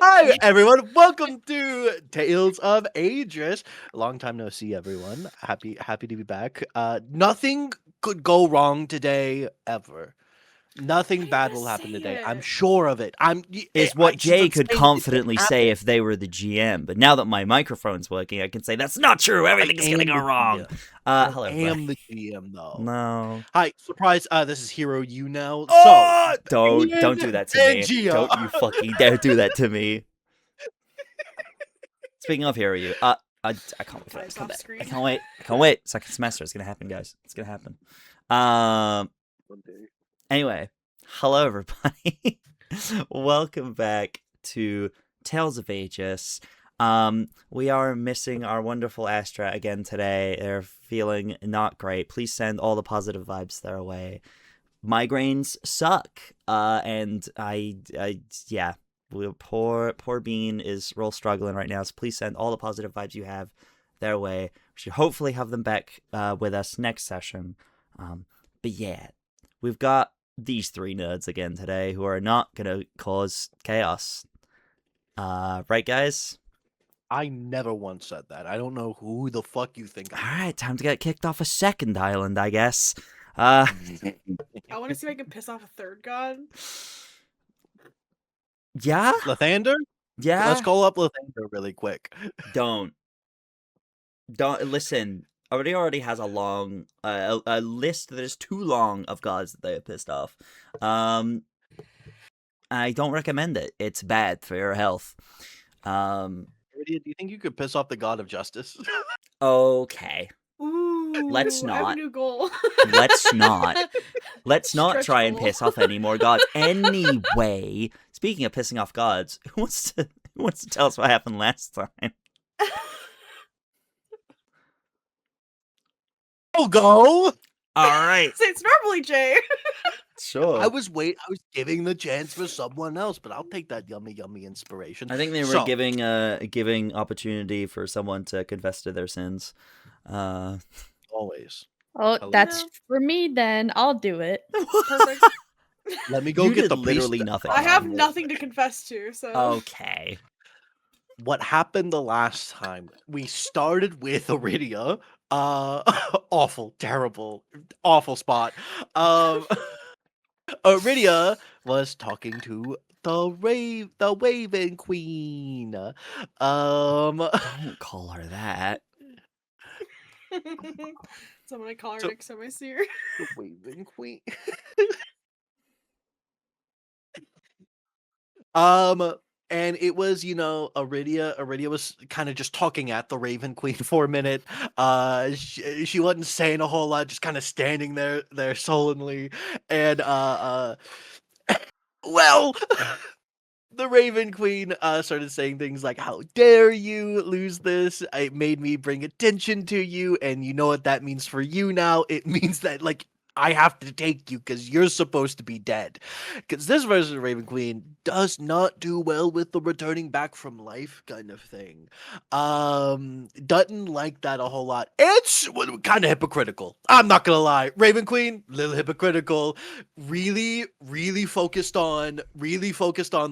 Hi everyone, welcome to Tales of Agius. Long time no see, everyone. Happy to be back. Nothing could go wrong today ever. Nothing Why bad you will happen say today. I'm it? sure of it. Is I what should Jay have could saying it didn't confidently say happen. if they were the GM, but now that my microphone's working, I can say that's not true. I Everything's gonna am go the wrong. GM. I Hello, am the everybody. GM though. No. Hi, surprise. This is Hero You now. So, Oh, don't do and that to me. Gia. Don't you fucking dare do that to me. Speaking of Hero You, I can't wait for that Guys, to come off back. screen. I can't wait. I can't wait. Second semester. It's gonna happen, guys. It's gonna happen. Anyway, hello everybody. Welcome back to Tales of Agius. We are missing our wonderful Astra again today. They're feeling not great. Please send all the positive vibes their way. Migraines suck. And yeah. Poor Bean is real struggling right now, so please send all the positive vibes you have their way. We should hopefully have them back with us next session. But yeah, we've got these three nerds again today who are not gonna cause chaos. Right, guys? I never once said that. I don't know who the fuck you think I am. All right, time to get kicked off a second island, I guess. I want to see if I can piss off a third god. Yeah, Lathander? yeah. Let's call up Lathander really quick. Don't listen. Already has a long a list that is too long of gods that they are pissed off. I don't recommend it. It's bad for your health. Aridia, do you think you could piss off the god of justice? Okay. Ooh, Let's I have a not. new goal. Let's not. Let's not Stretch try and goal. piss off any more gods. Anyway, speaking of pissing off gods, who wants to tell us what happened last time? I'll go. All right. It's normally Jay. Sure. I was giving the chance for someone else, but I'll take that yummy inspiration. I think they were giving opportunity for someone to confess to their sins. Always. Oh, Hello. that's for me then. I'll do it. Perfect. Let me go You get did the literally priest. nothing. I have nothing to confess to, so. Okay. What happened the last time? We started with Aridia. Awful, terrible, awful spot. Aridia was talking to the Raven Queen. Don't call her that. So I'm gonna call her So- next time I see her. The Raven Queen. And it was, Aridia was kind of just talking at the Raven Queen for a minute. She wasn't saying a whole lot, just kind of standing there sullenly. And well, the Raven Queen started saying things like, "How dare you lose this? It made me bring attention to you, and you know what that means for you now? It means that like I have to take you because you're supposed to be dead." Because this version of Raven Queen does not do well with the returning back from life kind of thing. Doesn't like that a whole lot. It's kind of hypocritical. I'm not gonna lie. Raven Queen, little hypocritical. Really focused on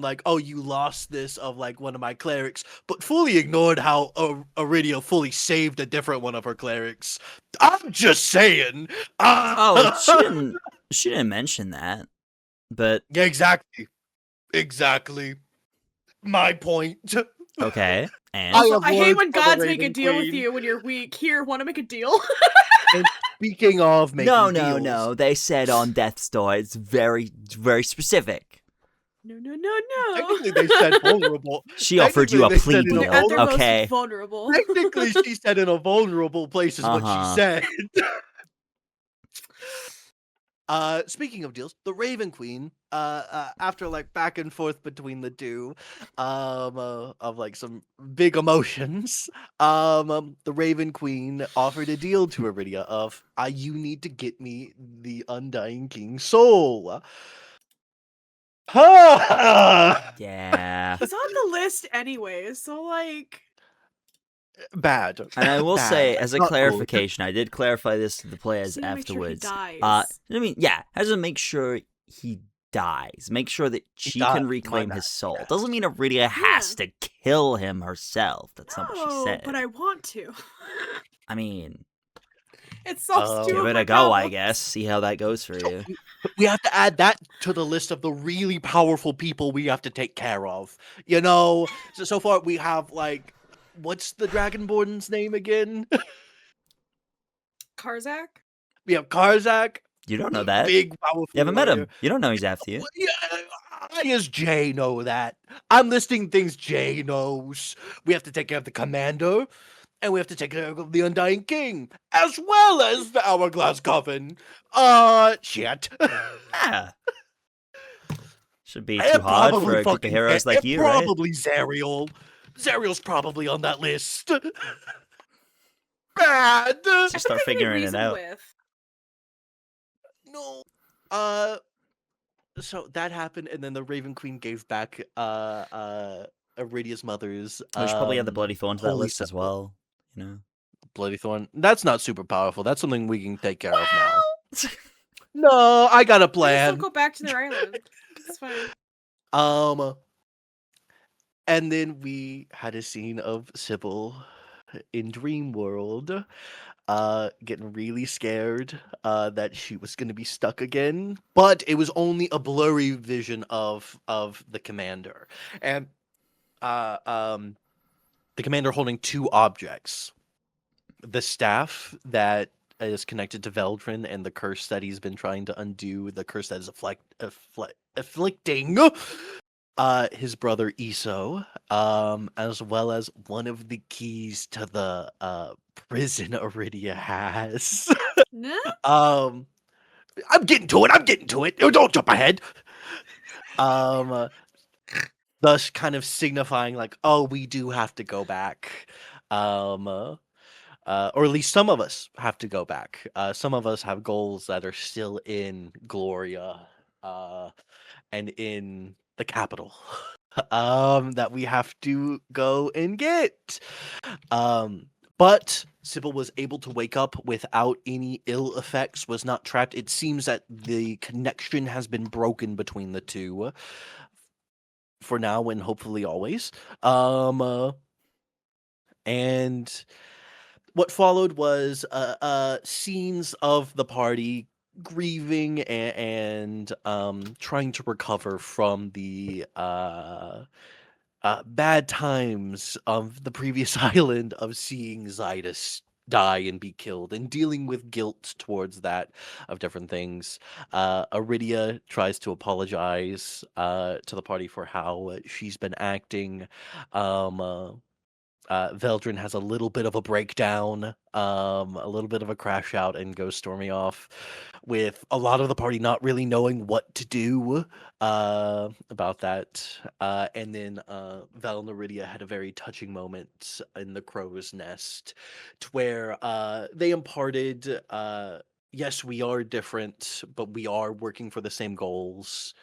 like, oh, you lost this of like one of my clerics, but fully ignored how Aridia fully saved a different one of her clerics. I'm just saying. She didn't mention that. But Yeah, exactly. My point. okay. And Also, I hate words when for the gods make a Raven deal with Queen. you when you're weak. Here, want to make a deal? And speaking of making deals, no. They said on death's door. It's very specific. No. technically they said vulnerable. She offered you a Technically, they said plea in When deal. they're at their Okay. most vulnerable. Technically, she said in a vulnerable place is what she said. Speaking of deals, the Raven Queen, after like back and forth between the two, of like some big emotions, the Raven Queen offered a deal to Aridia of, you need to get me the Undying King's soul. Yeah. He's on the list anyways, so like. Bad. And I will say, as a Not clarification, I did clarify this to the players Just need to make sure he afterwards. dies. I mean, yeah, has to make sure he dies. Make sure that she dies, can my reclaim bad, his soul. yes. Doesn't mean Aridia has to kill him herself. That's not what she No, said. but I want to. I mean, It solves two give of it my a go, I problems. guess. See how that goes for you. We have to add that to the list of the really powerful people we have to take care of. You know, so far we have like, what's the Dragonborn's name again? Karzak? We have Karzak, You don't know that. big powerful You haven't met warrior. him. You don't know he's after you. Well, yeah, I as Jay know that. I'm listing things Jay knows. We have to take care of the commander, and we have to take care of the Undying King, as well as the Hourglass Coven. Shit. Yeah. Should be And too hard for probably a group of fucking heroes like and you, right? probably Zariel. Zariel's probably on that list. Bad. Just start Who can I figuring it reason out. with? No. So that happened, and then the Raven Queen gave back Aridia's mother's We should probably add the Bloody Thorn to that holy list as symbol. well. You know. Bloody Thorn. That's not super powerful. That's something we can take care of now. No, I got a They can still plan. go back to their island. It's fine. And then we had a scene of Sybil in Dream World, getting really scared, that she was gonna be stuck again. But it was only a blurry vision of the commander, and the commander holding two objects: the staff that is connected to Veldren and the curse that he's been trying to undo, the curse that is afflicting his brother Iso, as well as one of the keys to the prison Aridia has. No? I'm getting to it. I'm getting to it. Oh, don't jump ahead. Thus kind of signifying like, oh, we do have to go back. Or at least some of us have to go back. Some of us have goals that are still in Gloria, and in the capital, that we have to go and get. But Sybil was able to wake up without any ill effects, was not trapped. It seems that the connection has been broken between the two for now and hopefully always. And what followed was scenes of the party grieving and trying to recover from the bad times of the previous island of seeing Zydus die and be killed and dealing with guilt towards that of different things. Aridia tries to apologize to the party for how she's been acting. Veldren has a little bit of a breakdown, a little bit of a crash out, and goes storming off, with a lot of the party not really knowing what to do about that. And then Val and Aridia had a very touching moment in the crow's nest, to where they imparted, yes, we are different, but we are working for the same goals.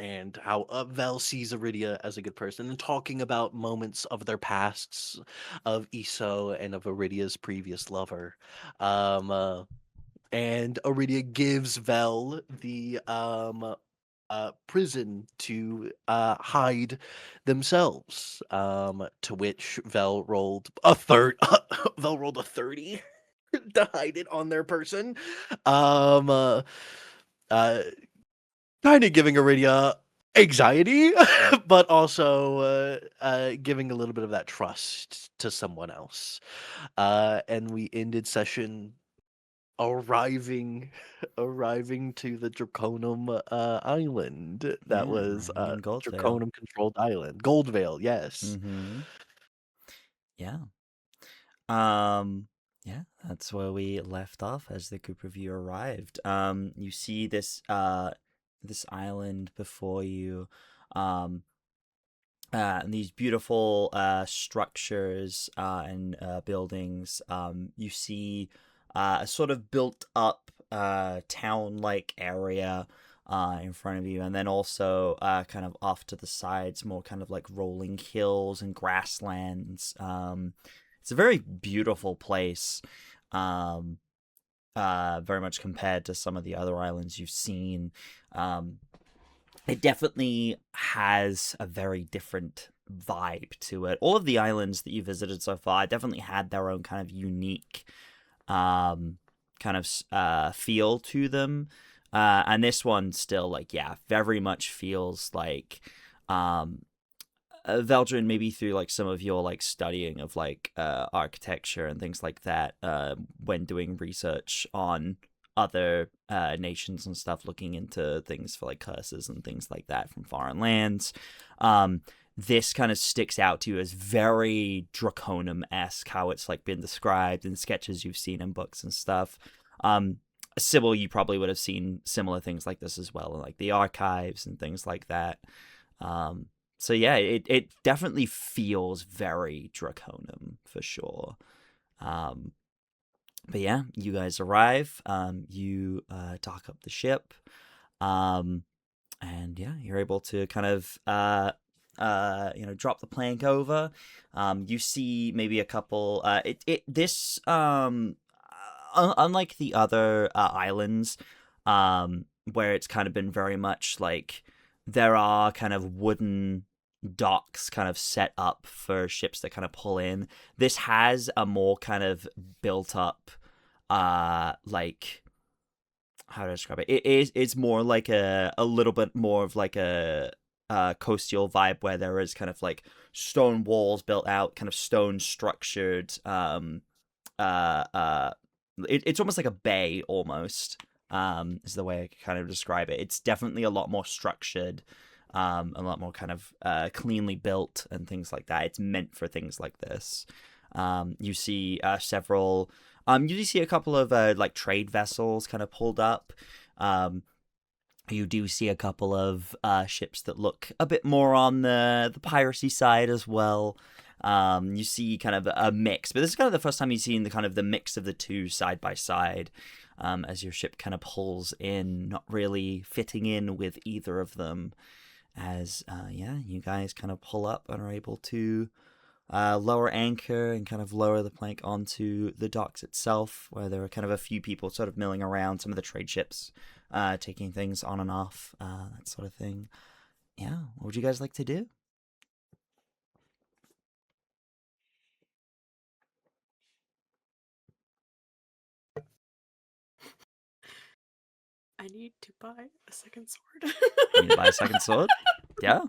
And how Vel sees Aridia as a good person, and talking about moments of their pasts, of Iso and of Aridia's previous lover. And Aridia gives Vel the prison to hide themselves. To which Vel rolled a Vel rolled a 30 to hide it on their person. Uh, Kind of giving Aridia anxiety, but also giving a little bit of that trust to someone else. And we ended session arriving arriving to the Draconum island that Yeah, was arriving in Goldvale. Draconum controlled island. Goldvale, yes. Mm-hmm. Yeah. Yeah, that's where we left off as the group of you arrived. You see this this island before you, and these beautiful structures and buildings. You see a sort of built up town-like area in front of you, and then also kind of off to the sides, more kind of like rolling hills and grasslands. It's a very beautiful place. very much compared to some of the other islands you've seen. It definitely has a very different vibe to it. All of the islands that you visited so far definitely had their own kind of unique feel to them. And this one still, very much feels like Veldren, maybe through like some of your like studying of like architecture and things like that, when doing research on other nations and stuff, looking into things for like curses and things like that from foreign lands. This kind of sticks out to you as very Draconum-esque, how it's like been described in sketches you've seen in books and stuff. Sybil, you probably would have seen similar things like this as well in like the archives and things like that. So yeah, it definitely feels very Draconum for sure. But yeah, you guys arrive. You dock up the ship, and yeah, you're able to kind of drop the plank over. You see maybe a couple. Unlike the other islands, where it's kind of been very much like there are kind of wooden docks kind of set up for ships that kind of pull in. This has a more kind of built up like, how to describe it? It's more like a little bit more of like a coastal vibe, where there is kind of like stone walls built out, kind of stone structured it's almost like a bay almost, is the way I kind of describe it. It's definitely a lot more structured, a lot more kind of cleanly built and things like that. It's meant for things like this. You see several. You do see a couple of like trade vessels kind of pulled up. You do see a couple of ships that look a bit more on the piracy side as well. You see kind of a mix, but this is kind of the first time you've seen the mix of the two side by side, as your ship kind of pulls in, not really fitting in with either of them. As you guys kind of pull up and are able to lower anchor and kind of lower the plank onto the docks itself, where there are kind of a few people sort of milling around, some of the trade ships taking things on and off, that sort of thing. Yeah, what would you guys like to do? I need to buy a second sword. You need to buy a second sword? Yeah.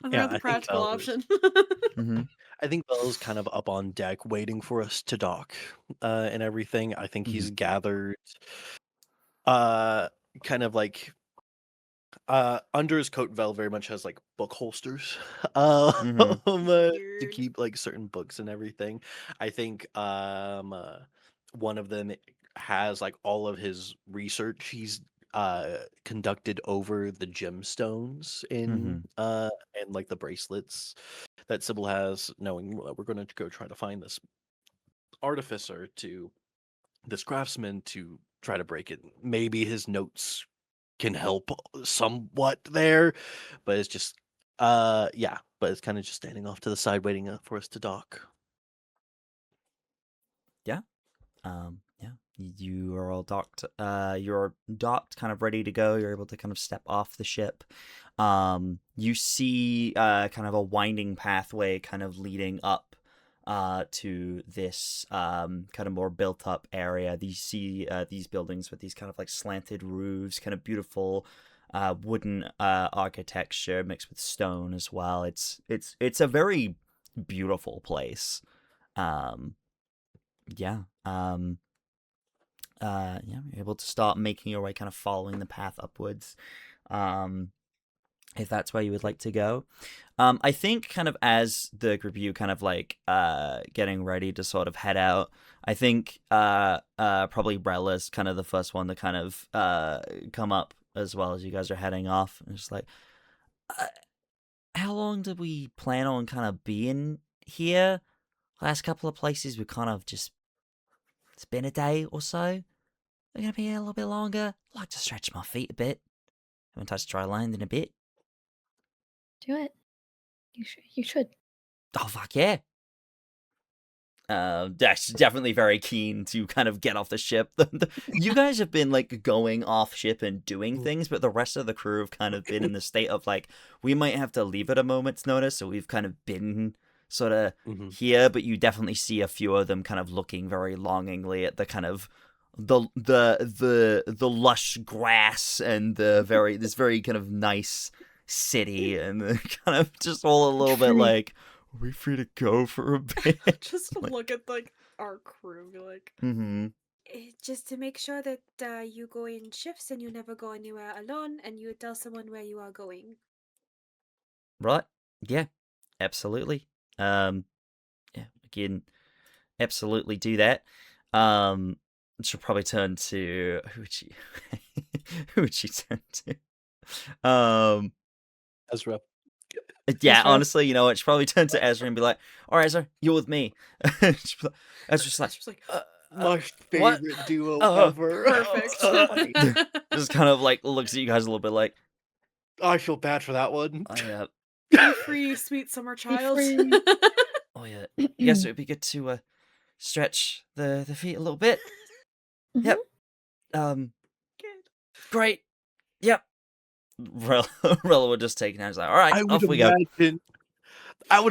I'm Yeah, the I think practical Vel option. Mm-hmm. I think Belle's kind of up on deck waiting for us to dock and everything. I think he's gathered kind of like under his coat. Vel very much has like book holsters to Weird. keep like certain books and everything. I think one of them has like all of his research he's conducted over the gemstones in and like the bracelets that Sybil has, knowing we're going to go try to find this artificer, to this craftsman, to try to break it. Maybe his notes can help somewhat there, but it's just but it's kind of just standing off to the side waiting for us to dock. You are all docked. You're docked, kind of ready to go. You're able to kind of step off the ship. You see kind of a winding pathway kind of leading up to this kind of more built up area. You see these buildings with these kind of like slanted roofs, kind of beautiful wooden architecture mixed with stone as well. It's a very beautiful place. You're able to start making your way, kind of following the path upwards, if that's where you would like to go. I think kind of as the group of you kind of like getting ready to sort of head out, I think probably Brella's kind of the first one to kind of come up as well as you guys are heading off. And just like, how long did we plan on kind of being here? Last couple of places we kind of just, it's been a day or so. We're going to be here a little bit longer. I'd like to stretch my feet a bit. Haven't touched dry land in a bit. Do it. You should. Oh, fuck yeah. definitely very keen to kind of get off the ship. You guys have been like going off ship and doing things, but the rest of the crew have kind of been in the state of like, we might have to leave at a moment's notice, so we've kind of been sort of here, but you definitely see a few of them kind of looking very longingly at the kind of the lush grass and this very kind of nice city, and kind of just all a little bit like, are we free to go for a bit? Just Like, look at like our crew, and be like, Just to make sure that you go in shifts and you never go anywhere alone, and you tell someone where you are going. Right? Yeah, absolutely. Yeah, again, absolutely do that. Should probably turn to who would you who would you turn to? Ezra. Yeah, Ezra. honestly, you know what? Should probably turn to Ezra and be like, "All right, Ezra, you're with me." Ezra's like, just like My what? favorite duo Oh, ever. perfect. So funny. just kind of like looks at you guys a little bit like, I feel bad for that one. Be free, sweet summer child. free. Oh yeah, yes, it would be good to stretch the feet a little bit. Yep. Good. Great. Yep. Rella would just take it and was like, all right, I off would we go.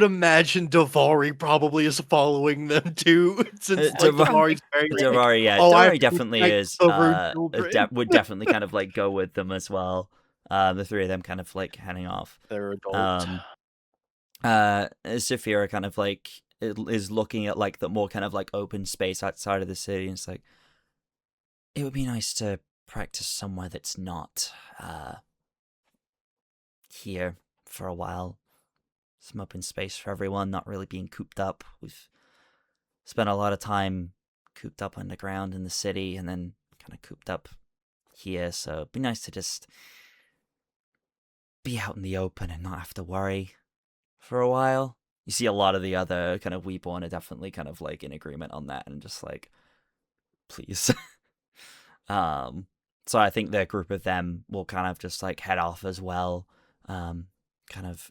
imagine Davari probably is following them too, since like Davari's very like, Davari, yeah, oh, I Davari definitely like is. the children. Would definitely kind of like go with them as well. The three of them kind of like heading off. They're adults. Saphira kind of like is looking at like the more kind of like open space outside of the city, and it's like, it would be nice to practice somewhere that's not here for a while. Some open space for everyone, not really being cooped up. We've spent a lot of time cooped up underground in the city, and then kind of cooped up here, so it'd be nice to just be out in the open and not have to worry for a while. You see a lot of the other kind of Weeborn are definitely kind of like in agreement on that, and just like, please. So I think the group of them will kind of just like head off as well, kind of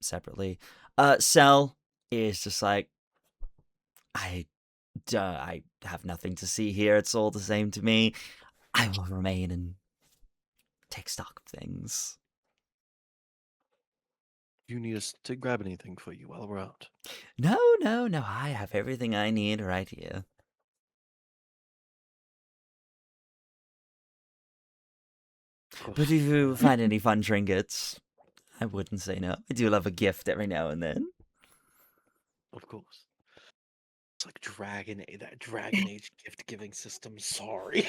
separately. Cell is just like, I have nothing to see here. It's all the same to me. I will remain and take stock of things. You need us to grab anything for you while we're out? No. I have everything I need right here. But if you find any fun trinkets, I wouldn't say no. I do love a gift every now and then. Of course. It's like that Dragon Age gift giving system. Sorry.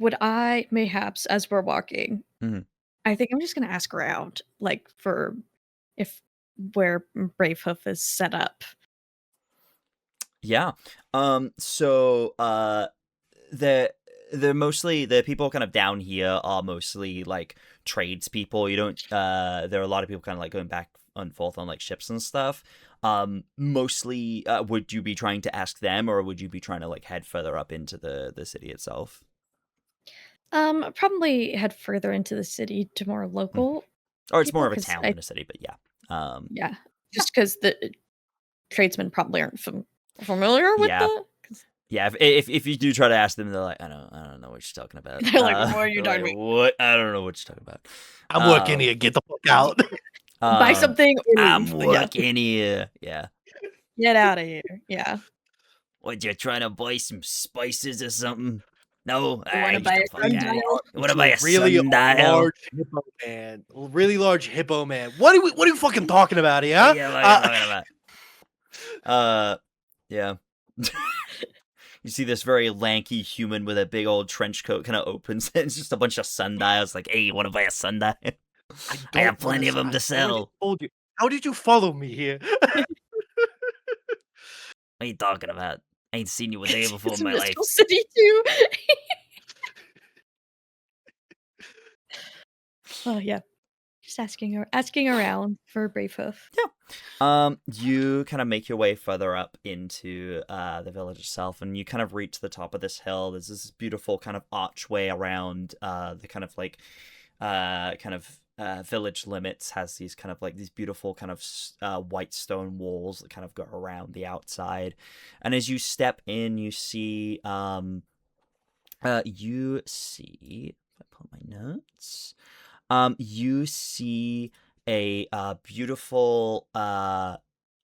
Would I mayhaps, as we're walking, Mhm. I think I'm just gonna ask around, like for if where Bravehoof is set up. Yeah. So they're mostly the people kind of down here are mostly like tradespeople. You don't there are a lot of people kind of like going back and forth on like ships and stuff. Mostly would you be trying to ask them, or would you be trying to like head further up into the city itself? Probably head further into the city to more local. Or it's more people, of a 'cause town I- than a city, but yeah. Yeah, just because the tradesmen probably aren't familiar with Yeah. the. 'Cause Yeah, if you do try to ask them, they're like, I don't know what you're talking about. They're like, "What are you they're talking like, What? I don't know what you're talking about. I'm working here. Get the fuck out. buy Um, something or I'm leave. working here. Yeah. Get out of here. Yeah. What, you trying to buy some spices or something? No, You wanna get buy the a fuck out of here. sundial? You want to buy a really sundial? large hippo man. Really large hippo man. What are you fucking talking about here? Huh? Yeah, what are you talking about? Yeah. You see this very lanky human with a big old trench coat kind of opens it. It's just a bunch of sundials. Like, hey, you want to buy a sundial? I have plenty of them to sell. Told you. How did you follow me here? What are you talking about? I ain't seen you a day before It's in a my life. mystical city too. Oh yeah. Just asking around for Bravehoof. You kind of make your way further up into the village itself, and you kind of reach the top of this hill. There's this beautiful kind of archway around the kind of like kind of village limits has these kind of like these beautiful kind of white stone walls that kind of go around the outside, and as you step in, you see if I pull my notes, you see a beautiful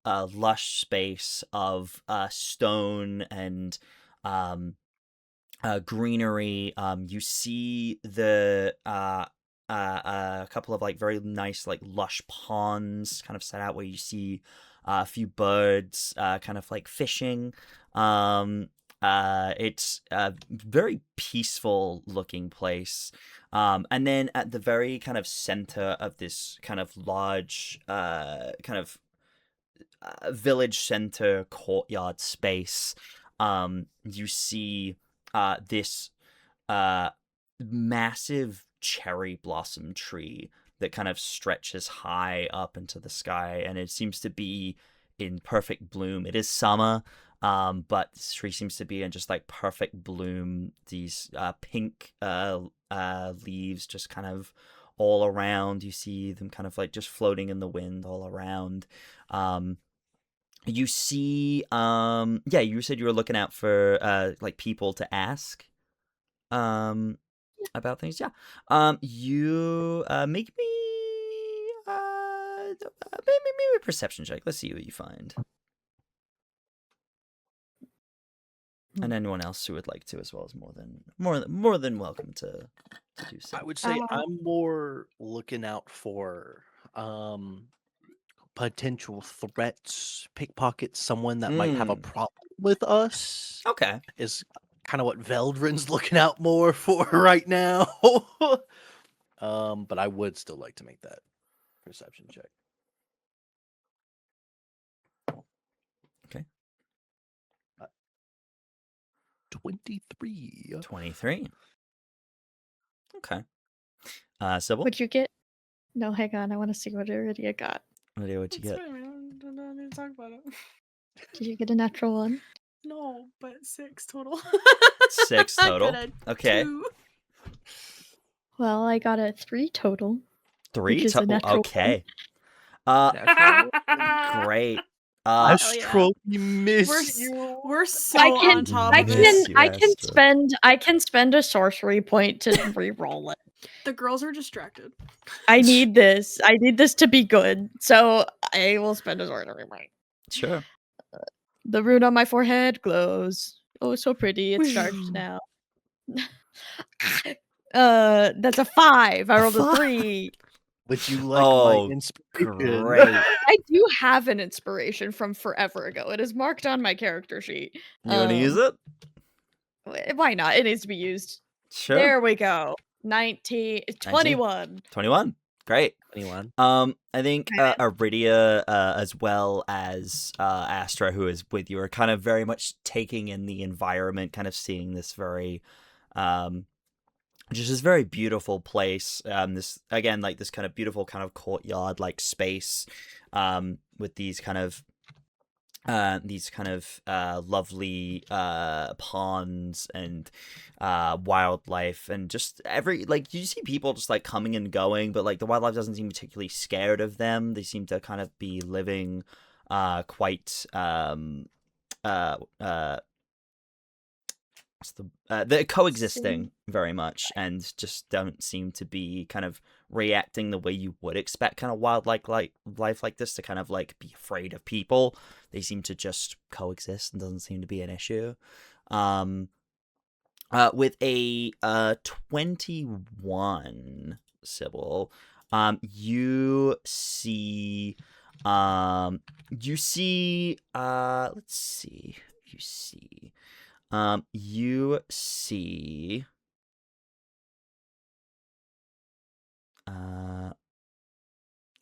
lush space of stone and greenery. You see the a couple of like very nice like lush ponds kind of set out where you see a few birds kind of like fishing. It's a very peaceful looking place. And then at the very kind of center of this kind of large kind of village center courtyard space, you see this massive cherry blossom tree that kind of stretches high up into the sky, and it seems to be in perfect bloom. It is summer, but this tree seems to be in just like perfect bloom. These pink leaves just kind of all around. You see them kind of like just floating in the wind all around. You see, yeah, you said you were looking out for like people to ask about things. Yeah. You make me maybe a perception check. Let's see what you find. And anyone else who would like to as well is more than welcome to do so. I would say I'm more looking out for potential threats, pickpockets, someone that might have a problem with us. Okay. Is kind of what Veldren's looking out more for right now. But I would still like to make that perception check. Okay. 23. 23. Okay. Sybil? What'd you get? No, hang on. I want to see what Aridia got. What you It's get? fine, I don't need to talk about it. Did you get a natural one? No, but 6 total. 6 I total. got a Okay. 2. Well, I got a 3 total. 3 which is a total. natural Okay. Natural. Great. yeah. Astro, we miss We're you. we're so I can, on top I of can, Miss it. you, I can Astra. spend a sorcery point to re-roll it. The girls are distracted. I need this. I need this to be good. So I will spend a sorcery point. Sure. The rune on my forehead glows. Oh, so pretty. It's charged now. That's a 5. I rolled a 3. Would you like my Oh, inspiration? great. I do have an inspiration from forever ago. It is marked on my character sheet. You want to use it? Why not? It needs to be used. Sure. There we go. 21. 21. Great. Anyone? I think Aridia, as well as Astra, who is with you, are kind of very much taking in the environment, kind of seeing this very, just this very beautiful place. This again, like this kind of beautiful kind of courtyard like space, with these kind of lovely ponds and wildlife, and just you see people just like coming and going, but like the wildlife doesn't seem particularly scared of them. They seem to kind of be living quite they're coexisting very much, and just don't seem to be kind of reacting the way you would expect kind of wildlife like life like this to kind of like be afraid of people. They seem to just coexist and doesn't seem to be an issue. With a 21, Sybil, you see let's see, you see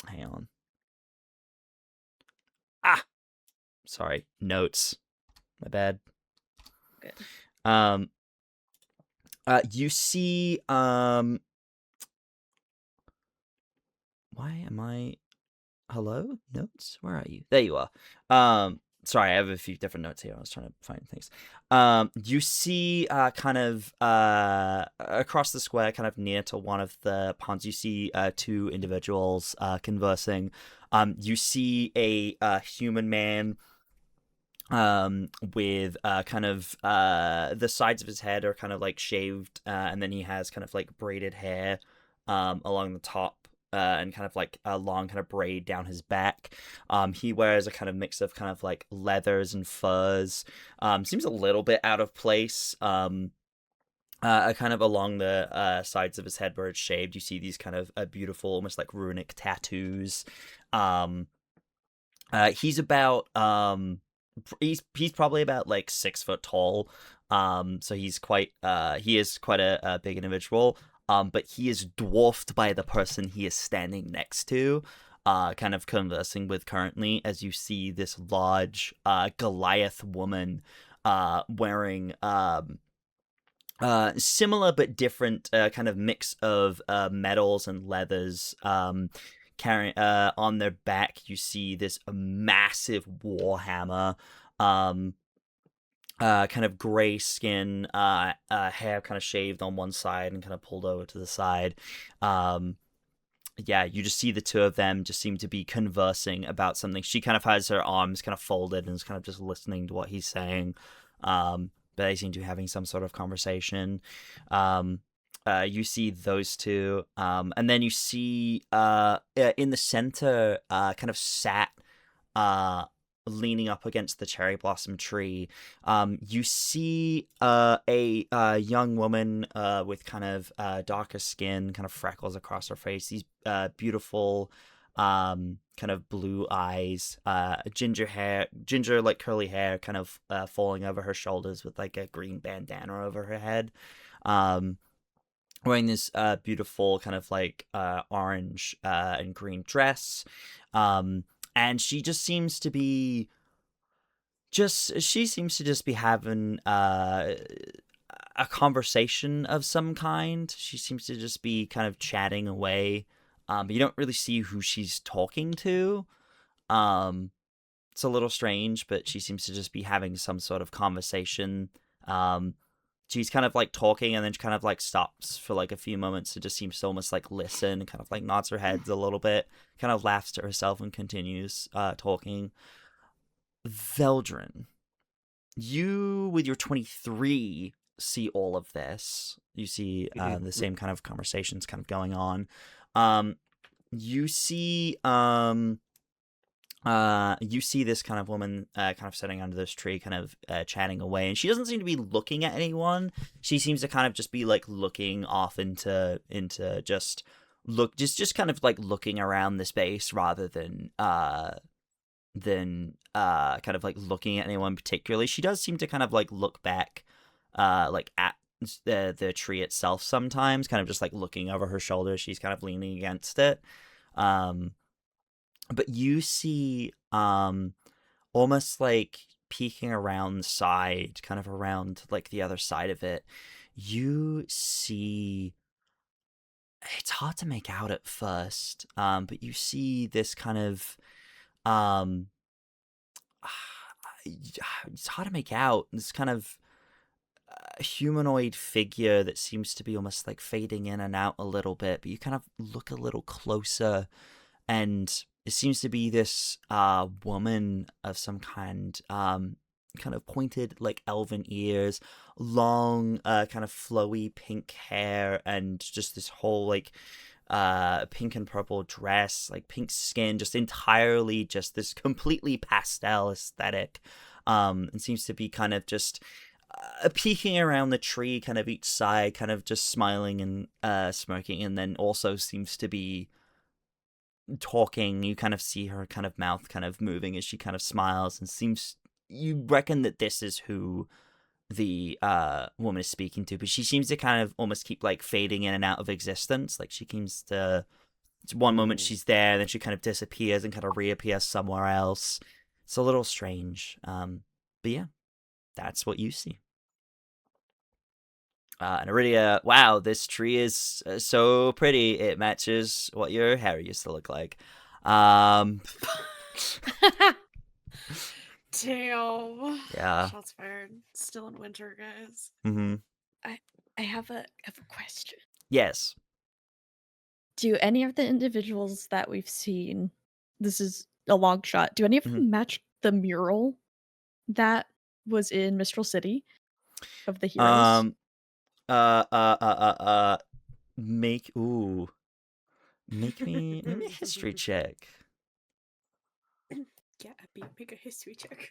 hang on. Sorry, notes. My bad. Good. You see why am I hello? Notes? Where are you? There you are. sorry, I have a few different notes here. I was trying to find things. You see kind of across the square, kind of near to one of the ponds, you see two individuals conversing. You see a human man with kind of the sides of his head are kind of like shaved, and then he has kind of like braided hair along the top. And kind of like a long kind of braid down his back. He wears a kind of mix of kind of like leathers and furs. Seems a little bit out of place. Kind of along the sides of his head where it's shaved, you see these kind of beautiful, almost like runic tattoos. He's about he's probably about like 6 foot tall. So he's quite he is quite a big individual. But he is dwarfed by the person he is standing next to, kind of conversing with currently, as you see this large Goliath woman wearing similar but different kind of mix of metals and leathers. Carrying on their back, you see this massive warhammer. Kind of gray skin, hair kind of shaved on one side and kind of pulled over to the side. Yeah, you just see the two of them just seem to be conversing about something. She kind of has her arms kind of folded and is kind of just listening to what he's saying. But they seem to be having some sort of conversation. You see those two, and then you see in the center, kind of sat leaning up against the cherry blossom tree, you see a young woman with kind of darker skin, kind of freckles across her face, these beautiful kind of blue eyes, ginger like curly hair, kind of falling over her shoulders with like a green bandana over her head, wearing this beautiful kind of like orange and green dress. And she just seems to be having a conversation of some kind. She seems to just be kind of chatting away. But you don't really see who she's talking to. It's a little strange, but she seems to just be having some sort of conversation. She's kind of like talking and then she kind of like stops for like a few moments and just seems to almost like listen, kind of like nods her head a little bit, kind of laughs to herself and continues talking. Veldren, you with your 23 see all of this. You see the same kind of conversations kind of going on. You see this kind of woman kind of sitting under this tree, kind of chatting away, and she doesn't seem to be looking at anyone. She seems to kind of just be like looking off into just kind of like looking around the space rather than kind of like looking at anyone particularly. She does seem to kind of like look back like at the tree itself sometimes, kind of just like looking over her shoulder. She's kind of leaning against it. But you see almost like peeking around the side, kind of around like the other side of it, you see, it's hard to make out at first, but you see this kind of it's hard to make out, this kind of humanoid figure that seems to be almost like fading in and out a little bit, but you kind of look a little closer and it seems to be this woman of some kind, kind of pointed like elven ears, long kind of flowy pink hair, and just this whole like pink and purple dress, like pink skin, just entirely just this completely pastel aesthetic, and seems to be kind of just peeking around the tree, kind of each side, kind of just smiling and smirking, and then also seems to be talking. You kind of see her kind of mouth kind of moving as she kind of smiles, and you reckon that this is who the woman is speaking to, but she seems to kind of almost keep like fading in and out of existence. Like she seems to, one moment she's there, and then she kind of disappears and kind of reappears somewhere else. It's a little strange. But yeah, that's what you see. And Aridia, wow, this tree is so pretty. It matches what your hair used to look like. Damn. Yeah. Shots fired. Still in winter, guys. Mm-hmm. I have a question. Yes. Do any of the individuals that we've seen, this is a long shot, do any of them match the mural that was in Mistral City of the heroes? Make me a history check. Yeah, Abby, make a history check.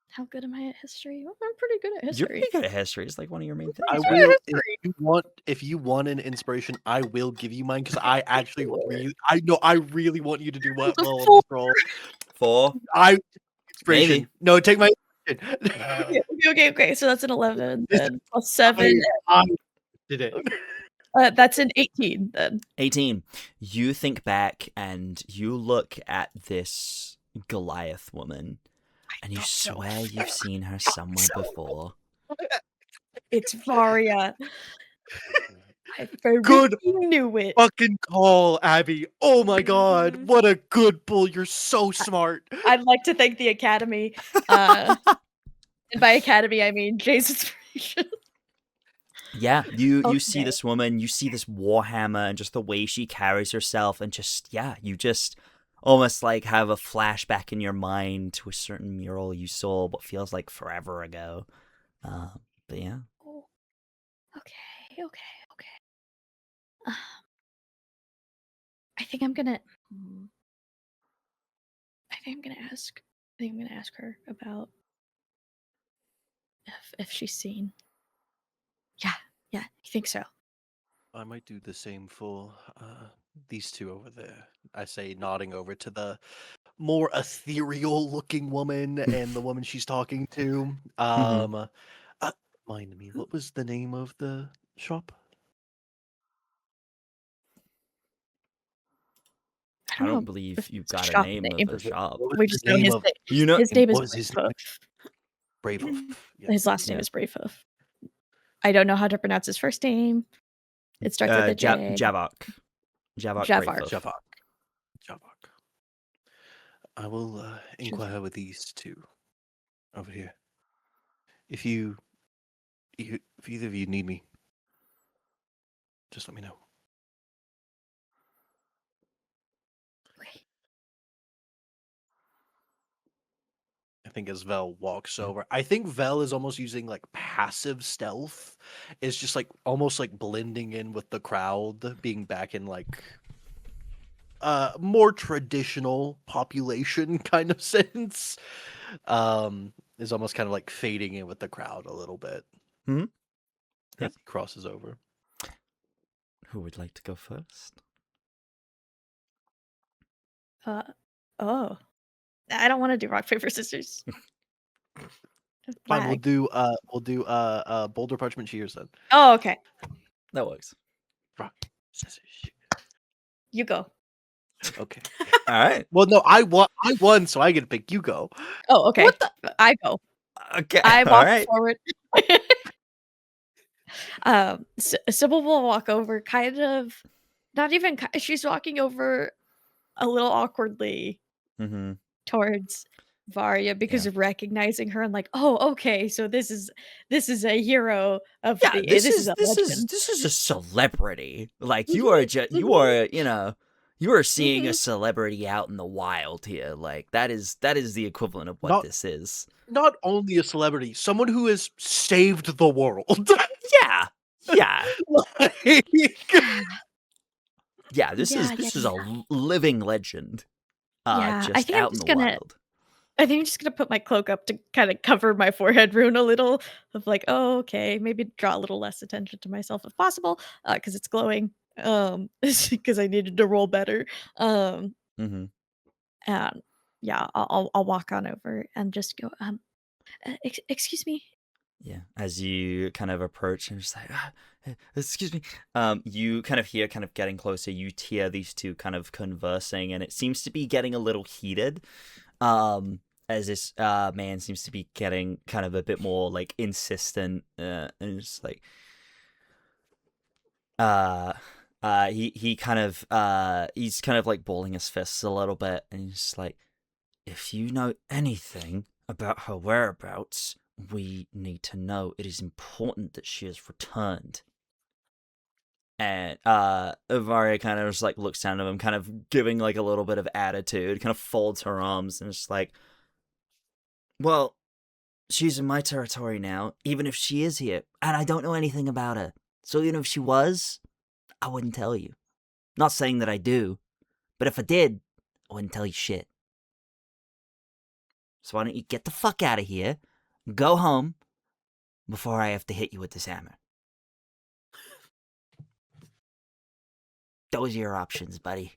How good am I at history? Well, I'm pretty good at You're history. pretty good at history. It's like one of your main things. I Pretty good will at history. if you want an inspiration, I will give you mine because I actually I really want you to do well It's a on full- this roll. 4, Inspiration. maybe. No, take my Okay. So that's an 11 then. Plus 7. I did it. That's an 18 then. 18. You think back and you look at this Goliath woman, and you swear you've seen her somewhere before. It's Varia. I Good freaking knew it. Fucking call, Abby. Oh my god, what a good bull. You're so smart. I'd like to thank the Academy. And by Academy, I mean Jay's inspiration. Yeah, you see Okay. this woman, you see this warhammer, and just the way she carries herself, and you just almost like have a flashback in your mind to a certain mural you saw what feels like forever ago. But yeah. Oh. Okay. I think I'm gonna ask. I think I'm gonna ask her about if she's seen. Yeah, I think so. I might do the same for these two over there. I say, nodding over to the more ethereal looking woman and the woman she's talking to. Mind me, what was the name of the shop? I know don't believe if you've it's got a shop name name. of a shop. What was We the just know name his of name. You know, His name is what was his name? Bravehoof. Bravehoof. Yeah. His last name Yeah. is Bravehoof. I don't know how to pronounce his first name. It starts with a J. Javok. Javok Javar. Bravehoof. Javok. I will inquire with these two over here. If either of you need me, just let me know. I think as Vel walks over, I think Vel is almost using like passive stealth. It's just like almost like blending in with the crowd, being back in like more traditional population kind of sense. Is almost kind of like fading in with the crowd a little bit. Mhm. As he crosses over. Who would like to go first? Oh. I don't want to do rock, paper, scissors. Fine, we'll Lag. do boulder, parchment, shears then. Oh, okay. That works. Rock, scissors, shoot. You go. Okay. All right. Well, no, I won, so I get to pick. You go. Oh, okay. What I go. Okay. I All walk right. forward. Sybil will walk over, kind of, not even. She's walking over a little awkwardly Mm-hmm. towards Varia because of recognizing her and like, oh, okay, so this is a hero of Yeah, the. this is is a legend. a celebrity. Like you are you are seeing a Mhm. celebrity out in the wild here. Like that is the equivalent of what this is. Not only a celebrity, someone who has saved the world. Yeah. Yeah. Like, Yeah, this is Yeah. a living legend. Yeah, I Just think I'm out in just the gonna. wild. I think I'm just gonna put my cloak up to kind of cover my forehead rune a little. Of like, oh, okay, maybe draw a little less attention to myself if possible, because it's glowing. Because I needed to roll better. Mm-hmm. And yeah, I'll walk on over and just go. Excuse me. Yeah, as you kind of approach and just like, excuse me. You kind of hear, kind of getting closer. You hear these two kind of conversing, and it seems to be getting a little heated. As this man seems to be getting kind of a bit more like insistent, and it's like, he kind of he's kind of like balling his fists a little bit, and he's just like, if you know anything about her whereabouts, we need to know. It is important that she is returned. And Varia kind of just like looks down at him, kind of giving like a little bit of attitude, kind of folds her arms, and it's like, well, she's in my territory now, even if she is here, and I don't know anything about her. So even if she was, I wouldn't tell you. Not saying that I do, but if I did, I wouldn't tell you shit. So why don't you get the fuck out of here, go home, before I have to hit you with this hammer. Those are your options, buddy.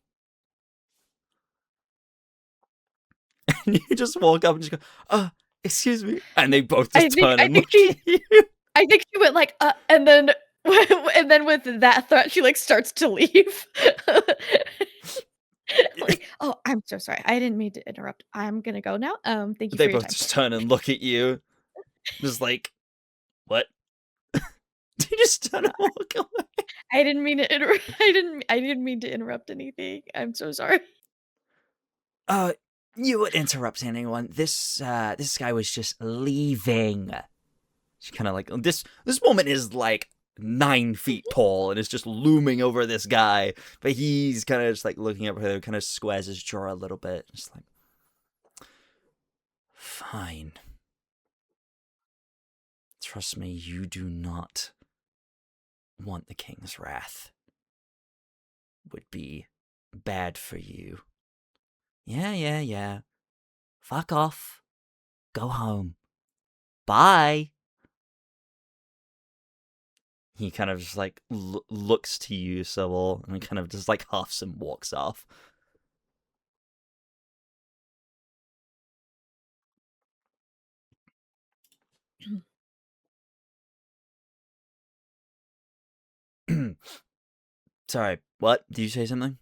And you just walk up and just go, excuse me. And they both just turn and look at you. I think she went like, and then with that threat, she like starts to leave. Like, oh, I'm so sorry. I didn't mean to interrupt. I'm gonna go now. Thank you They for your both time. just turn and look at you. Just like, what? You just turn and walk away. I didn't mean to interrupt. I didn't mean to interrupt anything. I'm so sorry. You would interrupt anyone. This guy was just leaving. She kind of like, this woman is like 9 feet tall and is just looming over this guy, but he's kind of just like looking at her, kind of squares his jaw a little bit, just like, fine. Trust me, you do not want the king's wrath. Would be bad for you. Yeah. Fuck off. Go home. Bye. He kind of just like looks to you, Sybil, and kind of just like huffs and walks off. Sorry, what? Did you say something?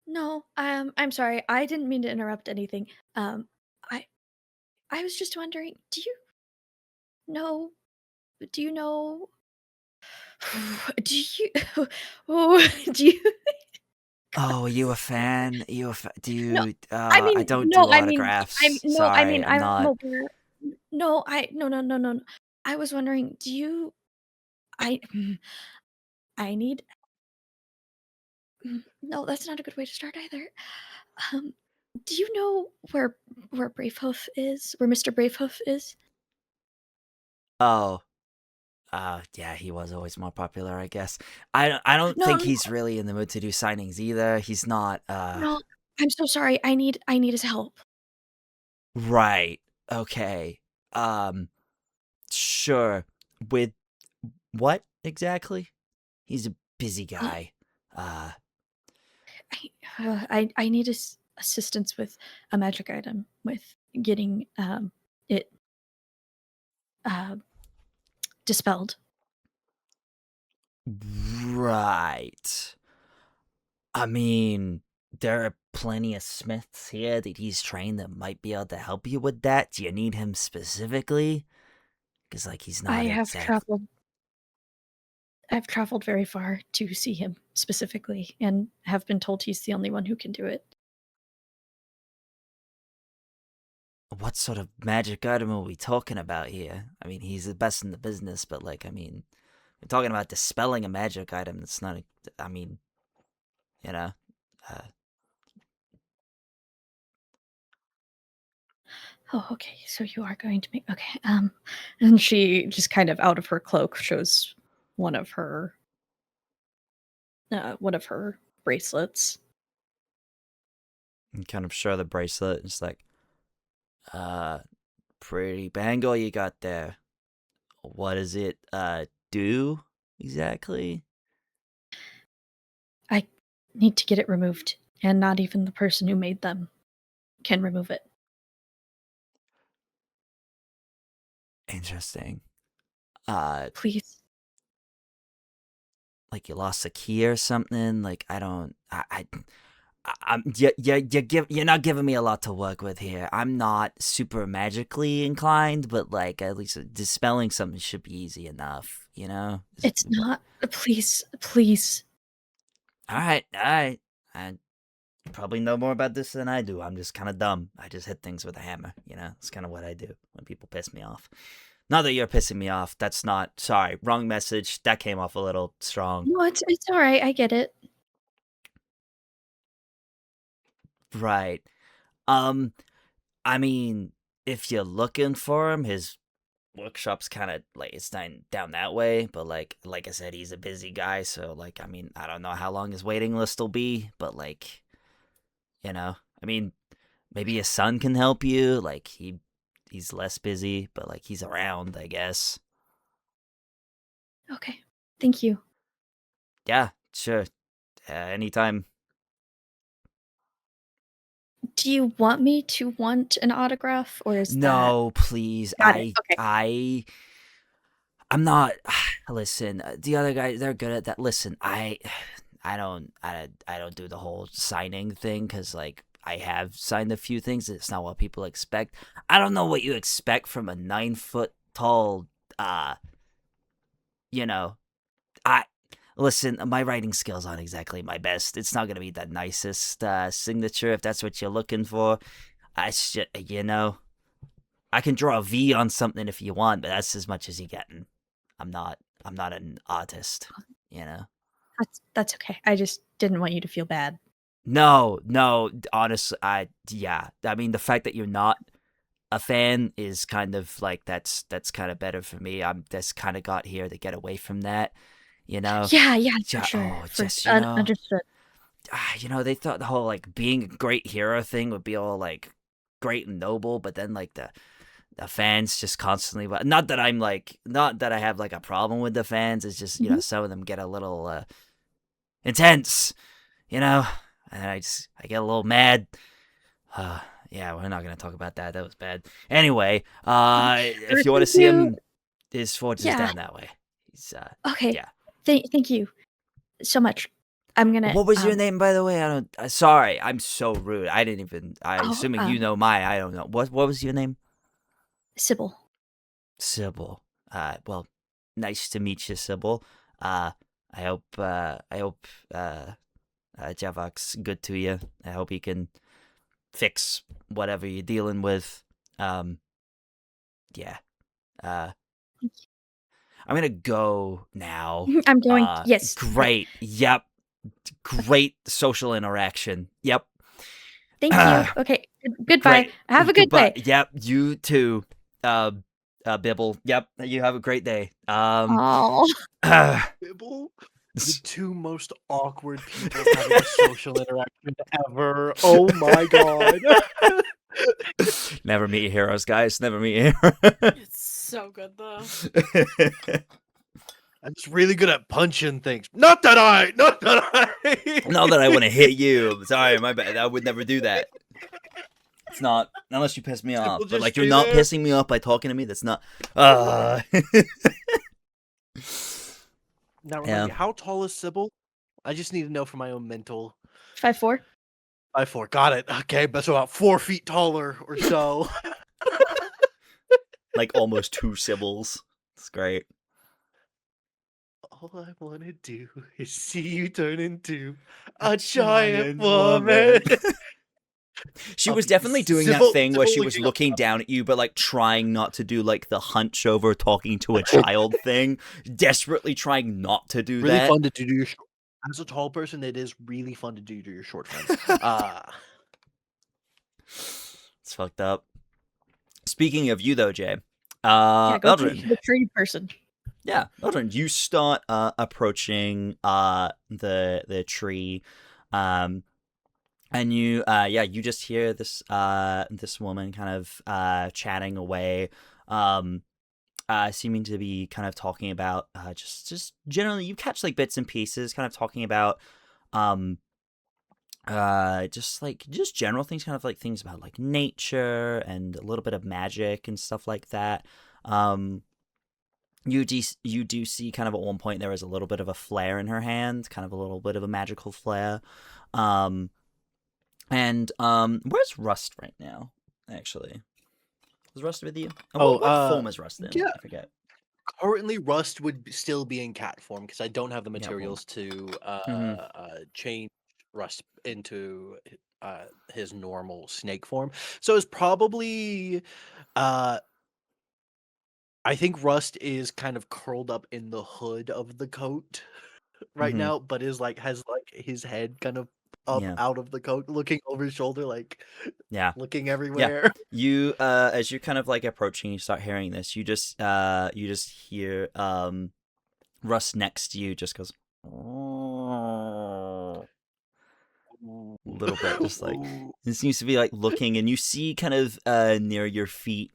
No, I'm sorry. I didn't mean to interrupt anything. I was just wondering, do you know do you do you do you Oh, are you a fan? Do No, you, I mean, I don't do no, I mean, autographs. Sorry, I'm I'm not. aware. No, no. I was wondering, do you I I need no, that's not a good way to start either. Um, do you know where Bravehoof is? Where Mr. Bravehoof is? Oh, yeah, he was always more popular, I guess. I don't No, think no, he's really in the mood to do signings either. He's not, no. I'm so sorry. I need his help. right. Okay. Sure. With what exactly? He's a busy guy. I need assistance with a magic item with getting it dispelled. Right. I mean, there are plenty of smiths here that he's trained that might be able to help you with that. Do you need him specifically? Because, like, he's not I've traveled very far to see him specifically and have been told he's the only one who can do it. What sort of magic item are we talking about here? I mean, he's the best in the business, but, like, I mean, we're talking about dispelling a magic item that's not, I mean, you know, Oh, okay. So you are going to make okay. And she just kind of out of her cloak shows one of her bracelets. and kind of show the bracelet. It's like, pretty bangle you got there. What does it, do exactly? I need to get it removed, and not even the person who made them can remove it. Interesting. Please. Like you lost a key or something? Like, I don't, I'm, you're not giving me a lot to work with here. I'm not super magically inclined, but like at least dispelling something should be easy enough, you know? It's not. Please. All right. I probably know more about this than I do. I'm just kind of dumb. I just hit things with a hammer. It's kind of what I do when people piss me off. Not that you're pissing me off. That's not. Sorry, wrong message. That came off a little strong. No, it's all right. I get it. Right. I mean, if you're looking for him, his workshop's kind of like it's down that way. But like I said, he's a busy guy. So like, I mean, I don't know how long his waiting list will be. But like, I mean, maybe his son can help you. Like he's less busy, but like he's around, I guess. Okay. Thank you. Yeah, sure. Anytime. Do you want me to want an autograph, or is that... No, please. Got it. Okay. I'm not. Listen, the other guys, they're good at that. Listen, I don't do the whole signing thing because like I have signed a few things. It's not what people expect. I don't know what you expect from a 9-foot tall. I listen. My writing skills aren't exactly my best. It's not gonna be the nicest signature if that's what you're looking for. I should, I can draw a V on something if you want, but that's as much as you're getting. I'm not an artist, That's okay. I just didn't want you to feel bad. No, honestly, I mean, the fact that you're not a fan is kind of like that's kind of better for me. I'm just kind of got here to get away from that, Yeah, for sure. Just Understood. They thought the whole like being a great hero thing would be all like great and noble, but then like the fans just constantly, not that I have like a problem with the fans. It's just some of them get a little intense, and I get a little mad. Yeah, we're not gonna talk about that. That was bad. Anyway, if you want to see him, his forge is down that way. He's Okay. yeah. Thank you so much. I'm gonna. What was your name, by the way? I don't. Sorry, I'm so rude. I didn't even. Assuming you know I don't know. What was your name? Sybil. Sybil. Well, nice to meet you, Sybil. I hope Javok's good to you. I hope he can fix whatever you're dealing with. Yeah. I'm gonna go now. I'm going. Yes. Great. Yep. Great social interaction. Yep. Thank you. Okay. Goodbye. Great. Have a good day. Yep. You too. Bibble. Yep. You have a great day. Oh. Sybil? The two most awkward people having a social interaction ever. Oh my god. Never meet heroes, guys. Never meet heroes. It's so good though. I'm just really good at punching things. Not that I. Not that I want to hit you. Sorry, my bad. I would never do that. It's not unless you piss me off. But like you're not pissing me off by talking to me. That's not. Now remember, how tall is Sybil? I just need to know for my own mental. 5'4". 5'4". Got it. Okay, but so about 4 feet taller or so. Like almost 2 Sybils. It's great. All I want to do is see you turn into a giant woman. She was definitely doing that thing where she was looking down at you, but like trying not to do like the hunch over talking to a child thing. Desperately trying not to do that. Really fun to do your as a tall person. It is really fun to do to your short friends. It's fucked up. Speaking of you though, Jay, Veldren, the tree person. Yeah, Veldren, you start approaching the tree, and you you just hear this this woman kind of chatting away, seeming to be kind of talking about just generally you catch like bits and pieces, kind of talking about just general things, kind of like things about like nature and a little bit of magic and stuff like that. You do see kind of at one point there is a little bit of a flare in her hand, kind of a little bit of a magical flare. And where's Rust right now? Actually, is Rust with you? What form is Rust in? Yeah. I forget. Currently, Rust would still be in cat form because I don't have the Yeah, well, materials to change Rust into his normal snake form. So it's probably uh, I think Rust is kind of curled up in the hood of the coat right mhm, now, but is like has like his head kind of up yeah, out of the coat, looking over his shoulder, like yeah, looking yeah. everywhere. You as you're kind of like approaching, you start hearing this. You just hear Russ next to you just goes little bit, just like Ooh. it seems to be like looking, and you see kind of near your feet,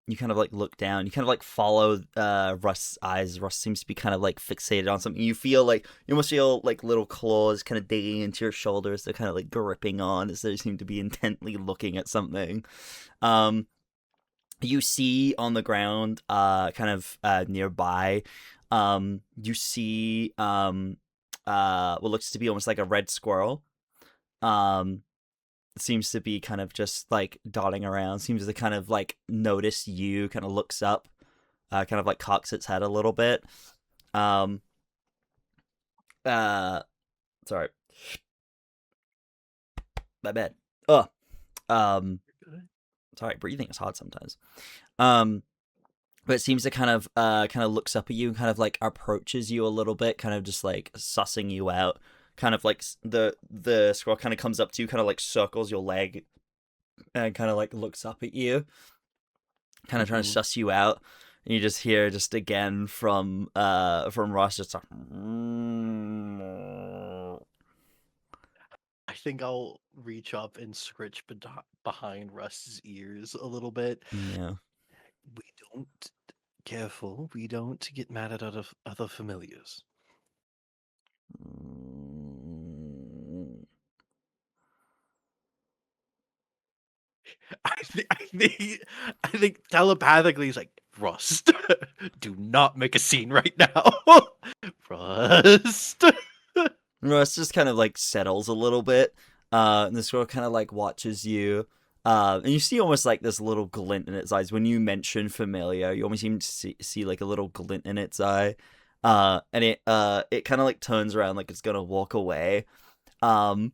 you kind of like look down, you kind of like follow Russ's eyes. Russ seems to be kind of like fixated on something. You feel like you almost feel like little claws kind of digging into your shoulders. They're kind of like gripping on as they seem to be intently looking at something. You see on the ground, kind of nearby, you see what looks to be almost like a red squirrel. Seems to be kind of just like dotting around. Seems to kind of like notice you. Kind of looks up, kind of like cocks its head a little bit. Um, sorry, my bad. Oh, um, sorry, breathing is hard sometimes. But it seems to kind of looks up at you and kind of like approaches you a little bit, kind of just like sussing you out. Kind of like the squirrel kind of comes up to you, kind of like circles your leg, and kind of like looks up at you, kind of trying to suss you out. And you just hear just again from Ross just like, I think I'll reach up and scritch behind Russ's ears a little bit. yeah. We don't careful. We don't get mad at other familiars. I think telepathically he's like, Rust, do not make a scene right now. Rust. Russ just kind of like settles a little bit, and the squirrel kind of like watches you, and you see almost like this little glint in its eyes. When you mention familiar, you almost seem to see like a little glint in its eye, and it kind of like turns around like it's gonna walk away, and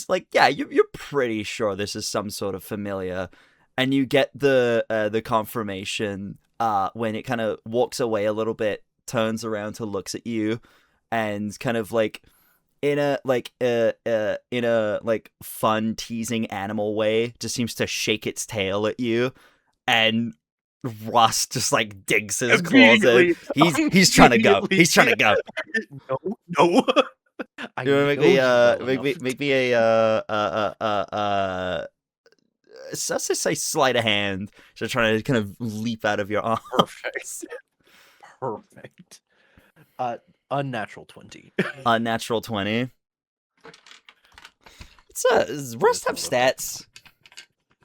like yeah, you're pretty sure this is some sort of familiar, and you get the confirmation when it kind of walks away a little bit, turns around to looks at you, and kind of like in a like fun teasing animal way just seems to shake its tail at you, and Ross just like digs his claws in. He's trying to go. He's trying to go. No. I You know wanna make you me well make me enough. make me a let's just say sleight of hand. So trying to kind of leap out of your arms. Perfect. Perfect. Unnatural 20. Unnatural 20. Does Rust have stats?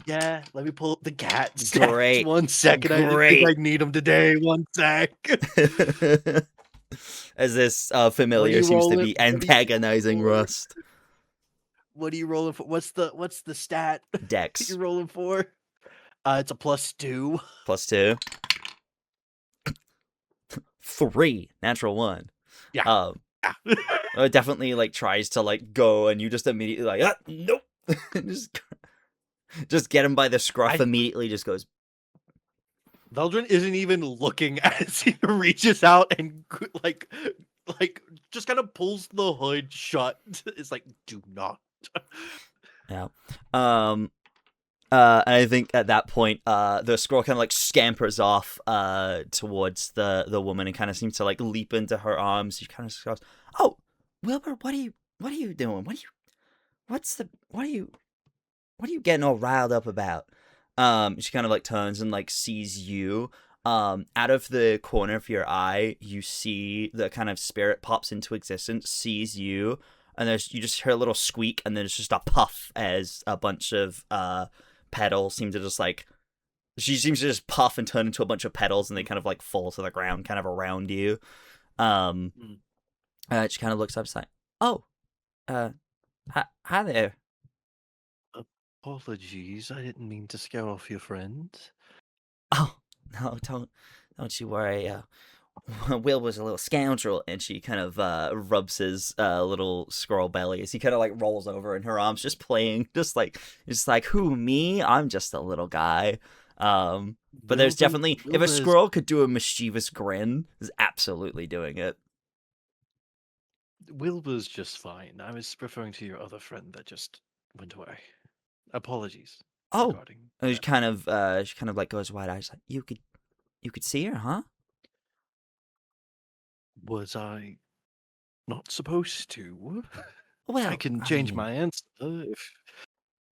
Yeah, let me pull up the cat stats. Great. 1 second. I didn't Great. think I need them today. 1 sec. As this familiar you seems to rolling- be what are you antagonizing rolling for? Rust. What are you rolling for? What's the stat Dex. you're rolling for? It's a +2. +2. 3. Natural 1. Yeah. It definitely like tries to like go, and you just immediately like nope. just get him by the scruff. Immediately just goes. Veldren isn't even looking as he reaches out and like just kind of pulls the hood shut. It's like, do not. Yeah. And I think at that point, the squirrel kind of like scampers off towards the woman and kind of seems to like leap into her arms. She kind of goes, "Oh, Wilbur, what are you doing? What are you getting all riled up about?" She kind of like turns and like sees you. Out of the corner of your eye, you see the kind of spirit pops into existence, sees you, and you just hear a little squeak, and then it's just a puff as a bunch of petals seem to just like she seems to just puff and turn into a bunch of petals, and they kind of like fall to the ground, kind of around you. She kind of looks up, like, "Oh, hi there." Apologies, I didn't mean to scare off your friend. Oh, no, don't you worry. Will was a little scoundrel, and she kind of rubs his little squirrel belly as he kind of like rolls over in her arms, just playing, just like who, me? I'm just a little guy. But there's definitely, if a squirrel could do a mischievous grin, is absolutely doing it. Wilbur's just fine. I was referring to your other friend that just went away. Apologies. Oh, regarding she that. kind of like goes wide eyes, like you could see her, huh? Was I not supposed to? Well, I can I change mean, my answer if.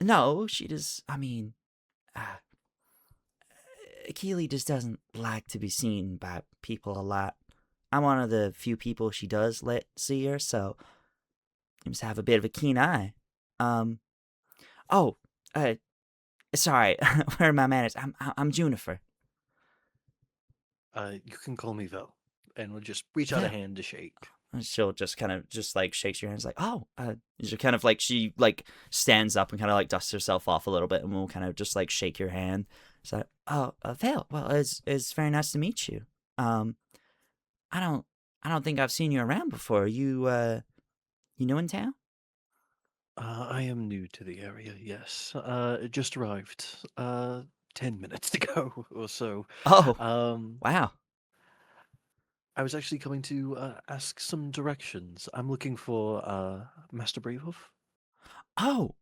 no, she does. I mean, Keely just doesn't like to be seen by people a lot. I'm one of the few people she does let see her, so you must have a bit of a keen eye. Oh, sorry, where are my manners? I'm Juniper. You can call me Vel, and we'll just reach out a Vel. hand to shake. She'll just kind of just like shakes your hands, like, oh, she kind of like she like stands up and kind of like dusts herself off a little bit, and we'll kind of just like shake your hand. It's like, oh, Vel, well, it's very nice to meet you. I don't think I've seen you around before. You new in town? I am new to the area. Yes. Just arrived. 10 minutes ago or so. Oh, Um, wow. I was actually coming to ask some directions. I'm looking for Master Bravehoof. Oh,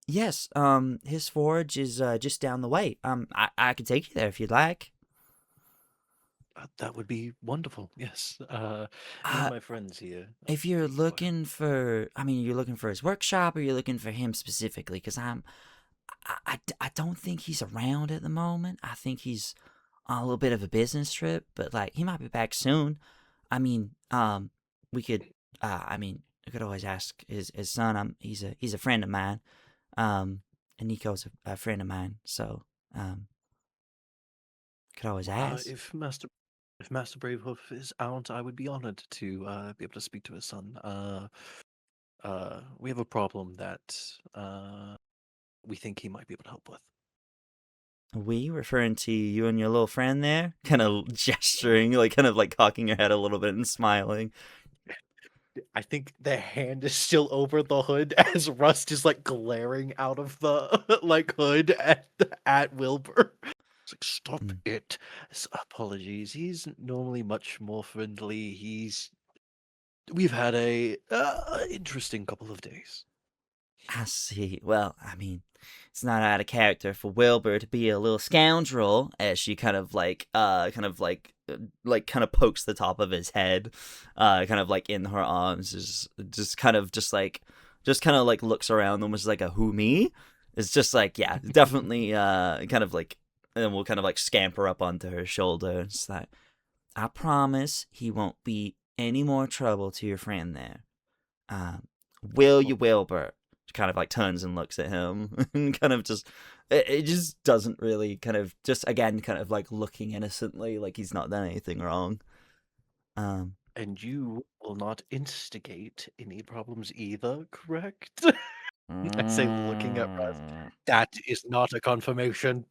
yes. His forge is just down the way. I could take you there if you'd like. That would be wonderful. Yes. One Uh, of my friends here. if you're Please go ahead. looking for, I mean, you're looking for his workshop, or you're looking for him specifically? Because I don't think he's around at the moment. I think he's on a little bit of a business trip, but like he might be back soon. I mean, we could, I mean, I could always ask his son. He's a friend of mine. And Nico's a friend of mine, so could always ask. If Master Bravehoof is out, I would be honored to be able to speak to his son. We have a problem that we think he might be able to help with. We referring to you and your little friend there, kind of gesturing, like kind of like cocking your head a little bit and smiling. I think the hand is still over the hood as Rust is like glaring out of the like hood at Wilbur. It's like, stop it. Apologies. He's normally much more friendly. We've had a interesting couple of days. I see. Well, I mean, it's not out of character for Wilbur to be a little scoundrel, as she kind of pokes the top of his head, kind of like in her arms, just kind of like looks around, almost like a who me. It's just like, yeah, definitely, kind of like, and we'll kind of like scamper up onto her shoulder. It's like, I promise he won't be any more trouble to your friend there. Will you, Wilbur? She kind of like turns and looks at him and kind of just, it just doesn't really kind of just, again, kind of like looking innocently, like he's not done anything wrong. And you will not instigate any problems either, correct? I say, looking at Russ. That is not a confirmation.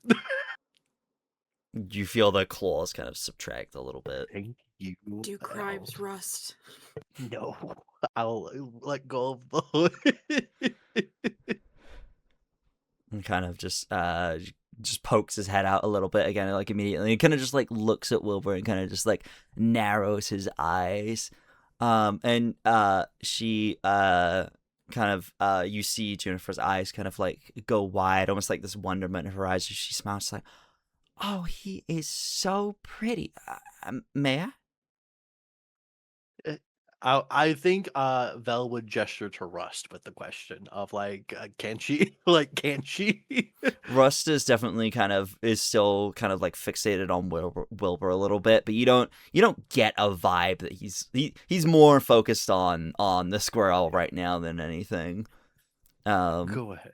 You feel the claws kind of subtract a little bit. Thank you. Do crimes rust? No, I'll let go of the hood. And kind of just pokes his head out a little bit again, like immediately. He kind of just like looks at Wilbur and kind of just like narrows his eyes. And she kind of you see Juniper's eyes kind of like go wide, almost like this wonderment in her eyes as she smiles, like, oh, he is so pretty. May I? I think Vel would gesture to Rust with the question of like, can she? Like, can she? Rust is definitely is still kind of like fixated on Wilbur a little bit, but you don't get a vibe that he's more focused on the squirrel right now than anything. Go ahead.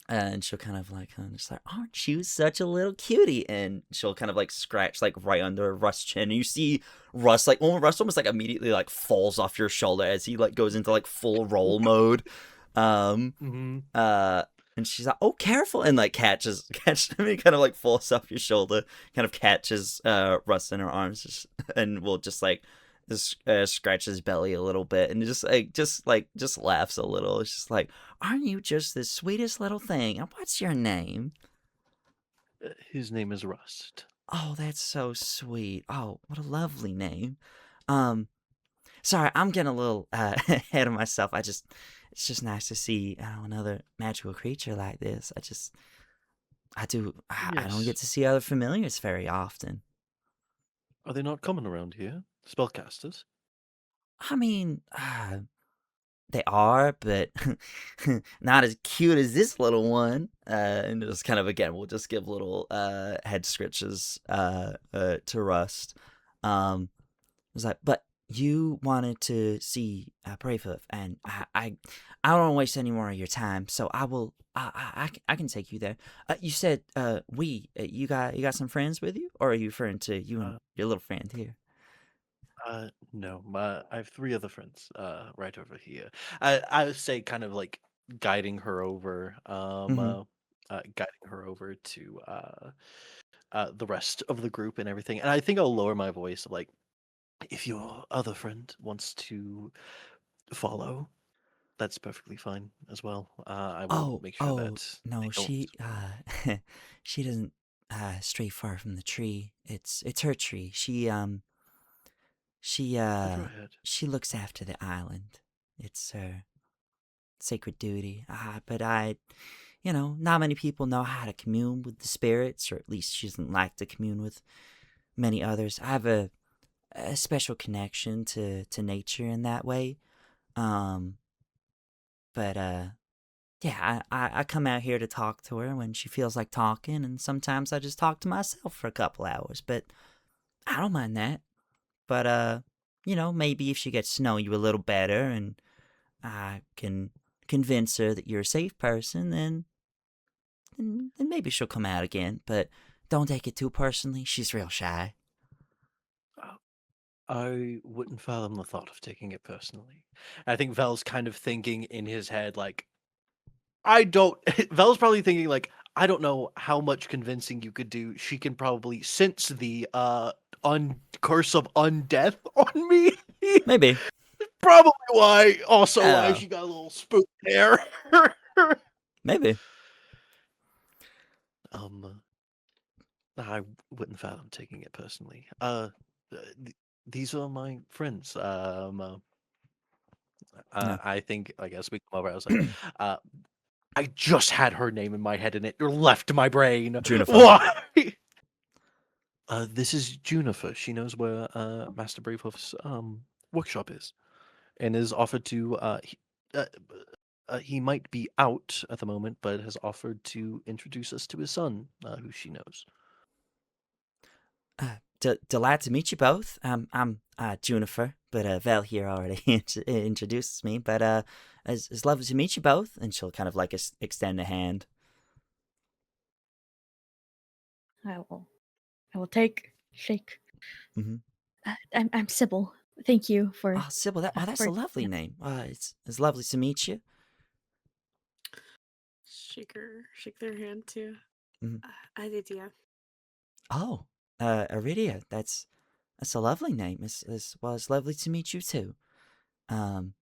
And she'll kind of like, just like, aren't you such a little cutie? And she'll kind of like scratch like right under Rust's chin. And you see Rust Rust almost like immediately like falls off your shoulder as he like goes into like full roll mode. And she's like, "Oh, careful!" And like catches me, kind of like falls off your shoulder, kind of catches Russ in her arms, and will just like scratch his belly a little bit, and just laughs a little. It's just like, "Aren't you just the sweetest little thing? And what's your name?" His name is Rust. Oh, that's so sweet. Oh, what a lovely name. Um, Sorry, I'm getting a little ahead of myself. It's just nice to see another magical creature like this. I don't get Yes. to see other familiars very often. Are they not common around here? Spellcasters? I mean, they are, but not as cute as this little one. And just kind of, again, we'll just give little head scratches to Rust. It was like, but you wanted to see Bravehoof, and I don't want to waste any more of your time, so I will. I can take you there. You said you got some friends with you, or are you referring to you and your little friend here? No, I have 3 other friends, right over here. I would say kind of like guiding her over, Mm-hmm. guiding her over to the rest of the group and everything. And I think I'll lower my voice, like, if your other friend wants to follow, that's perfectly fine as well. I will make sure Oh that they no, don't. she doesn't stray far from the tree. It's her tree. She Oh, go ahead. she looks after the island. It's her sacred duty. But not many people know how to commune with the spirits, or at least she doesn't like to commune with many others. I have a special connection to nature in that way. Um, but yeah, I come out here to talk to her when she feels like talking, and sometimes I just talk to myself for a couple hours. But I don't mind that. But maybe if she gets to know you a little better, and I can convince her that you're a safe person, then maybe she'll come out again. But don't take it too personally. She's real shy. I wouldn't fathom the thought of taking it personally. I think Vel's kind of thinking in his head, like, I don't. Vel's probably thinking, like, I don't know how much convincing you could do. She can probably sense the curse of undeath on me. Maybe. Probably why. Also, why Oh, she got a little spooked there. maybe. um, I wouldn't fathom taking it personally. These are my friends. No. I think, like, as we come over, I was like, uh, I just had her name in my head and it left my brain. Juniper. Why? This is Juniper. She knows where Master Bravehoof's workshop is, and is offered to. He might be out at the moment, but has offered to introduce us to his son, who she knows. Delighted to meet you both. I'm Juniper, but Val here already introduces me. But it's lovely to meet you both. And she'll kind of like extend a hand. I will shake. Mm-hmm. I'm Sybil. Thank you Oh, Sybil, that's for a lovely name. It's lovely to meet you. Shake their hand too. Mhm. Aridia. Oh, Aridia, that's a lovely name. It's lovely to meet you too. Um,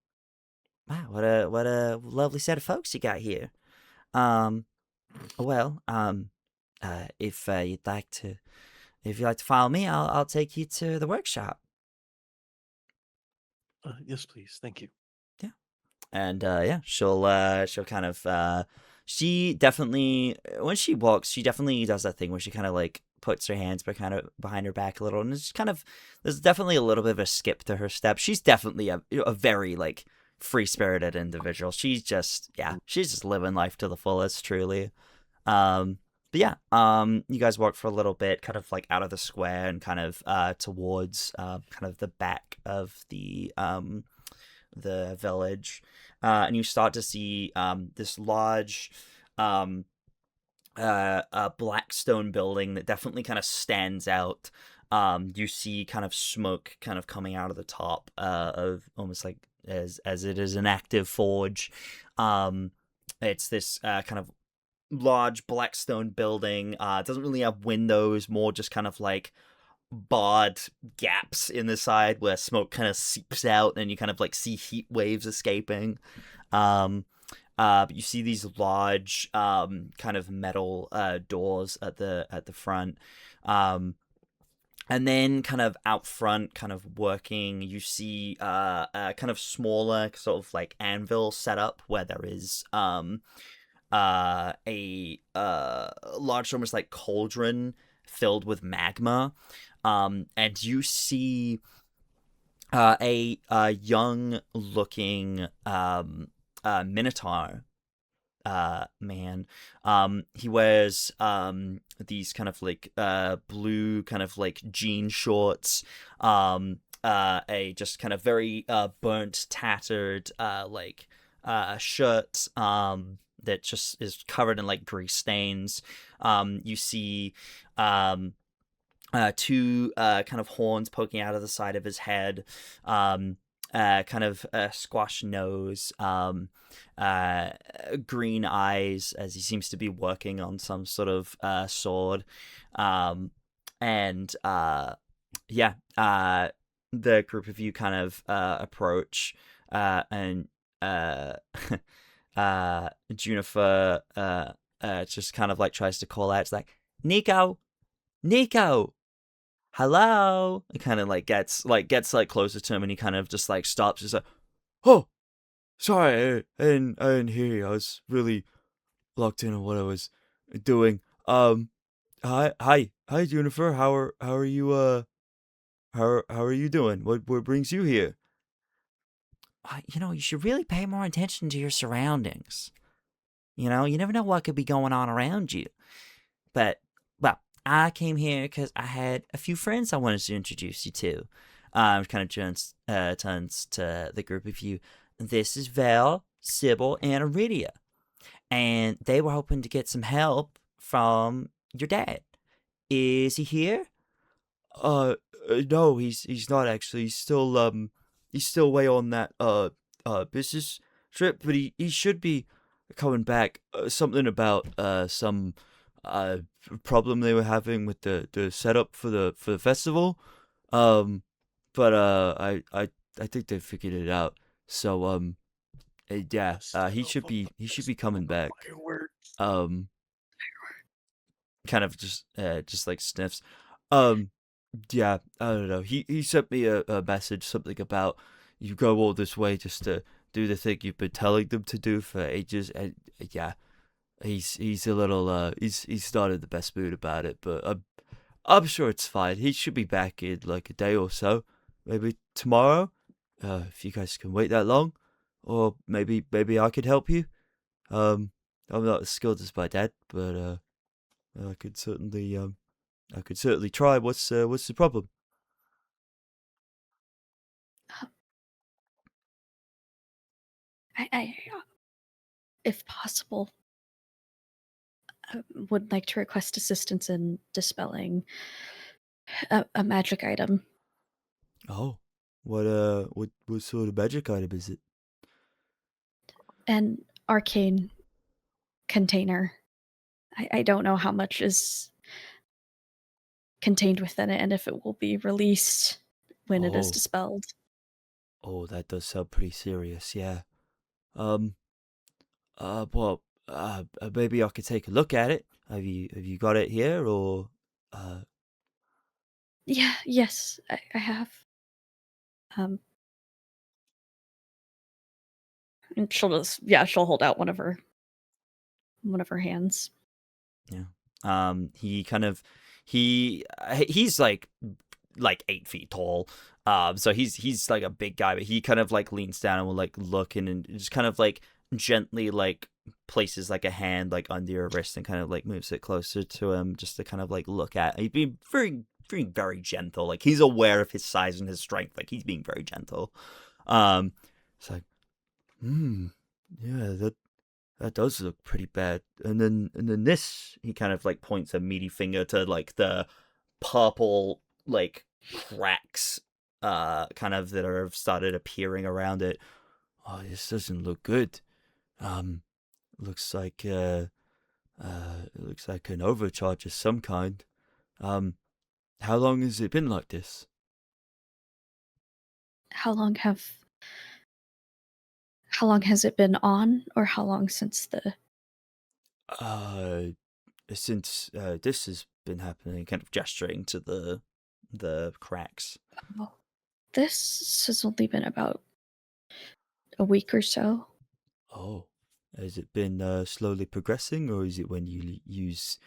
wow, what a lovely set of folks you got here. Um, well, if you'd like to follow me, I'll take you to the workshop. Yes, please. Thank you. Yeah. And yeah, she'll kind of she definitely, when she walks, she definitely does that thing where she kind of like puts her hands kind of behind her back a little, and it's kind of, there's definitely a little bit of a skip to her step. She's definitely a very like free spirited individual. She's just living life to the fullest, truly. Um, but yeah, you guys walk for a little bit, kind of like out of the square and kind of towards kind of the back of the village, and you start to see this large black stone building that definitely kind of stands out. You see kind of smoke kind of coming out of the top of almost like as it is an active forge. It's this kind of large black stone building. It doesn't really have windows, more just kind of like barred gaps in the side where smoke kind of seeps out and you kind of like see heat waves escaping. But you see these large kind of metal doors at the front. And then kind of out front, kind of working, you see a kind of smaller sort of like anvil setup where there is a large, almost like cauldron filled with magma. And you see a young looking minotaur man. He wears these kind of like blue kind of like jean shorts, a just kind of very burnt, tattered like shirt that just is covered in like grease stains. You see two kind of horns poking out of the side of his head, kind of squash nose, green eyes as he seems to be working on some sort of sword, and the group of you kind of approach, and Juniper just kind of like tries to call out. It's like, Nico, hello. It kind of like gets closer to him, and he kind of just like stops. He's like, oh, sorry, I didn't hear you. I was really locked in on what I was doing. Hi, Juniper. How are you? How are you doing? What brings you here? You should really pay more attention to your surroundings. You never know what could be going on around you. But, well, I came here because I had a few friends I wanted to introduce you to. Kind of turns to the group of you. This is Val, Sybil, and Aridia. And they were hoping to get some help from your dad. Is he here? No, he's not actually. He's still away on that business trip, but he should be coming back. Something about some problem they were having with the setup for the festival. But I think they figured it out. So yeah, he should be coming back. Kind of just like sniffs. Yeah, I don't know. He sent me a message, something about you go all this way just to do the thing you've been telling them to do for ages. And yeah, he's a little he's not in the best mood about it, but I'm sure it's fine. He should be back in like a day or so, maybe tomorrow. If you guys can wait that long, or maybe I could help you. I'm not as skilled as my dad, but I could certainly try. What's the problem? I if possible, I would like to request assistance in dispelling a magic item. Oh, what sort of magic item is it? An arcane container. I don't know how much is contained within it and if it will be released when it is Oh. dispelled. Oh, that does sound pretty serious. Yeah. Um. Well. Maybe I could take a look at it. Have you got it here or? Yeah, yes, I have. And she'll hold out one of her hands. Yeah. He kind of he's like 8 feet tall. So he's like a big guy, but he kind of like leans down and will like look and just kind of like gently like places like a hand like under your wrist and kind of like moves it closer to him just to kind of like look at. He'd be very, very, very gentle. Like he's aware of his size and his strength. Like he's being very gentle. It's like, yeah, that does look pretty bad. And then this, he kind of like points a meaty finger to like the purple like cracks kind of that have started appearing around it. Oh, this doesn't look good. Looks like It looks like an overcharge of some kind. How long has it been like this? How long has it been on, or how long since the Since this has been happening, kind of gesturing to the cracks. oh, this has only been about a week or so. Oh, has it been slowly progressing, or is it when you use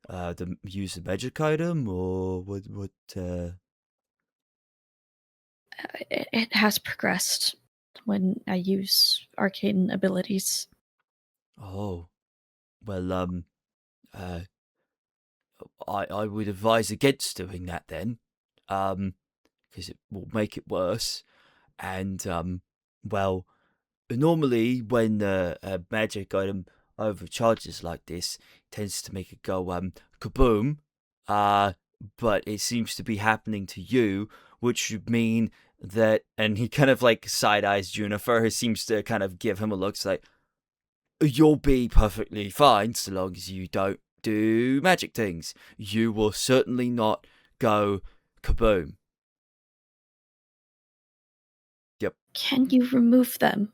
the magic item, or what? It has progressed when I use arcane abilities. Oh, well, uh, I would advise against doing that then, because it will make it worse. And well, normally when a magic item overcharges like this, it tends to make it go kaboom. But it seems to be happening to you, which would mean that. And he kind of like side eyes Juniper, who seems to kind of give him a look. It's like, you'll be perfectly fine so long as you don't do magic things. You will certainly not go kaboom. Yep. Can you remove them?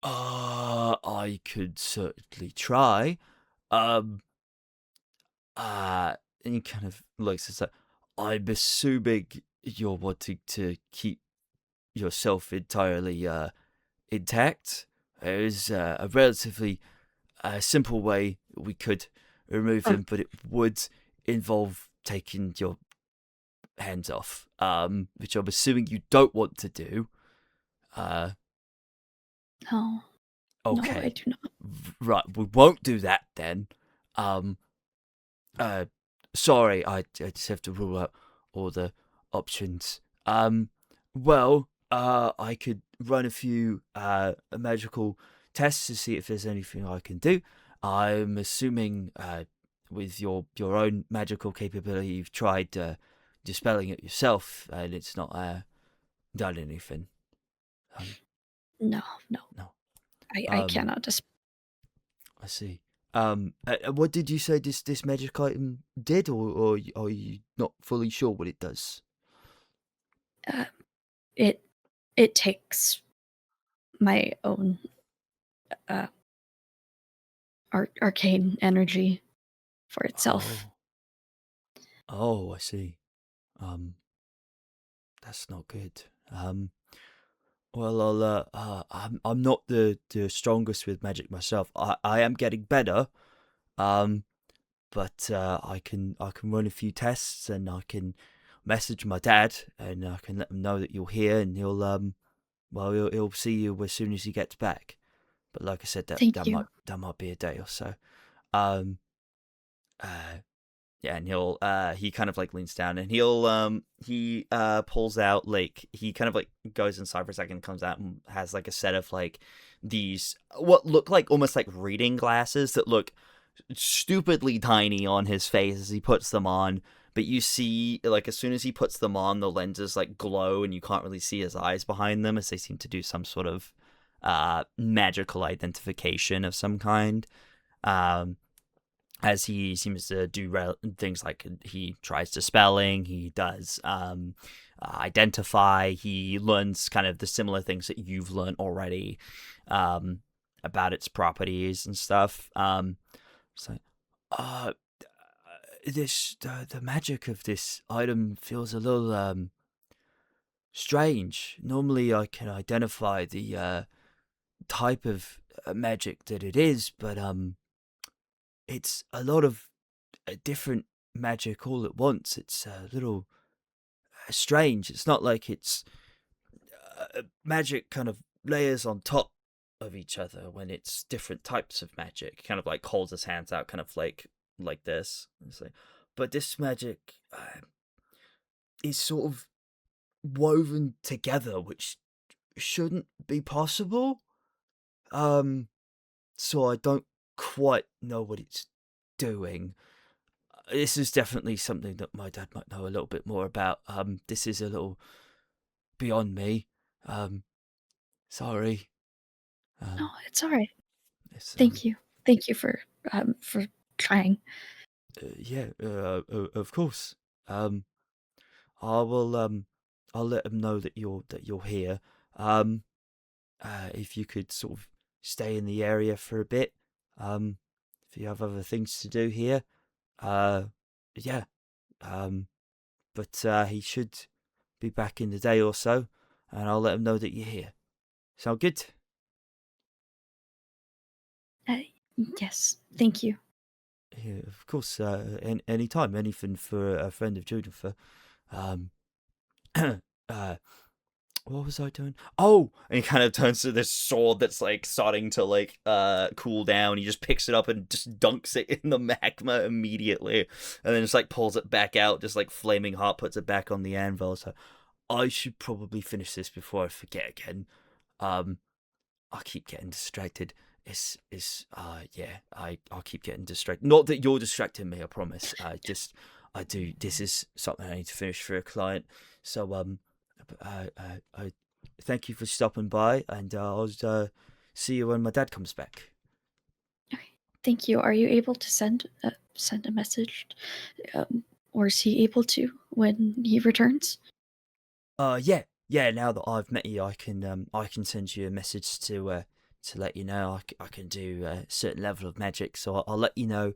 I could certainly try. Um, and he kind of looks as like, I'm assuming you're wanting to keep yourself entirely intact. There's a relatively simple way we could remove him, but it would involve taking your hands off, which I'm assuming you don't want to do. No. Okay. No, I do not. Right, we won't do that then. Sorry, I just have to rule out all the options. Well, I could run a few magical tests to see if there's anything I can do. I'm assuming with your own magical capability, you've tried dispelling it yourself, and it's not done anything. No. No. I cannot I see. What did you say this magic item did, or are you not fully sure what it does? it takes my own arcane energy for itself. Oh, I see. That's not good. Well, I'm not the strongest with magic myself. I am getting better. But I can run a few tests, and I can message my dad, and I can let him know that you're here, and he'll see you as soon as he gets back. But like I said, Thank you. might be a day or so. Yeah, and he kind of like leans down, and he pulls out, like, he kind of like goes inside for a second, comes out and has like a set of like these what look like almost like reading glasses that look stupidly tiny on his face as he puts them on. But you see, like, as soon as he puts them on, the lenses like glow, and you can't really see his eyes behind them, as they seem to do some sort of magical identification of some kind. As he seems to do things like he tries dispelling, he does identify, he learns kind of the similar things that you've learned already about its properties and stuff. So, the magic of this item feels a little strange. Normally, I can identify the type of magic that it is, but it's a lot of different magic all at once. It's a little strange. It's not like it's magic kind of layers on top of each other when it's different types of magic. Kind of like holds his hands out, kind of like this. But this magic is sort of woven together, which shouldn't be possible. So I don't quite know what it's doing. This is definitely something that my dad might know a little bit more about. This is a little beyond me. Sorry. No, it's all right. It's, Thank you. Thank you for for trying. Of course. I will. I'll let them know that you're here. If you could sort of stay in the area for a bit. If you have other things to do here. Yeah. But he should be back in a day or so, and I'll let him know that you're here. Sound good? Yes, thank you. Yeah, of course. Any time, anything for a friend of Juniper. What was I doing? Oh, and he kind of turns to this sword that's like starting to like cool down. He just picks it up and just dunks it in the magma immediately, and then just like pulls it back out, just like flaming hot, puts it back on the anvil. So I should probably finish this before I forget again. I keep getting distracted. I'll keep getting distracted. Not that you're distracting me, I promise. I do. This is something I need to finish for a client. So I thank you for stopping by, and I'll see you when my dad comes back. Okay, thank you. Are you able to send a message, or is he able to when he returns? Yeah. Now that I've met you, I can send you a message to let you know. I can do a certain level of magic, so I'll let you know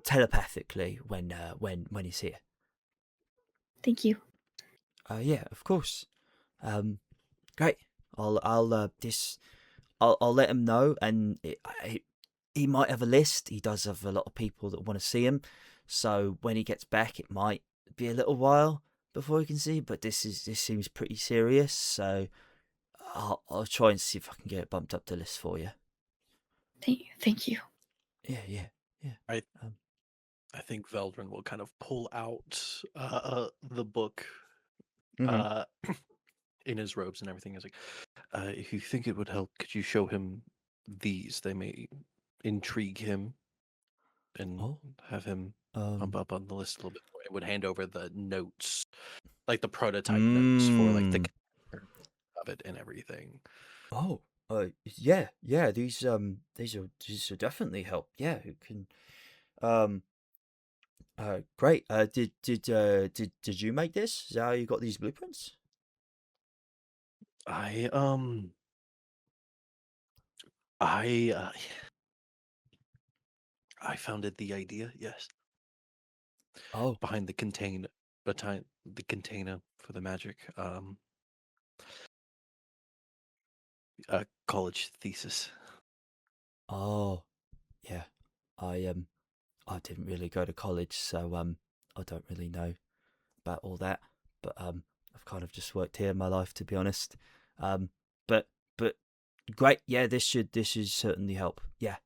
telepathically when he's here. Thank you. Yeah, of course. Great. I'll let him know, and he might have a list. He does have a lot of people that want to see him, so when he gets back, it might be a little while before he can see. But this seems pretty serious, so I'll try and see if I can get it bumped up the list for you. Thank you. Yeah. I think Veldren will kind of pull out the book in his robes and everything. He's like, if you think it would help, could you show him these? They may intrigue him and have him bump up on the list a little bit more. It would hand over the notes, like the prototype notes for like the character of it and everything. Yeah. These will definitely help. Yeah, who can great. Did you make this? Is that how you got these blueprints? I founded the idea, yes. Behind the container for the magic. College thesis. Oh, yeah. I didn't really go to college, so I don't really know about all that. But I've kind of just worked here in my life, to be honest. But great. Yeah, this should certainly help. Yeah.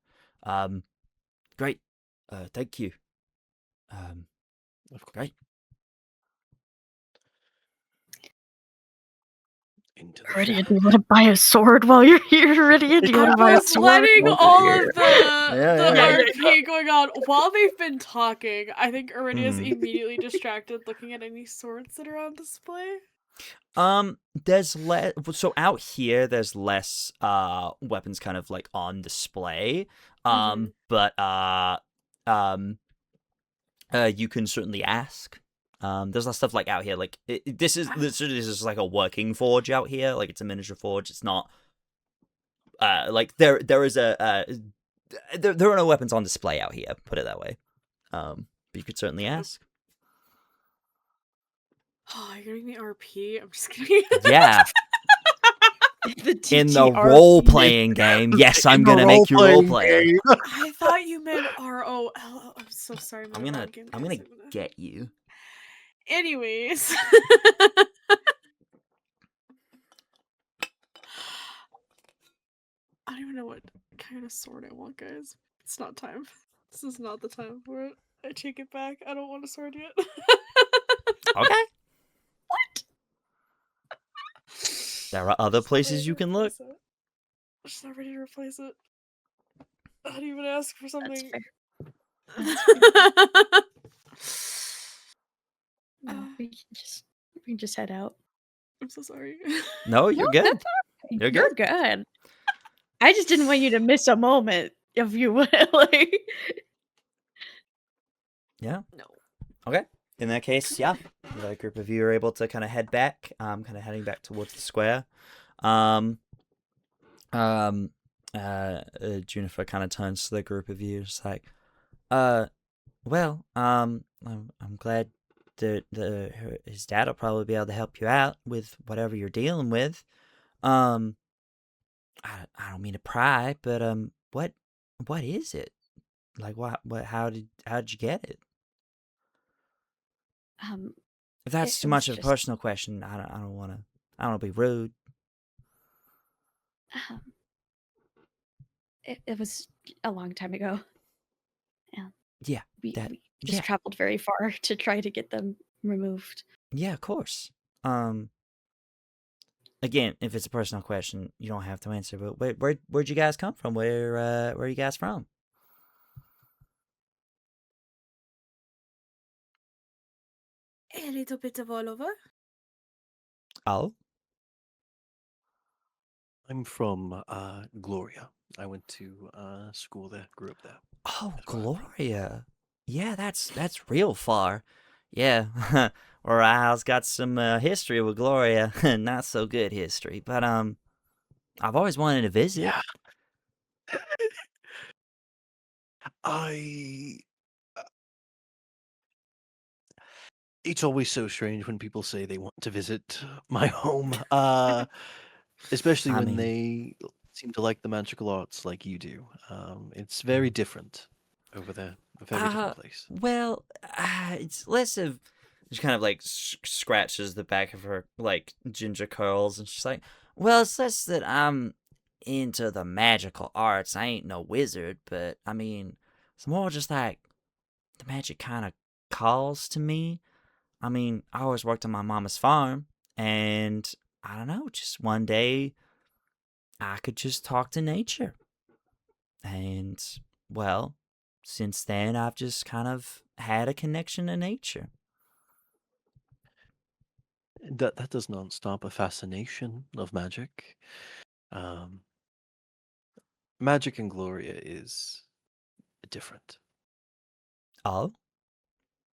Great. Thank you. Of course. Great. Aridia, do you want to buy a sword while you're here? Aridia, do you want to buy a sword? letting all of the Yeah. RP going on while they've been talking. I think Aridia's immediately distracted looking at any swords that are on display. There's less. So out here, there's less weapons kind of like on display. But you can certainly ask. There's less stuff like out here. Like this is like a working forge out here. Like it's a miniature forge. It's not like there is there are no weapons on display out here. Put it that way. But you could certainly ask. Oh, you're giving me RP? I'm just kidding. Yeah. In the role-playing game, yes, I'm gonna make you role-player. I thought you meant ROL. I'm so sorry. I'm gonna get you. Anyways. I don't even know what kind of sword I want, guys. It's not time. This is not the time for it. I take it back. I don't want a sword yet. Okay. What? There are other places you can look. I'm just not ready to replace it. I didn't even ask for something. That's fair. No, we can just head out. I'm so sorry. No, you're good. You're good. I just didn't want you to miss a moment. If you would, like. Yeah. No. Okay. In that case, yeah, the group of you are able to kind of head back, kind of heading back towards the square. Um, Juniper kind of turns to the group of you, just like, well, I'm glad that his dad will probably be able to help you out with whatever you're dealing with. I don't mean to pry, but what is it? Like, how did you get it? Um, If that's it too was much of a just personal question, I don't want to be rude. um, it was a long time ago, and Yeah, we yeah, just traveled very far to try to get them removed. yeah, of course. Again, if it's a personal question, you don't have to answer. But where'd you guys come from? Where are you guys from? A little bit of all over. Oh, I'm from Gloria. I went to school there, grew up there. oh, That's where I'm from. Gloria. Yeah, that's real far. Yeah, Oriole's got some history with Gloria. Not so good history, but I've always wanted to visit. Yeah. I It's always so strange when people say they want to visit my home, especially I when mean, they seem to like the magical arts like you do. It's very different over there, a very different place. well, it's less of. She kind of like scratches the back of her like ginger curls, and she's like, "Well, it's less that I'm into the magical arts. I ain't no wizard, but I mean, it's more just like the magic kind of calls to me. I mean, I always worked on my mama's farm, and I don't know, just one day I could just talk to nature. And, well, since then, I've just kind of had a connection to nature. That does not stop a fascination of magic. Um, Magic and Gloria is different. Oh?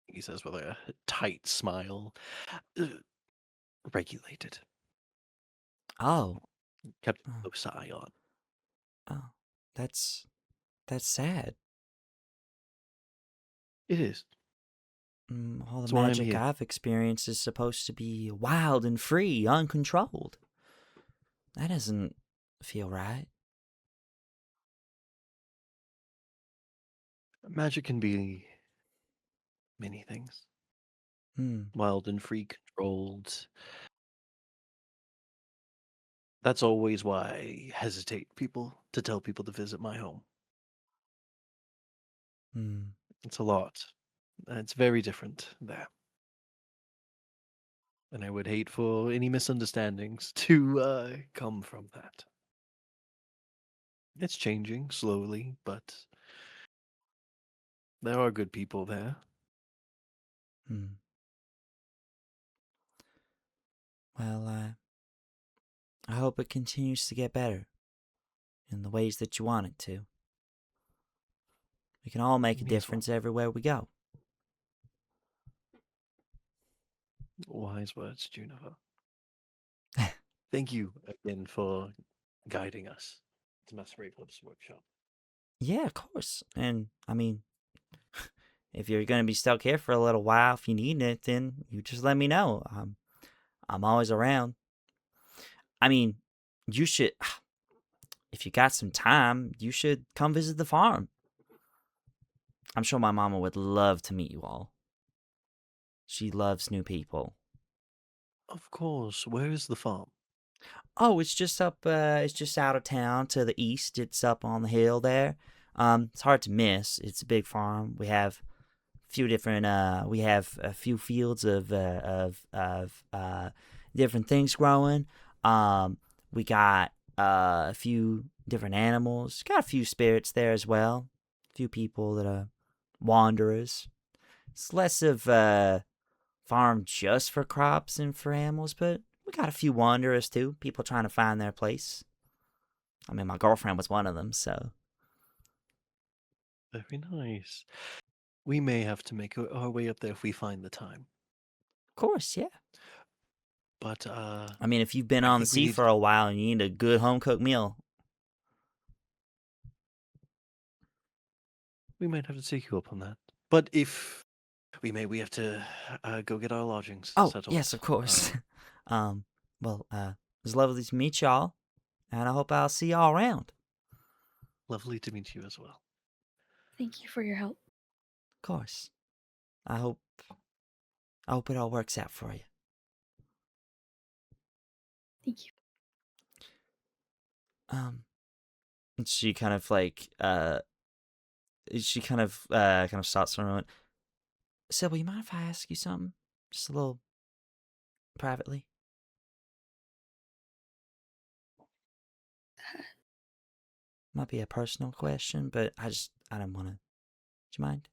He says with a tight smile. Uh, Regulated. Oh. Kept a Oh. close eye on. Oh. That's sad. It is. All the That's why I'm magic here. I've experienced is supposed to be wild and free, uncontrolled. That doesn't feel right. Magic can be many things. Hmm. Wild and free, controlled. That's always why I hesitate to tell people to visit my home. Hmm. It's a lot. It's very different there. And I would hate for any misunderstandings to come from that. It's changing slowly, but there are good people there. Hmm. Well, I hope it continues to get better in the ways that you want it to. We can all make a Me as well. difference everywhere we go. Wise words, Juniper. Thank you again for guiding us to Masquerade Club's workshop. Yeah, of course. And, I mean, if you're going to be stuck here for a little while, if you need anything, you just let me know. I'm always around. I mean, you should, if you got some time, you should come visit the farm. I'm sure my mama would love to meet you all. She loves new people. Of course. Where is the farm? Oh, it's just it's just out of town to the east. It's up on the hill there. It's hard to miss. It's a big farm. We have a few different, we have a few fields of different things growing. We got a few different animals. Got a few spirits there as well. A few people that are wanderers. It's less of a farm just for crops and for animals, but we got a few wanderers too. People trying to find their place. I mean, my girlfriend was one of them, so Very nice. We may have to make our way up there if we find the time. Of course, yeah. But I mean, if you've been I on the think we sea need for a while and you need a good home cooked meal, we might have to take you up on that. But if we have to go get our lodgings oh settled. yes, of course. Well, it was lovely to meet y'all, and I hope I'll see y'all around. Lovely to meet you as well. Thank you for your help. Of course. I hope it all works out for you. Thank you. And she kind of like kind of stops for a moment. Sybil, you mind if I ask you something? Just a little privately? Might be a personal question, but I don't want to. Do you mind?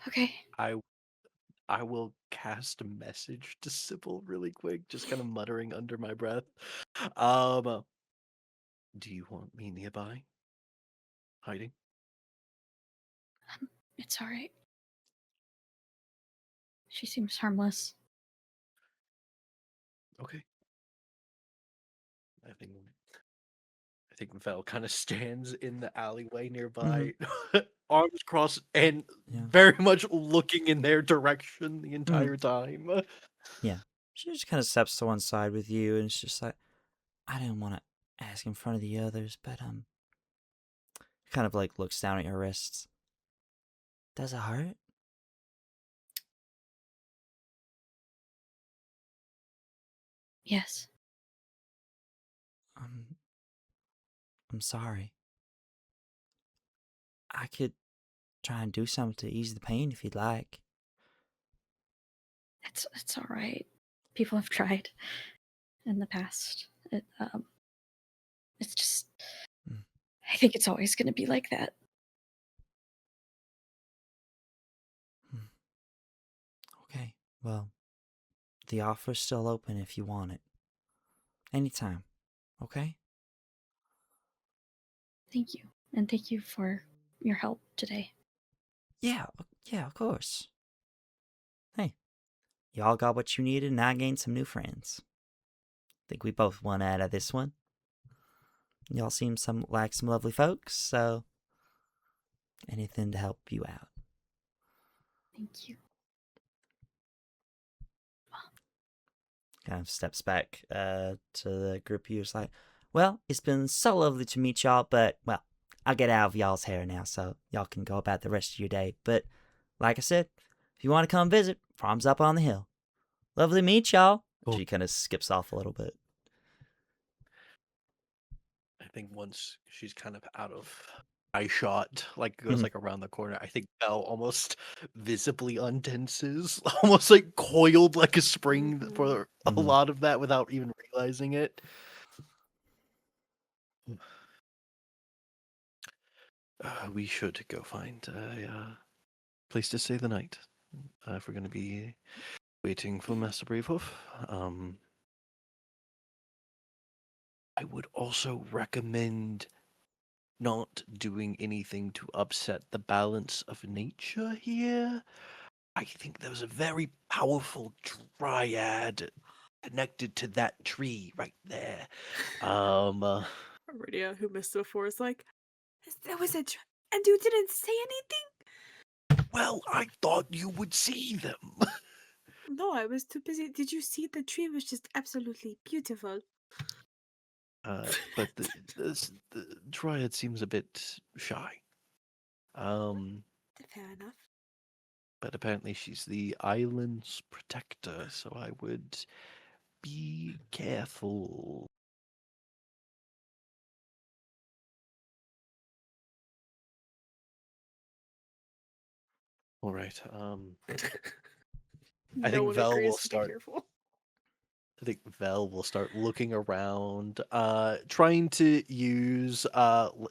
Okay. I will cast a message to Sybil really quick, just kind of muttering under my breath. Do you want me nearby? Hiding? It's alright. She seems harmless. Okay. I think Vel kind of stands in the alleyway nearby, arms crossed, and Yeah. very much looking in their direction the entire time. Yeah. She just kind of steps to one side with you, and it's just like, I didn't want to ask in front of the others, but kind of like looks down at your wrists. Does it hurt? Yes. I'm sorry. I could try and do something to ease the pain if you'd like. It's alright. People have tried in the past. It's just Mm. I think it's always gonna be like that. Okay, well, the offer's still open if you want it. Anytime, okay? Thank you. And thank you for your help today. Yeah, of course. Hey, y'all got what you needed, and I gained some new friends. Think we both won out of this one. Y'all seem like some lovely folks, so anything to help you out. Thank you. Kind of steps back to the group of you. It's like, well, it's been so lovely to meet y'all, but, well, I'll get out of y'all's hair now, so y'all can go about the rest of your day. But, like I said, if you want to come visit, farm's up on the hill. Lovely to meet y'all. Cool. She kind of skips off a little bit. I think once she's kind of out of eye shot, like goes like around the corner, I think Vel almost visibly untenses, almost like coiled like a spring for a lot of that without even realizing it. We should go find a place to stay the night if we're going to be waiting for Master Bravehoof. I would also recommend not doing anything to upset the balance of nature here. I think there was a very powerful dryad connected to that tree right there. Aridia, who missed it before, is like, there was a and you didn't say anything? Well, I thought you would see them. No, I was too busy. Did you see the tree was just absolutely beautiful? But the dryad seems a bit shy. Fair enough. But apparently she's the island's protector, so I would be careful. All right. I think Vel will start. I think Vel will start looking around, trying to use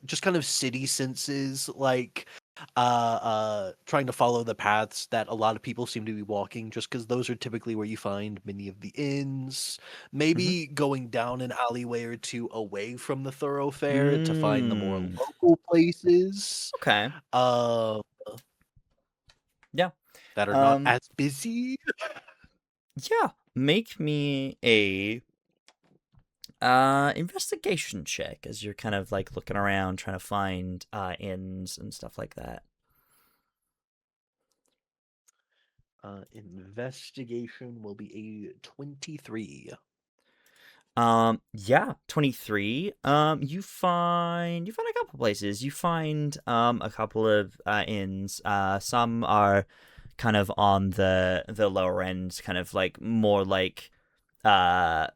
just kind of city senses, like trying to follow the paths that a lot of people seem to be walking, just because those are typically where you find many of the inns. Maybe going down an alleyway or two away from the thoroughfare to find the more Mm. local places. Okay. Uh, Yeah. that are not Um. as busy. Yeah. Make me a investigation check as you're kind of like looking around trying to find inns and stuff like that. Investigation will be a 23. Yeah, 23. You find a couple places. You find a couple of inns. Some are kind of on the lower end, kind of like more like uh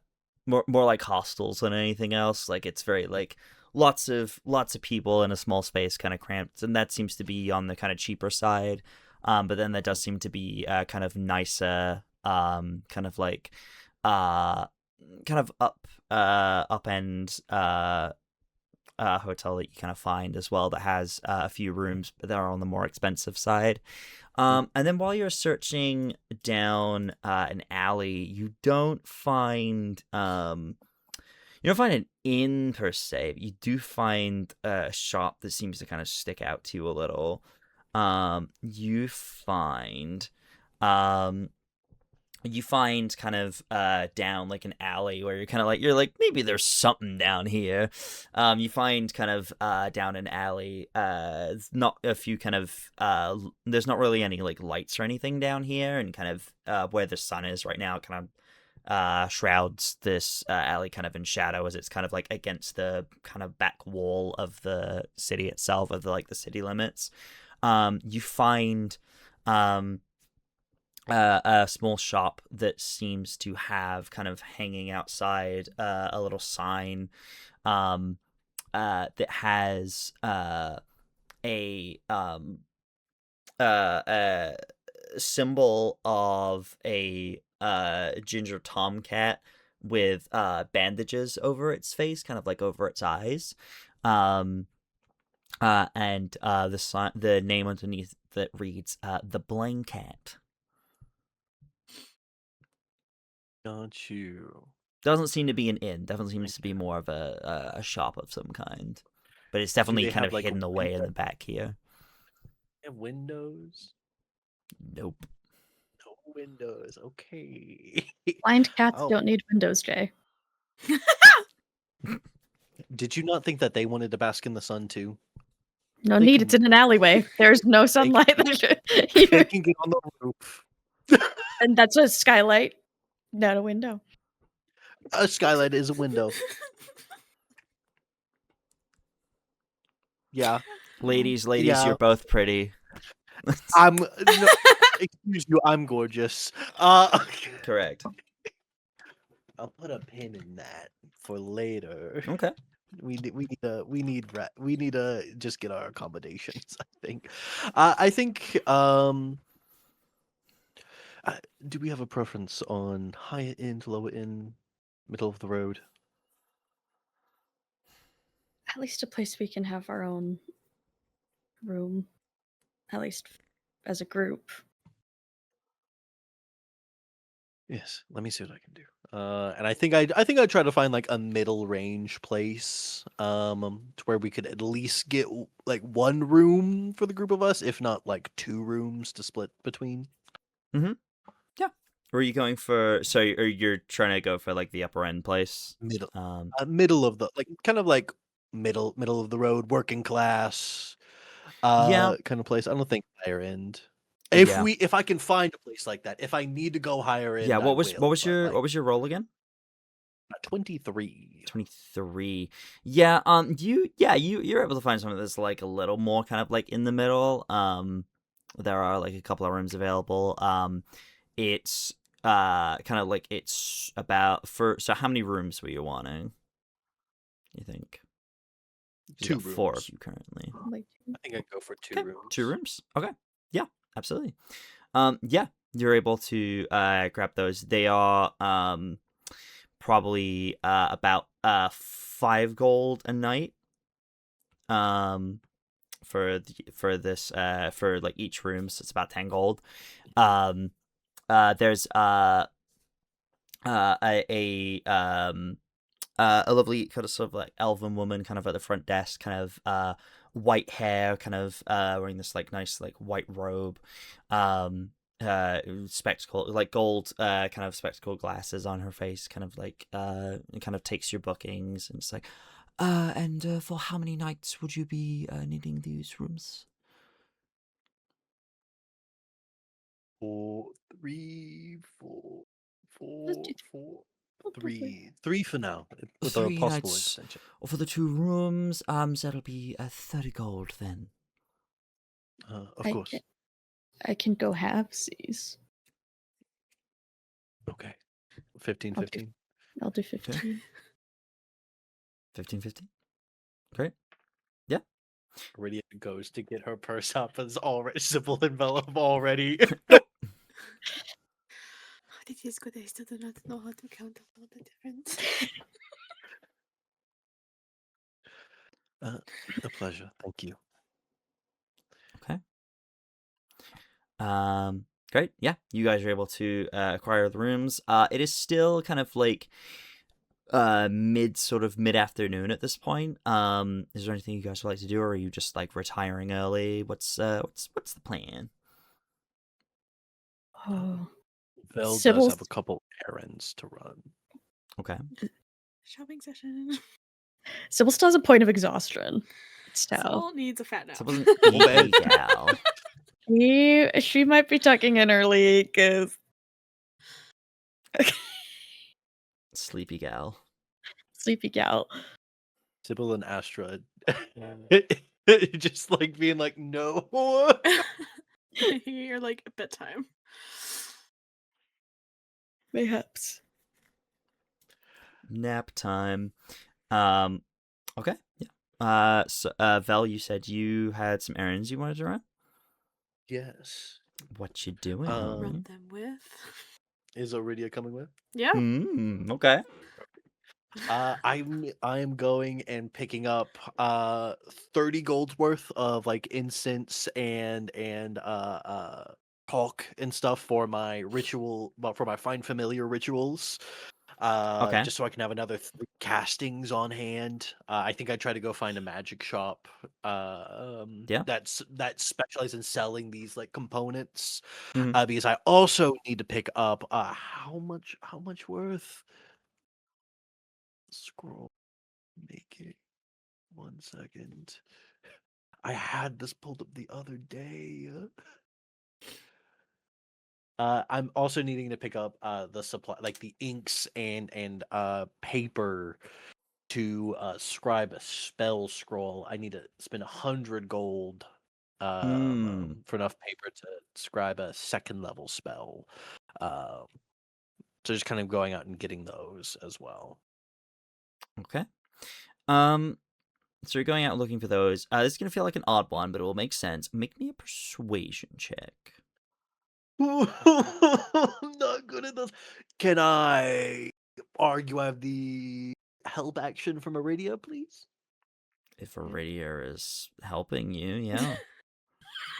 more like hostels than anything else. Like it's very like lots of people in a small space, kind of cramped, and that seems to be on the kind of cheaper side. But then that does seem to be kind of nicer, kind of like uh kind of up end hotel that you kind of find as well that has a few rooms that are on the more expensive side. And then while you're searching down an alley, you don't find an inn per se, but you do find a shop that seems to kind of stick out to you a little. You find kind of down like an alley where you're like maybe there's something down here. You find kind of down an alley, not a few kind of there's not really any like lights or anything down here, and kind of where the sun is right now kind of shrouds this alley kind of in shadow as it's kind of like against the kind of back wall of the city itself, of the like the city limits. You find a small shop that seems to have kind of hanging outside a little sign that has a a symbol of a ginger tomcat with bandages over its face, kind of like over its eyes. And the name underneath that reads the Blanket. Got you. Doesn't seem to be an inn. Definitely seems to be more of a shop of some kind. But it's Do definitely they kind have of like hidden away in the back here. windows? Nope. No windows. Okay. Blind cats Oh, don't need windows, Jay. did you not think that they wanted to bask in the sun too? No They need. can- It's in an alleyway. There's no sunlight. They can get on the roof. And that's a skylight, not a window. A skylight is a window. Yeah. Ladies, Yeah. you're both pretty. I'm no, excuse you, I'm gorgeous. Correct. I'll put a pin in that for later. Okay. We need to just get our accommodations, I think. I think do we have a preference on higher end, lower end, middle of the road? At least a place we can have our own room, at least as a group. Yes, let me see what I can do. And I think I'd try to find like a middle range place, to where we could at least get like one room for the group of us, if not like two rooms to split between. Yeah. Were you going for? So, or you're trying to go for like the upper end place? Middle, middle of the like kind of like middle of the road, working class, Yeah. kind of place. I don't think higher end. Yeah. If I can find a place like that, if I need to go higher end, Yeah. I will. What was but, your like, what was your role again? 23. 23. Yeah. You're able to find something that's like a little more kind of like in the middle. There are like a couple of rooms available. It's kind of like it's about for. So how many rooms were you wanting? You think? You Two got 4 of rooms. you currently. Like, I think I'd go for two Okay, rooms. 2 rooms. Okay. Yeah, absolutely. Yeah, you're able to grab those. They are probably about 5 gold a night. for like each room, so it's about 10 gold. There's a lovely kind of sort of like elven woman kind of at the front desk, kind of white hair, kind of wearing this like nice like white robe, spectacle, like gold kind of spectacle glasses on her face, kind of like kind of takes your bookings and it's like, and for how many nights would you be needing these rooms? 4, 3, 4, Let's 4, do 4, we'll do 3. 3 for now, with a 3 possible nights extension. for the 2 rooms. So that'll be 30 gold then. Of course. I can go halvesies. Okay. 15, I'll do 15. I'll do 15. 15. Great. Yeah. Aridia goes to get her purse up as already Sybil envelope already. It is good. I still do not know how to count all the difference. A pleasure. Thank you. Okay. Great. Yeah, you guys are able to acquire the rooms. It is still kind of like mid afternoon at this point. Is there anything you guys would like to do, or are you just like retiring early? What's the plan? Oh, Vel does Sybil's have a couple errands to run. Okay. Shopping session. Sybil still has a point of exhaustion. So Sybil needs a fat nap. So it wasn't Full bed. easy, gal. she might be tucking in early because Sleepy gal. sleepy gal. Sybil and Astra just like being like, no. You're like bedtime. Mayhaps. Nap time. Okay. Yeah. So Vel, you said you had some errands you wanted to run? Yes. What you doing? Run them with. Is Aridia coming with? Yeah. Okay. I'm going and picking up 30 gold's worth of like incense and talk and stuff for my ritual, well, for my find familiar rituals. Okay. Just so I can have another 3 castings on hand. I think I try to go find a magic shop Yeah. that specializes in selling these like components. Mhm. Because I also need to pick up how much worth? Scroll, make it 1 second. I had this pulled up the other day. I'm also needing to pick up the supply, like the inks and paper to scribe a spell scroll. I need to spend 100 gold for enough paper to scribe a 2nd level spell. So just kind of going out and getting those as well. Okay. So you're going out looking for those. This is gonna feel like an odd one, but it will make sense. Make me a persuasion check. I'm not good at this. Can I argue I have the help action from Aridia, please? If Aridia is helping you, yeah.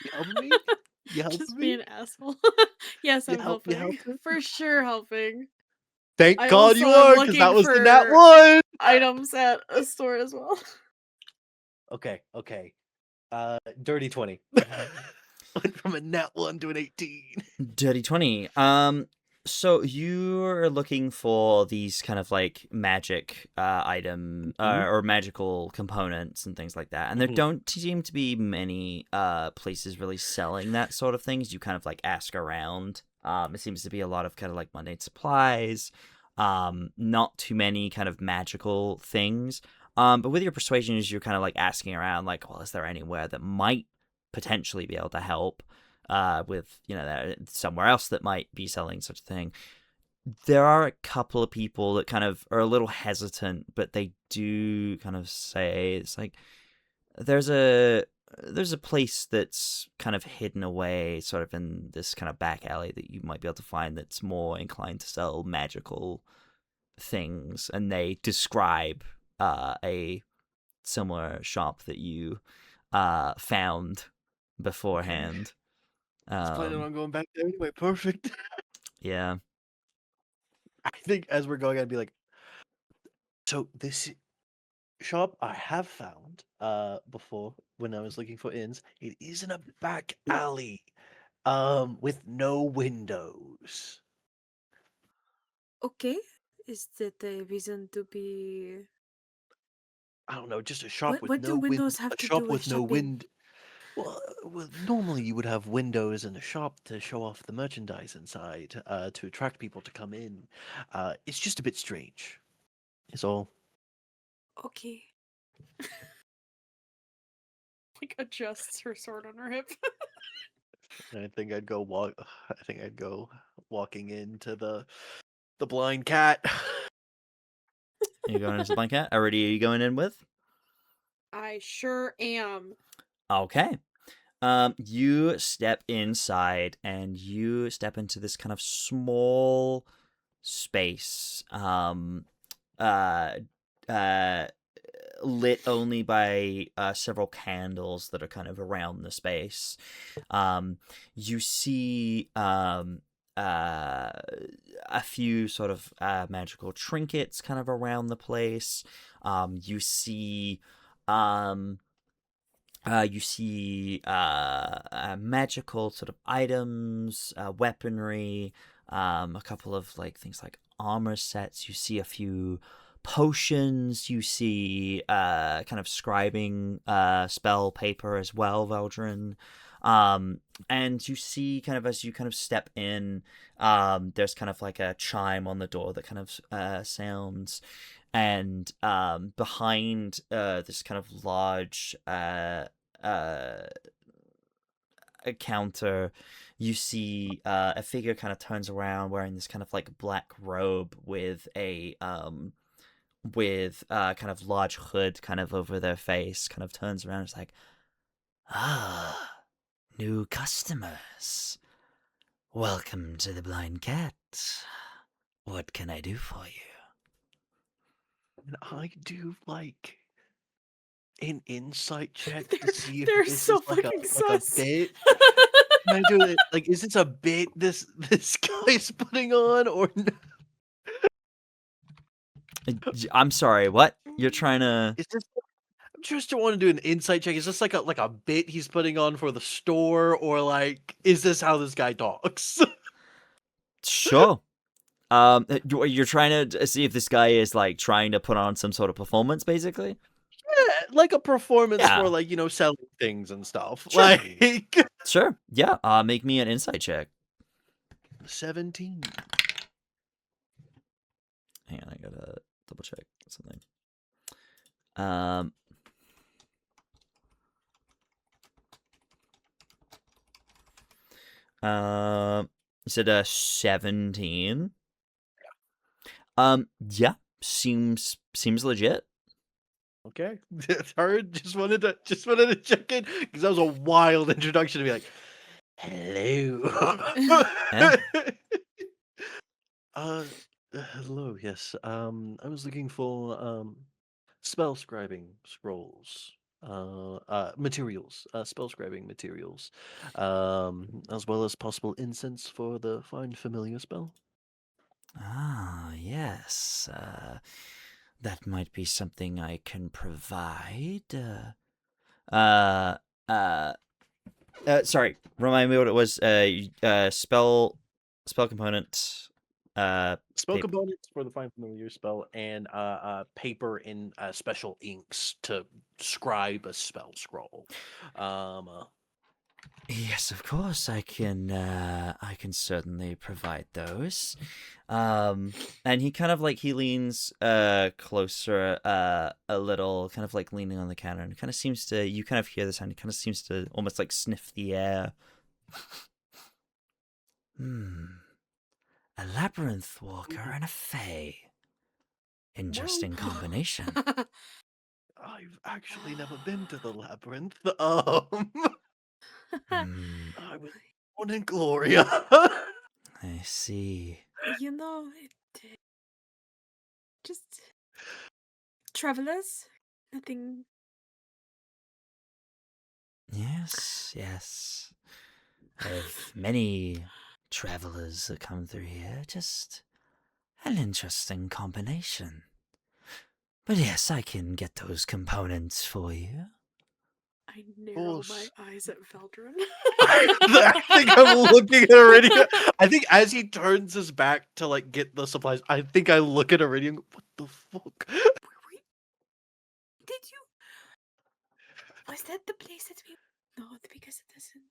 You helping me? You helping Just me? be an asshole. Yes, You I'm help- you helping. helping? For sure helping. Thank I God you also am are, because that looking was the nat for 1. items at a store as well. Okay. Dirty 20. Went from a nat 1 to an 18. Dirty 20. So you're looking for these kind of like magic item or magical components and things like that, and there don't seem to be many places really selling that sort of things. You kind of like ask around. It seems to be a lot of kind of like mundane supplies, not too many kind of magical things. But with your persuasions, you're kind of like asking around, like, well, is there anywhere that might potentially be able to help? With somewhere else that might be selling such a thing. There are a couple of people that kind of are a little hesitant, but they do kind of say it's like there's a place that's kind of hidden away, sort of in this kind of back alley that you might be able to find that's more inclined to sell magical things, and they describe a similar shop that you found beforehand. I was planning on going back there anyway. Perfect. Yeah. I think as we're going, I'd be like, so this shop I have found before when I was looking for inns. It is in a back alley, with no windows. Okay. Is that a reason to be? I don't know, just a shop with What do no windows have a to shop do with with no shopping? wind. Well, normally you would have windows in a shop to show off the merchandise inside, to attract people to come in. It's just a bit strange. Is all. Okay. Like adjusts her sword on her hip. And I think I'd go walk. I think I'd go walking into the blind cat. You going into the blanket? Already, are you going in with? I sure am. Okay. You step inside and you step into this kind of small space. Uh, uh, lit only by several candles that are kind of around the space. You see a few sort of magical trinkets kind of around the place. You see magical sort of items, weaponry, a couple of like things like armor sets. You see a few potions. You see kind of scribing spell paper as well, Veldren. And you see kind of as you kind of step in, there's kind of like a chime on the door that kind of sounds, and behind this kind of large a counter, you see a figure kind of turns around wearing this kind of like black robe with a kind of large hood kind of over their face, kind of turns around and is like, ah, new customers, welcome to the Blind Cat. What can I do for you? And I do like an insight check to see if They're this so is like a fucking like a sus. bit. Can I do it? Like, is this a bit this guy's putting on, or no? I'm sorry, what? You're trying to... Is this? I'm just want to do an insight check. Is this like a bit he's putting on for the store, or like is this how this guy talks? Sure. You're trying to see if this guy is like trying to put on some sort of performance, basically. Yeah, like a performance for Yeah, like selling things and stuff. sure, Like sure. Yeah. Make me an insight check. 17. Hang on, I gotta double check something. Um. You said 17. Yeah. Seems legit. Okay, it's hard. Just wanted to check in because that was a wild introduction to be like, hello. Yeah. uh, hello. Yes. I was looking for spell scribing scrolls. Materials. Spell scribing materials. As well as possible incense for the find familiar spell. Ah, yes. That might be something I can provide. Uh, uh, sorry. Remind me what it was. Spell component. Spell Paper. components for the find familiar spell, and paper in special inks to scribe a spell scroll. Yes, of course. I can. I can certainly provide those. And he kind of like he leans closer a little, kind of like leaning on the counter, and kind of seems to. You kind of hear the sound. He kind of seems to almost like sniff the air. A labyrinth walker and a fae. Interesting combination. I've actually never been to the labyrinth. I was born in Gloria. I see. You know, just travelers. Nothing Yes, yes. I have many travelers that come through here. Just an interesting combination. But yes, I can get those components for you. I narrow my eyes at Veldren. I think I'm looking at Aridia. I think as he turns his back to like get the supplies, I think I look at Aridia and go, what the fuck? Did you? Was that the place that we? No, because it doesn't.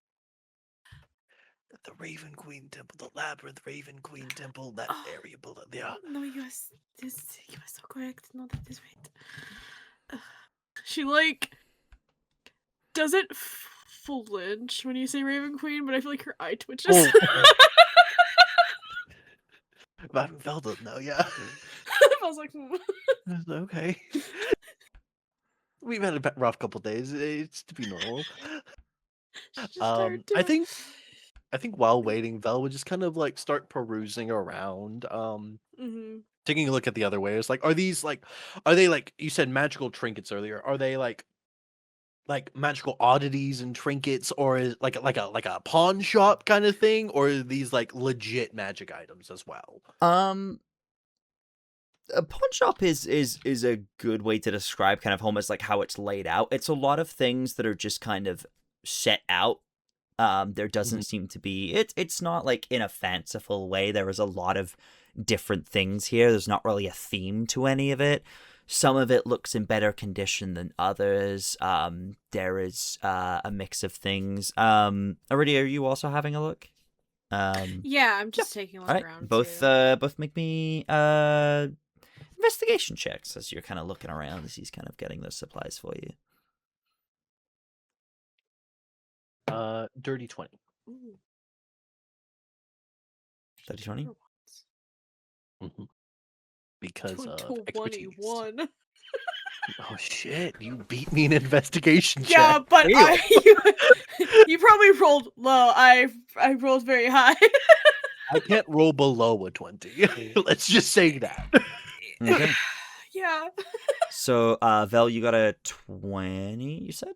The Raven Queen Temple, the Labyrinth Raven Queen Temple, that Oh, area below. Yeah. no, you are so correct. No, that is right. She like doesn't flinch when you say Raven Queen, but I feel like her eye twitches. Oh. Madame Veldren, no, yeah. I was like, Okay. We've had a rough couple days. It's to be normal. she's just tired too. I think while waiting, Vel would just kind of like start perusing around, taking a look at the other wares. Like, are they like you said magical trinkets earlier? Are they like magical oddities and trinkets, or is like a pawn shop kind of thing, or are these like legit magic items as well? A pawn shop is a good way to describe kind of almost like how it's laid out. It's a lot of things that are just kind of set out. There doesn't seem to be it's not like in a fanciful way. There is a lot of different things here. There's not really a theme to any of it. Some of it looks in better condition than others. There is a mix of things. Aridia, are you also having a look? Yeah, I'm just taking a look All right, around. both make me investigation checks as you're kind of looking around as he's kind of getting those supplies for you. Dirty 20. Ooh. 30-20? Because of expertise. 21. Oh shit! You beat me in investigation check. Yeah, but Damn. you probably rolled low. I rolled very high. I can't roll below a 20. Let's just say that. Okay. Yeah. So, Vel, you got a 20, you said?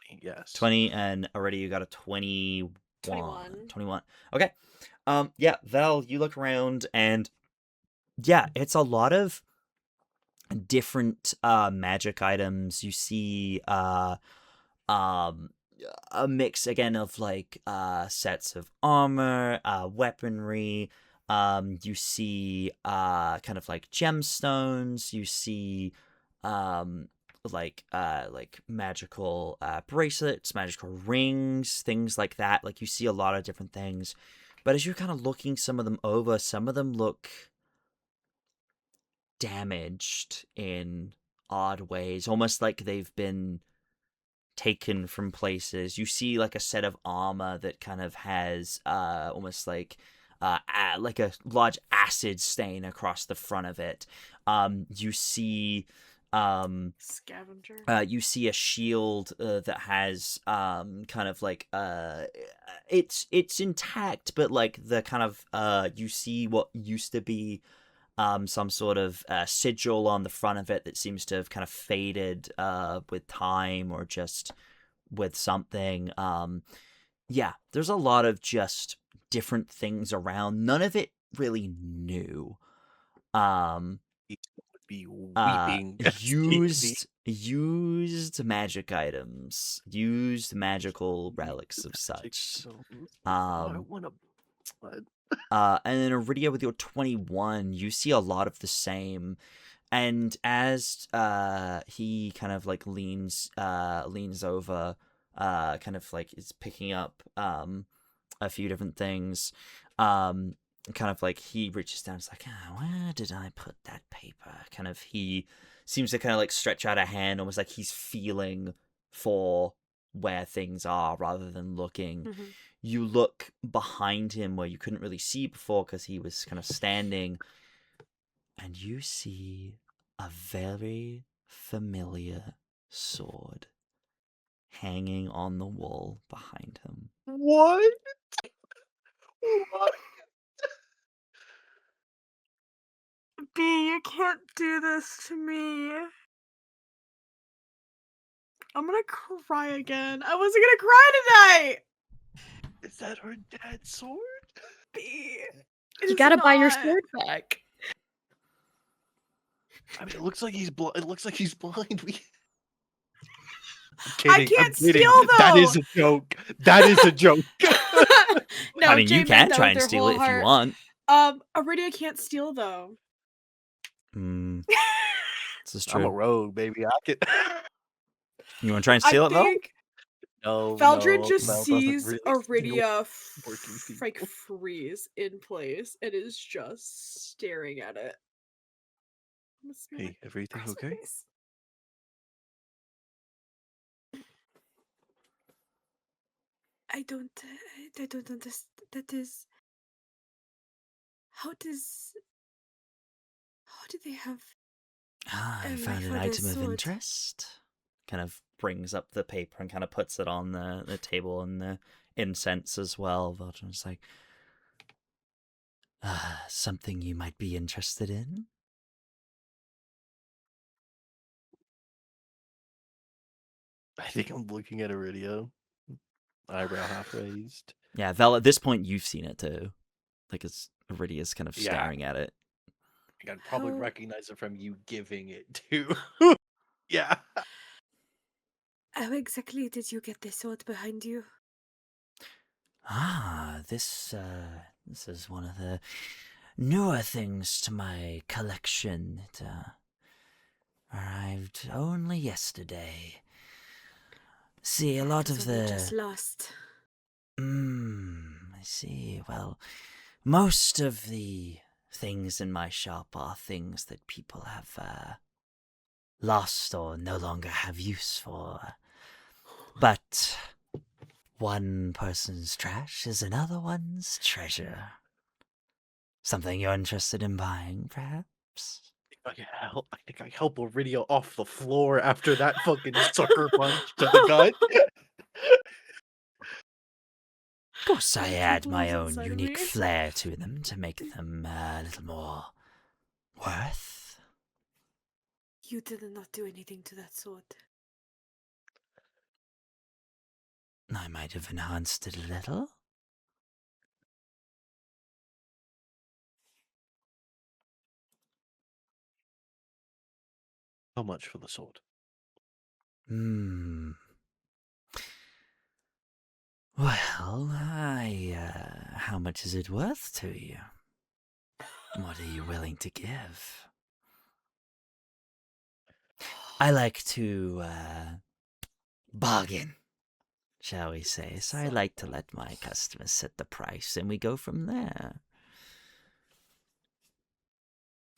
20, yes. 20, and already you got a 21. 21. Okay. Yeah, Vel, you look around, and yeah, it's a lot of different magic items. You see a mix again of like sets of armor, weaponry. You see kind of like gemstones. You see like magical bracelets, magical rings, things like that. Like you see a lot of different things. But as you're kind of looking some of them over, some of them look damaged in odd ways, almost like they've been taken from places. You see like a set of armor that kind of has almost like a large acid stain across the front of it. You see Scavenger. you see a shield that has kind of like it's intact, but like the kind of you see what used to be some sort of sigil on the front of it that seems to have kind of faded with time or just with something. Yeah, there's a lot of just different things around. None of it really new. Be weeping. Used magic items, used magical relics of such. I want to. And then Aridia with your 21, you see a lot of the same. And as he kind of like leans over, kind of like is picking up a few different things, kind of like he reaches down, it's like, where did I put that paper? Kind of he seems to kind of like stretch out a hand, almost like he's feeling for where things are rather than looking. You look behind him where you couldn't really see before because he was kind of standing, and you see a very familiar sword hanging on the wall behind him. What? What? B, you can't do this to me. I'm gonna cry again. I wasn't gonna cry tonight. Is that her dad's sword? You gotta buy your sword back. I mean, it looks like he's blind. It looks like he's blind. I'm I kidding. I'm can't kidding. steal, That though! is a joke. That is a joke. No, I mean, Jay you meant can that try with and their steal whole it if you heart. want. Aridia can't steal though. This is I'm a true. rogue, baby. I can. You want to try and I steal it though? think No, Veldren no, just Mel doesn't sees really steal Aridia working like people. freeze in place and is just staring at it. I'm just gonna, Hey, like, everything cross my okay? face. I don't understand. That is. How do they have I my found an father's item of sword? interest. Kind of brings up the paper and kind of puts it on the table and the incense as well. Veldren's like, something you might be interested in? I think I'm looking at Aridia. Eyebrow half raised. Yeah, Vel, at this point, you've seen it too. Like, it's Aridia's kind of Yeah. staring at it. I'd probably How- recognize it from you giving it to. Yeah. How exactly did you get this sword behind you? This is one of the newer things to my collection. It arrived only yesterday. See, a lot It was of only the... just lost. I see. Well, most of the things in my shop are things that people have lost or no longer have use for. But one person's trash is another one's treasure. Something you're interested in buying, perhaps? I think I help Aridia off the floor after that fucking sucker punch to the gut. Of course, I That add people my lives own inside of unique me. flair to them to make them a little more worth. You did not do anything to that sword. I might have enhanced it a little. How much for the sword? Well, how much is it worth to you? What are you willing to give? I like to, bargain, shall we say. So I like to let my customers set the price and we go from there.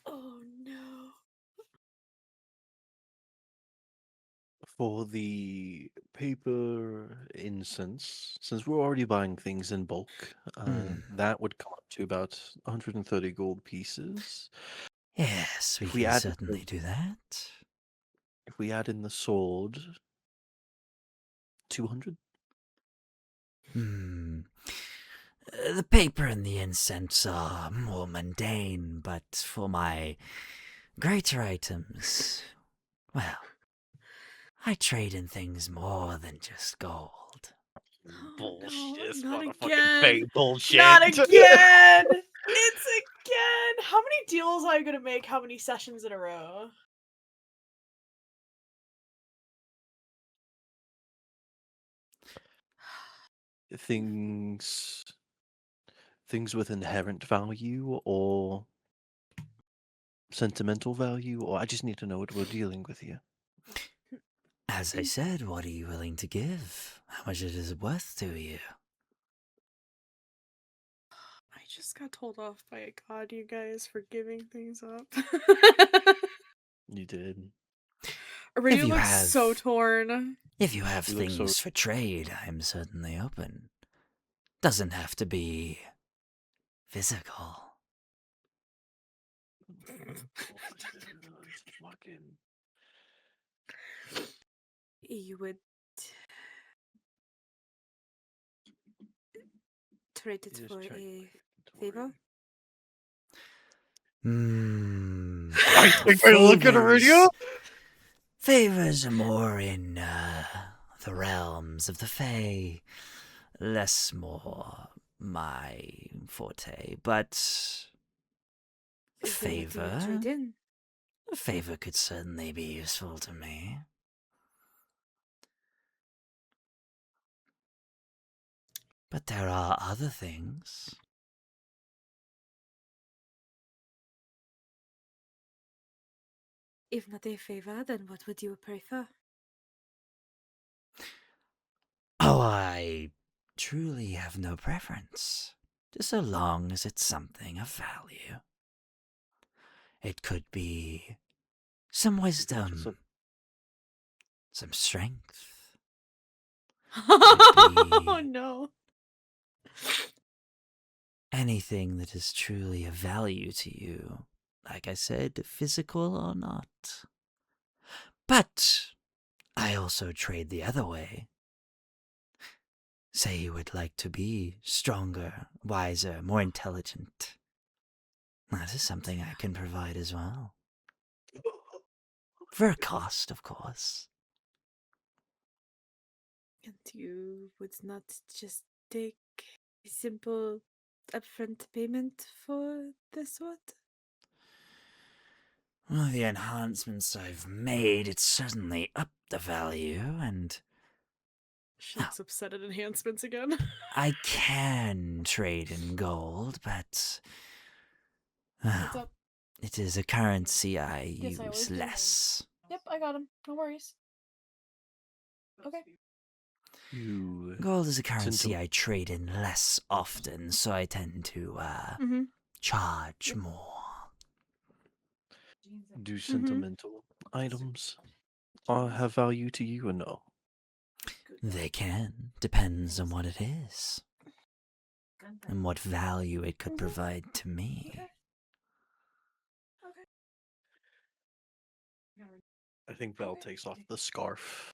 Oh no. For the paper incense, since we're already buying things in bulk, that would come up to about 130 gold pieces. Yes, we If we can add certainly do that. If we add in the sword, 200. The paper and the incense are more mundane, but for my greater items, well, I trade in things more than just gold. Bullshit. This not motherfucking again. fake bullshit. Not again. It's again. How many deals are you gonna make? How many sessions in a row? things with inherent value or sentimental value, or I just need to know what we're dealing with here. As I said, what are you willing to give? How much it is worth to you? I just got told off by a god, you guys, for giving things up. You did. Aridia looks so torn. If you have You look so- things for trade, I'm certainly open. Doesn't have to be physical. Fucking... You would trade it Just for check a favor? I think I look at Aridia. Favors are more in the realms of the Fae. Less more my forte, but Is there anything to trade favor? in? A favor could certainly be useful to me. But there are other things. If not a favor, then what would you prefer? Oh, I truly have no preference, just so long as it's something of value. It could be some wisdom, some strength. Oh be- no. Anything that is truly of value to you. Like I said, physical or not. But I also trade the other way. Say you would like to be stronger, wiser, more intelligent. That is something I can provide as well. For a cost, of course. And you would not just take a simple upfront payment for the sword? Well, the enhancements I've made, it's certainly upped the value, and She looks upset at enhancements again. I can trade in gold, but What's well, up? it is a currency I Yes, I always use do. less. Yep, I got him. No worries. Okay. You Gold is a currency Sentiment. I trade in less often, so I tend to Mm-hmm. charge more. do sentimental items have value to you or no? They can. Depends on what it is. And what value it could provide to me. I think Val takes off the scarf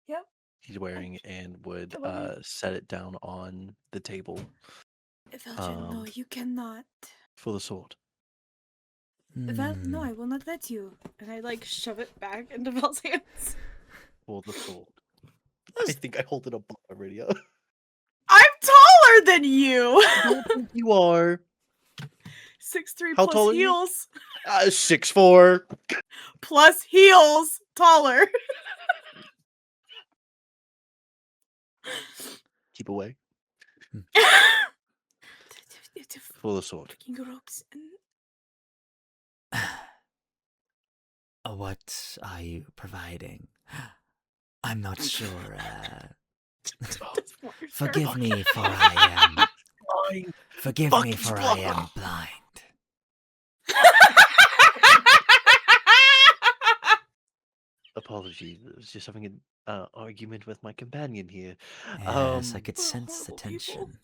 Yep. he's wearing and would I love you. set it down on the table Veldren, no, Um, you cannot. for the sword. Vel, no, Hmm. I will not let you. And I like shove it back into Vel's hands. For the sword. I think I hold it above Aridia. I'm taller than you. I don't think you are. 6'3" How plus tall are you? heels. 6'4". Plus heels. Taller. Keep away. It's For the sword. freaking ropes. What are you providing? I'm not sure. Just want your Forgive shirt. me for I am. Fine. Forgive Fuck me is for I blood. am blind. Apologies. I was just having an argument with my companion here. Yes, I could We're sense the horrible people. tension.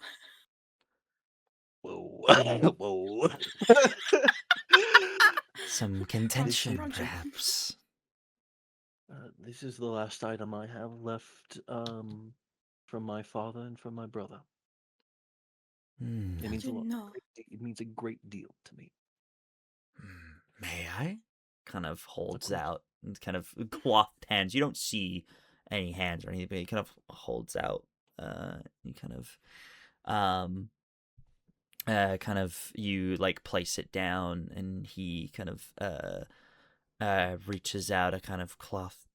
Whoa. Whoa. Some Crunch, contention, crunch. perhaps. This is the last item I have left from my father and from my brother. Hmm. It means a lot. No. It means a great deal to me. May I? Kind of holds course. out and kind of coiffed hands. You don't see any hands or anything, but he kind of holds out. You kind of you like place it down, and he kind of reaches out a kind of cloth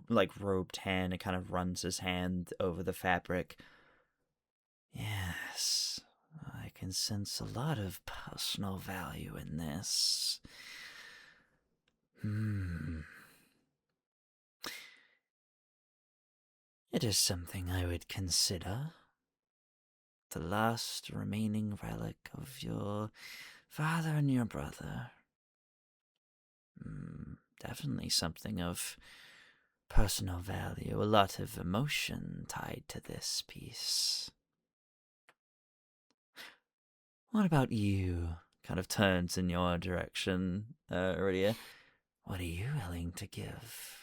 like robed hand and kind of runs his hand over the fabric. Yes, I can sense a lot of personal value in this. It is something I would consider. The last remaining relic of your father and your brother. Definitely something of personal value, a lot of emotion tied to this piece. What about you? Kind of turns in your direction, Aridia. What are you willing to give?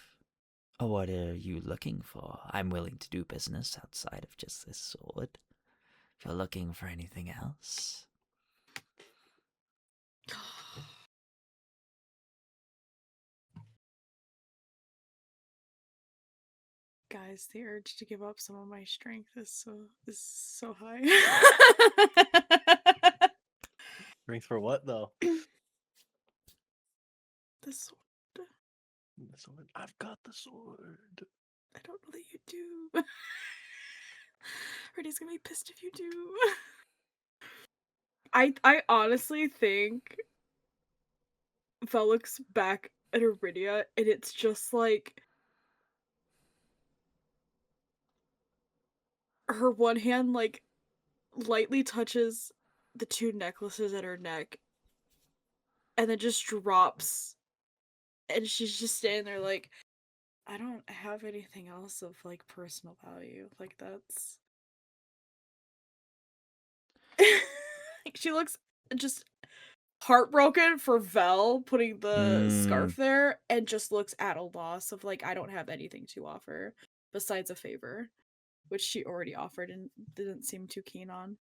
Or what are you looking for? I'm willing to do business outside of just this sword. If you're looking for anything else. Guys, the urge to give up some of my strength is so high. Strength for what though? The sword. The sword. I've got the sword. I don't know that you do. Rudy's gonna be pissed if you do. I honestly think Vel looks back at Aridia and it's just like her one hand like lightly touches the two necklaces at her neck and then just drops, and she's just standing there like, I don't have anything else of like personal value. Like that's like, she looks just heartbroken for Vel putting the scarf there and just looks at a loss of like, I don't have anything to offer besides a favor, which she already offered and didn't seem too keen on.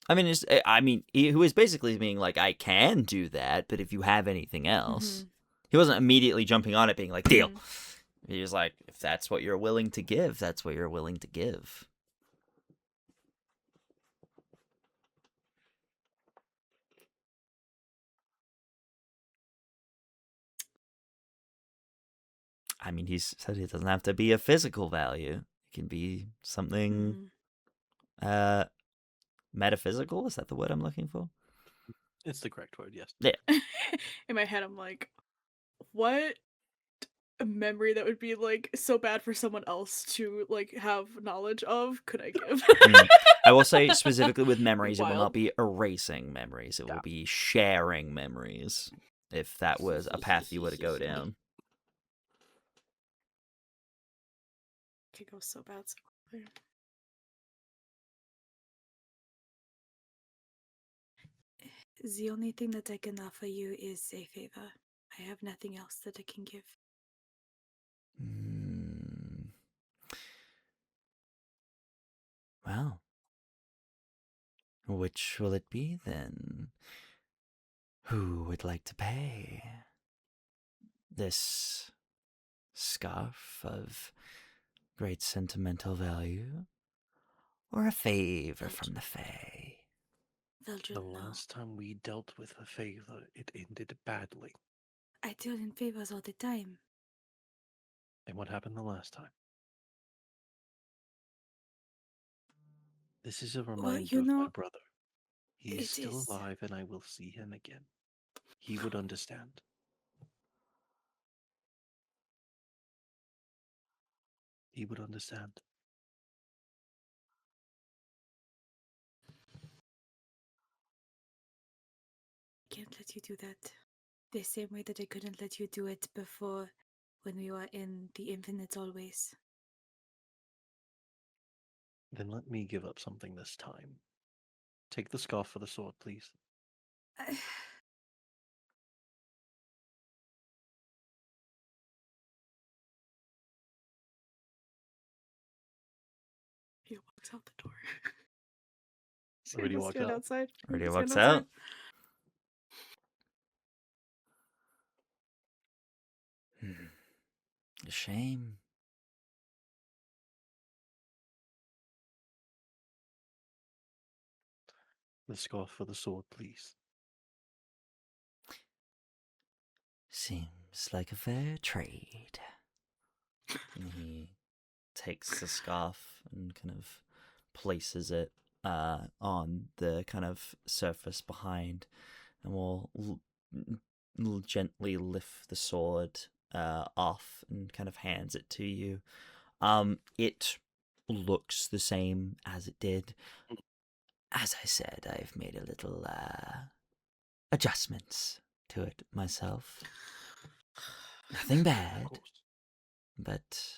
I mean, he was basically being like, I can do that, but if you have anything else, he wasn't immediately jumping on it, being like, deal. He was like, if that's what you're willing to give, that's what you're willing to give. I mean, he said it doesn't have to be a physical value. It can be something metaphysical. Is that the word I'm looking for? It's the correct word, yes. Yeah. In my head, I'm like, what a memory that would be like so bad for someone else to like have knowledge of could I give? I will say specifically with memories, it will not Wild. be erasing memories. It will be sharing memories. If that was a path you were to go down. Could go so bad so quickly. The only thing that I can offer you is a favor. I have nothing else that I can give. Well, which will it be then? Who would like to pay? This scarf of great sentimental value? Or a favor from the Fae? Veldren, The no. last time we dealt with a favor, it ended badly. I deal in favors all the time. And what happened the last time? This is a reminder you of know, my brother. He is it still is. alive and I will see him again. He would understand. He would understand. I can't let you do that. The same way that I couldn't let you do it before when we were in the Infinite Always. Then let me give up something this time. Take the scarf for the sword, please. He walks out the door. Already walked Stand out? outside. Already Stand walks outside. out. A shame. The scarf for the sword, please. Seems like a fair trade. And he takes the scarf and kind of places it on the kind of surface behind, and will gently lift the sword off and kind of hands it to you. It looks the same as it did. As I said, I've made a little adjustments to it myself. Nothing bad, but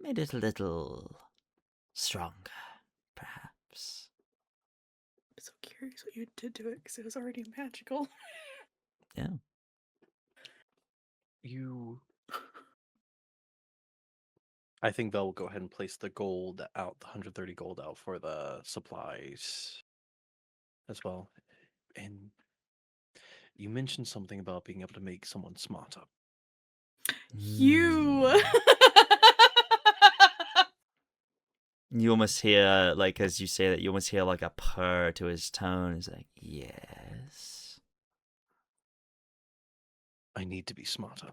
made it a little stronger, perhaps. I'm so curious what you did to it because it was already magical. Yeah. I think Vel will go ahead and place the gold out, the 130 gold out for the supplies as well. And you mentioned something about being able to make someone smarter. You. You almost hear, like, as you say that, you almost hear like a purr to his tone. He's like, yes. I need to be smarter.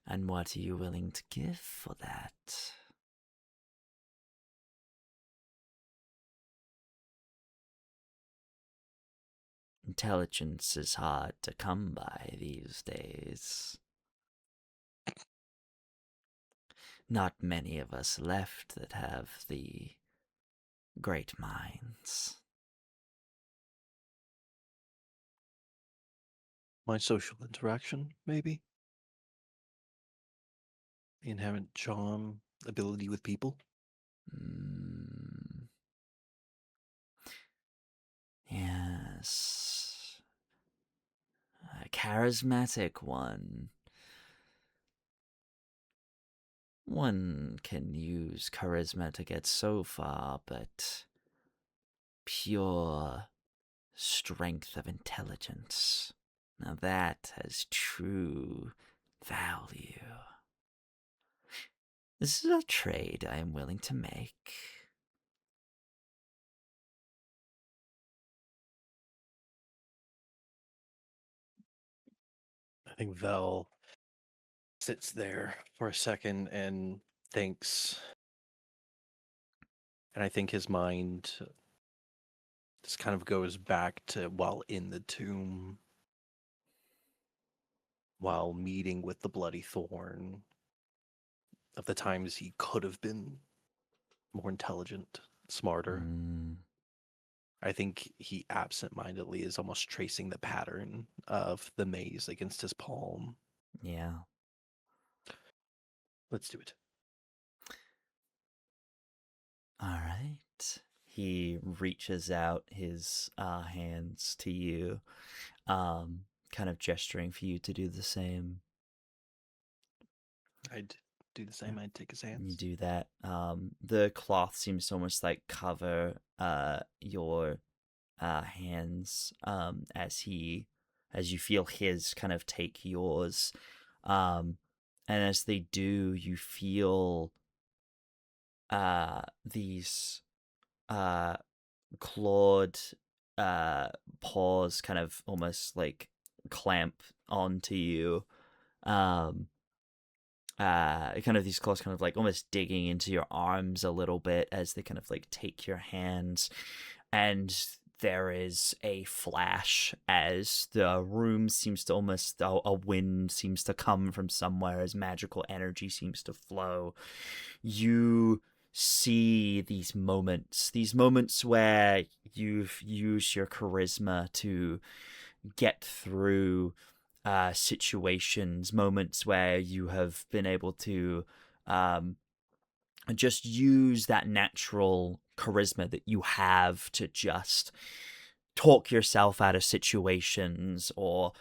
And what are you willing to give for that? Intelligence is hard to come by these days. Not many of us left that have the great minds. My social interaction, maybe? The inherent charm, ability with people? Yes. A charismatic one. One can use charisma to get so far, but pure strength of intelligence, now that has true value. This is a trade I am willing to make. I think Vel sits there for a second and thinks. And I think his mind just kind of goes back to while in the tomb, while meeting with the Bloody Thorn, of the times he could have been more intelligent, smarter. I think he absentmindedly is almost tracing the pattern of the maze against his palm. Yeah. Let's do it. All right. He reaches out his hands to you, kind of gesturing for you to do the same. I'd do the same. I'd take his hands. You do that. The cloth seems to almost like cover your hands as you feel his kind of take yours, and as they do, you feel these clawed paws kind of almost like clamp onto you. Kind of these claws kind of like almost digging into your arms a little bit as they kind of like take your hands, and there is a flash as the room seems to almost, a wind seems to come from somewhere as magical energy seems to flow. You see these moments where you've used your charisma to get through situations, moments where you have been able to just use that natural charisma that you have to just talk yourself out of situations or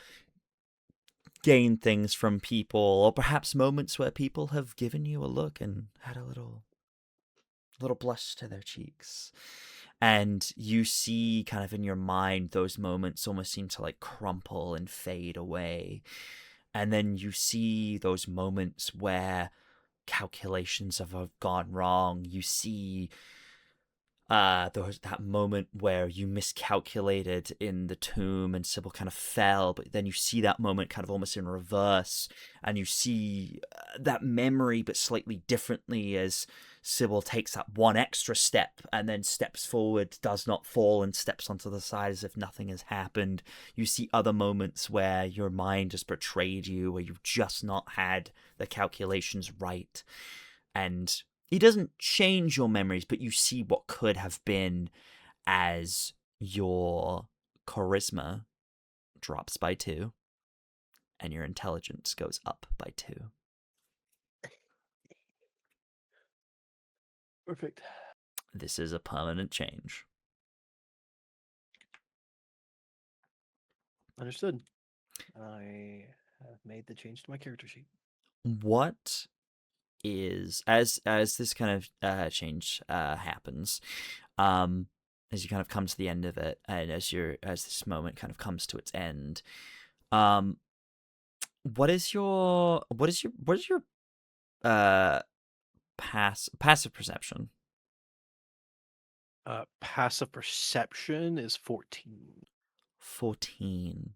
gain things from people, or perhaps moments where people have given you a look and had a little blush to their cheeks. And you see kind of in your mind those moments almost seem to like crumple and fade away. And then you see those moments where calculations have gone wrong. You see there was that moment where you miscalculated in the tomb and Sybil kind of fell, but then you see that moment kind of almost in reverse, and you see that memory but slightly differently as Sybil takes that one extra step and then steps forward, does not fall, and steps onto the side as if nothing has happened. You see other moments where your mind has betrayed you, where you've just not had the calculations right, and it doesn't change your memories, but you see what could have been as your charisma drops by 2 and your intelligence goes up by 2. Perfect. This is a permanent change. Understood. I have made the change to my character sheet. What is, as this kind of change happens, as you kind of come to the end of it, and as this moment kind of comes to its end, what is your passive perception. Passive perception is 14. 14.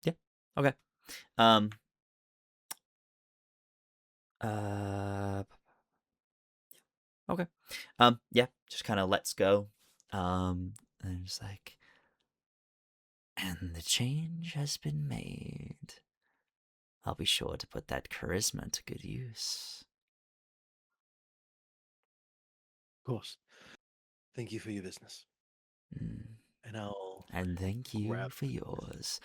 Yeah. Okay. Um. Okay. Yeah. Just kind of lets go. And it's like, and the change has been made. I'll be sure to put that charisma to good use. Of course. Thank you for your business. And I'll And thank you grab for yours.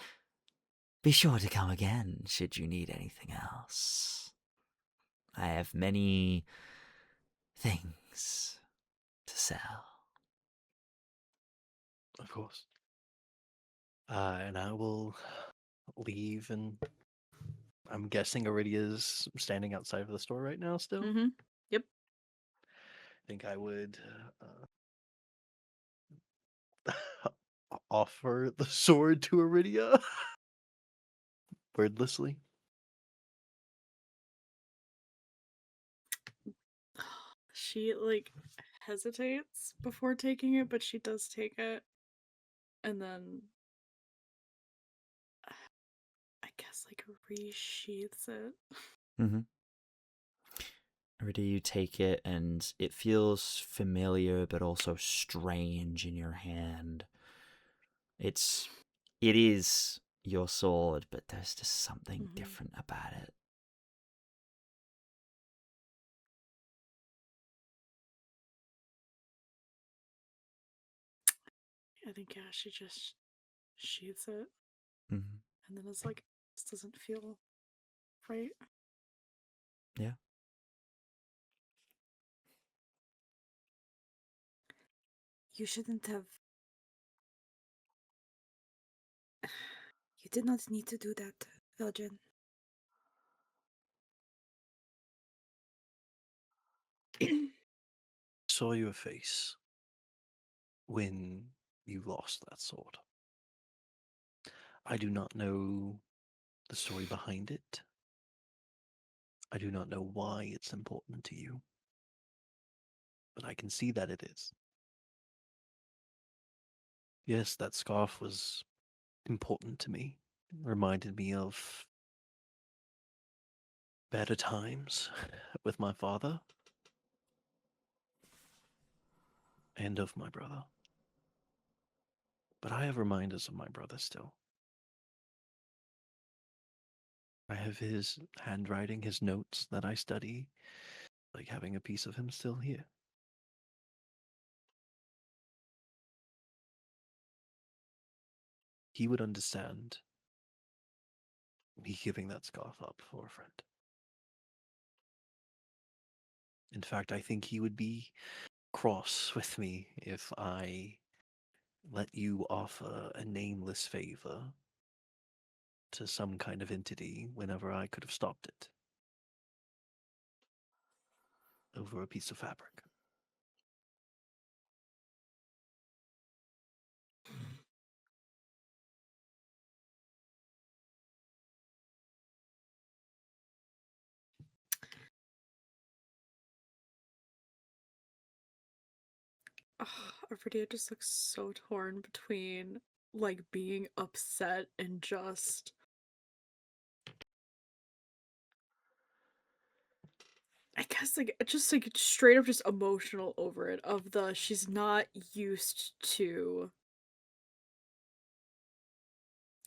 Be sure to come again should you need anything else. I have many things to sell. Of course. And I will leave, and I'm guessing Aridia's standing outside of the store right now still. Mm-hmm. Yep. I think I would offer the sword to Aridia wordlessly. She like hesitates before taking it, but she does take it. And then I guess like resheaths it. Mm-hmm. Already you take it and it feels familiar but also strange in your hand. It is your sword, but there's just something different about it. I think yeah, she just sheaths it, Mm-hmm. and then it's like this doesn't feel right. Yeah. You shouldn't have. You did not need to do that, Veldren. Saw your face when you lost that sword. I do not know the story behind it. I do not know why it's important to you, but I can see that it is. Yes, that scarf was important to me. It reminded me of better times with my father and of my brother. But I have reminders of my brother still. I have his handwriting, his notes that I study, like having a piece of him still here. He would understand me giving that scarf up for a friend. In fact, I think he would be cross with me if I let you offer a nameless favor to some kind of entity whenever I could have stopped it over a piece of fabric. Aridia just looks so torn between like being upset and just I guess like just like straight up just emotional over it of the she's not used to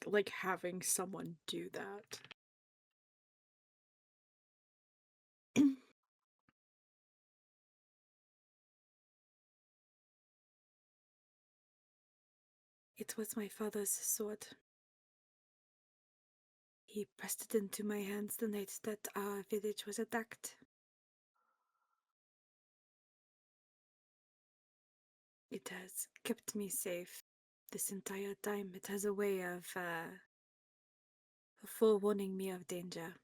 like having someone do that. It was my father's sword. He pressed it into my hands the night that our village was attacked. It has kept me safe this entire time. It has a way of forewarning me of danger.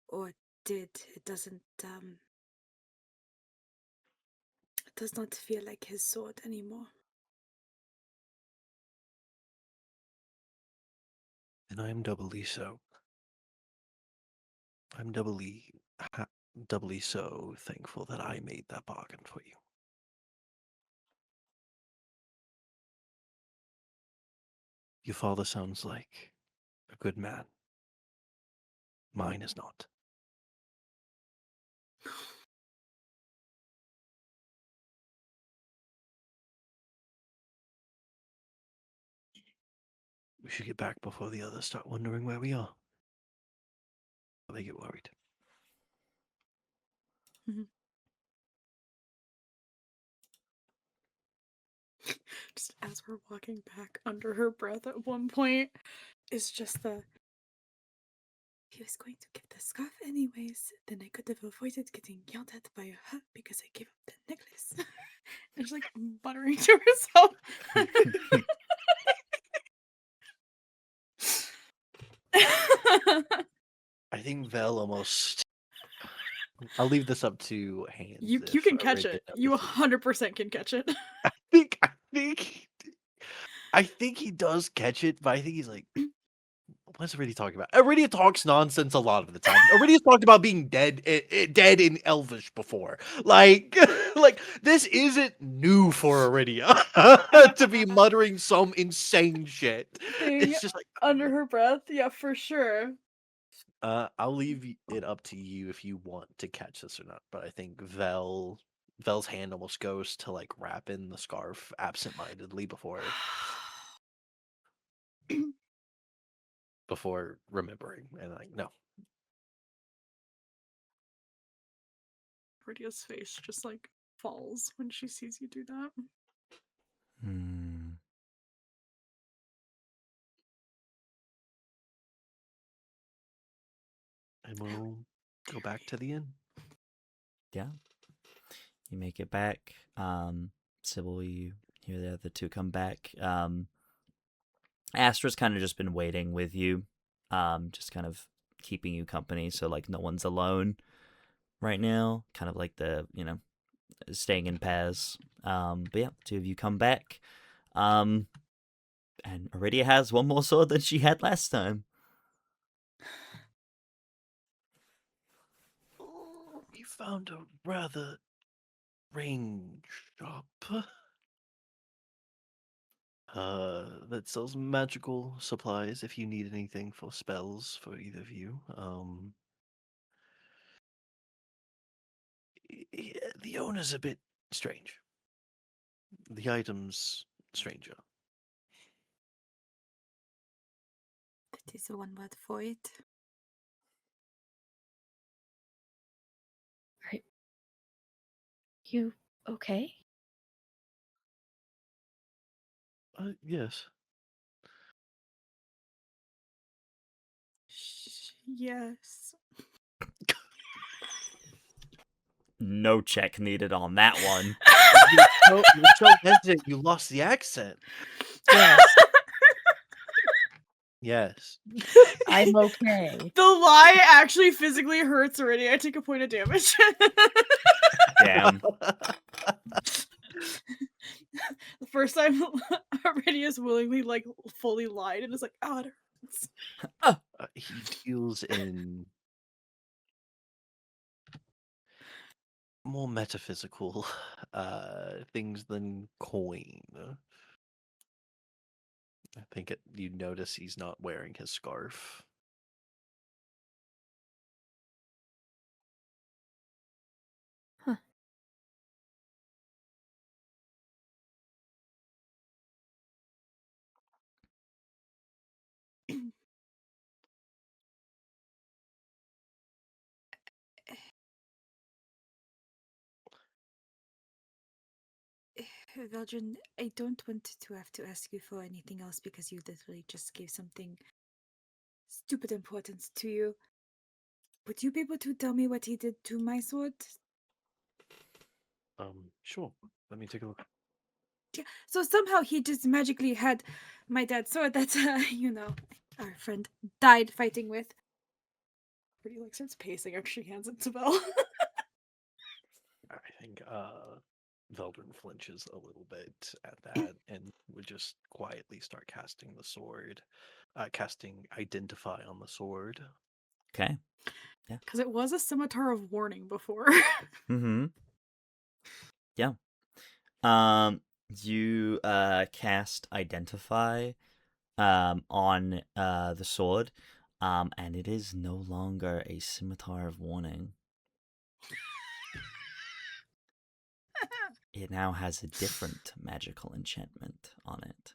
Or did. It doesn't, it does not feel like his sword anymore. And I am doubly so. I'm doubly doubly so thankful that I made that bargain for you. Your father sounds like a good man. Mine is not. We should get back before the others start wondering where we are. They get worried. Just as we're walking back, under her breath at one point, is just the. He was going to give the scarf anyways, then I could have avoided getting yelled at by a hut because I gave up the necklace. And she's like muttering to herself. I think Vel almost. I'll leave this up to hands. You if can catch Aridia it. You notices. 100% can catch it. I think he does catch it, but I think he's like, what's Aridia talking about? Aridia talks nonsense a lot of the time. Aridia's talked about being dead in Elvish before. Like, like this isn't new for Aridia to be muttering some insane shit. Thing It's just like under her breath. Yeah, for sure. I'll leave it up to you if you want to catch this or not. But I think Vel's hand almost goes to like wrap in the scarf absentmindedly before remembering, and like no. Aridia's face just like falls when she sees you do that. And we'll go back to the inn. Yeah. You make it back. Sybil, you hear the other two come back. Astra's kind of just been waiting with you, just kind of keeping you company, so like no one's alone right now. Kind of like staying in pairs. But yeah, the two of you come back. And Aridia has one more sword than she had last time. We found a rather range shop that sells magical supplies if you need anything for spells for either of you. The owner's a bit strange. The item's stranger. That is the one word for it. Right. You okay? Yes. Yes. No check needed on that one. You're so hesitant, you lost the accent. Yes. Yes. I'm okay. The lie actually physically hurts already. I take a point of damage. Damn. The first time Aridia's willingly like fully lied and is like, oh, it hurts. He deals in more metaphysical things than coin. I think you notice he's not wearing his scarf. Huh. Veldren, I don't want to have to ask you for anything else because you literally just gave something stupid important to you. Would you be able to tell me what he did to my sword? Sure. Let me take a look. Yeah, so somehow he just magically had my dad's sword that, our friend died fighting with. Pretty like starts pacing after she hands it to Belle. I think Veldren flinches a little bit at that and would just quietly start casting the sword. Casting Identify on the sword. Okay. Because it was a scimitar of warning before. Mm-hmm. Yeah. You cast Identify on the sword, and it is no longer a scimitar of warning. It now has a different magical enchantment on it.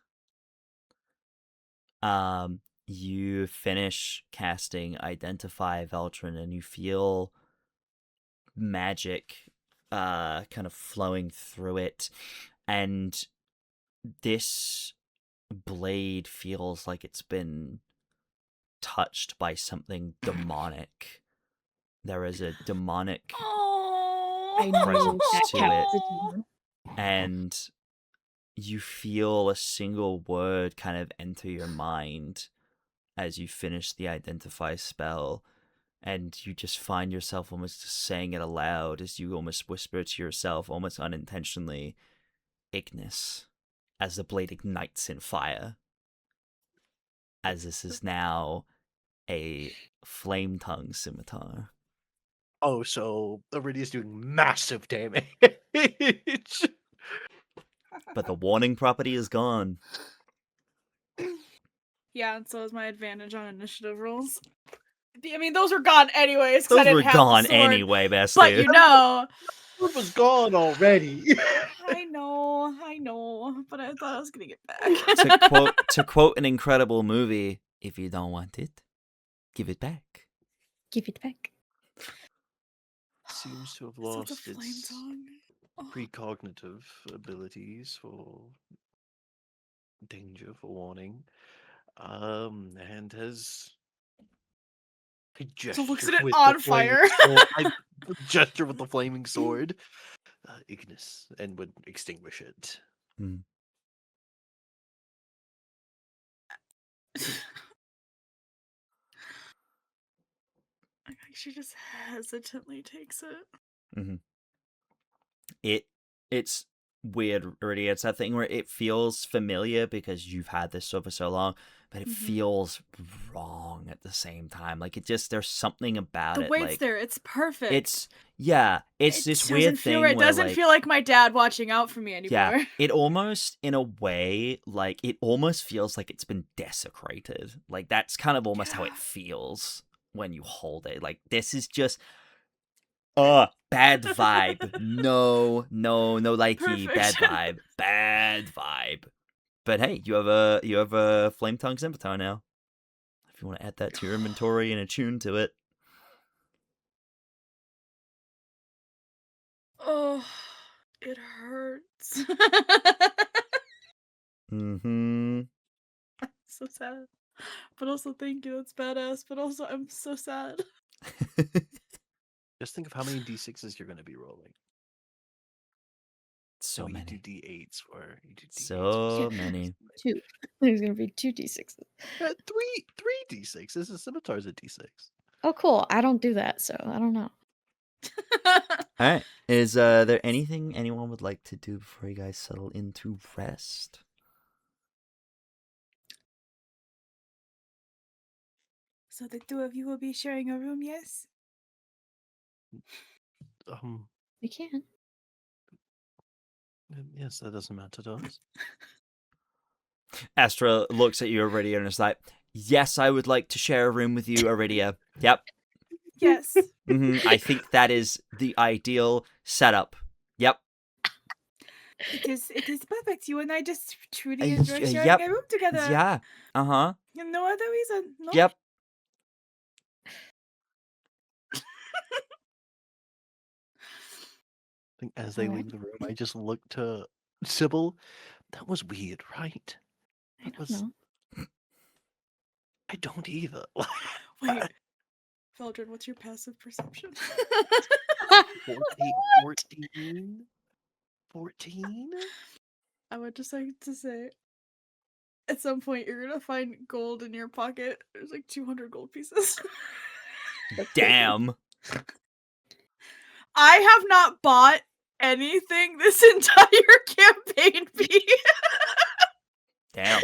You finish casting Identify Veldren, and you feel magic kind of flowing through it, and this blade feels like it's been touched by something demonic. There is a demonic I knew presence that to cat it, was a demon. and you feel a single word kind of enter your mind as you finish the Identify spell, and you just find yourself almost just saying it aloud as you almost whisper to yourself, almost unintentionally, Ignis, as the blade ignites in fire, as this is now a flame tongue scimitar. Oh, so Aridia's doing massive damage. But the warning property is gone. Yeah, and so is my advantage on initiative rolls. I mean, those were gone anyways, because I Those didn't were have gone the sword. anyway, bestie. But you know. It was gone already. I know, but I thought I was gonna get back. to quote an incredible movie, if you don't want it, give it back. Give it back. Seems to have So it's a lost flame its tongue. Oh. precognitive abilities for danger, for warning. And has I So looks gesture at it with on the flaming fire. sword. I gesture with the flaming sword, Ignis, and would extinguish it. I think she just hesitantly takes it. Mm-hmm. It's weird, really. It's that thing where it feels familiar because you've had this stuff for so long, but it feels wrong at the same time. Like there's something about The it. weight's Like there. It's perfect. it's this It weird doesn't feel thing right. It where doesn't feel like my dad watching out for me anymore. yeah, it almost in a way like it almost feels like it's been desecrated. Like that's kind of almost how it feels when you hold it. Like this is just bad vibe. No likey. Perfect. Bad vibe. But hey, you have a flame tongue scimitar now. If you want to add that to your inventory and attune to it. Oh, it hurts. Mm-hmm. So sad. But also thank you, that's badass. But also I'm so sad. Just think of how many d6s you're going to be rolling. So You many. do d8s for you do d8s So many. 2. There's gonna be 2 d6s. three d6s. A scimitar's a d6. Oh, cool. I don't do that, so I don't know. Alright. Is there anything anyone would like to do before you guys settle into rest? So the two of you will be sharing a room, yes? We can. Yes, that doesn't matter to us. Astra looks at you, Aridia, and is like, yes, I would like to share a room with you, Aridia. Yep. Yes. I think that is the ideal setup. Yep. It is perfect. You and I just truly enjoy sharing a room together. Yeah. Uh-huh. No other reason. No. Yep. I think as they leave the room, I just look to Sybil. That was weird, right? I don't know. I don't either. Wait. Veldren, what's your passive perception? 14? 14? I would just like to say, at some point you're gonna find gold in your pocket. There's like 200 gold pieces. Damn. I have not bought anything this entire campaign, B. Damn.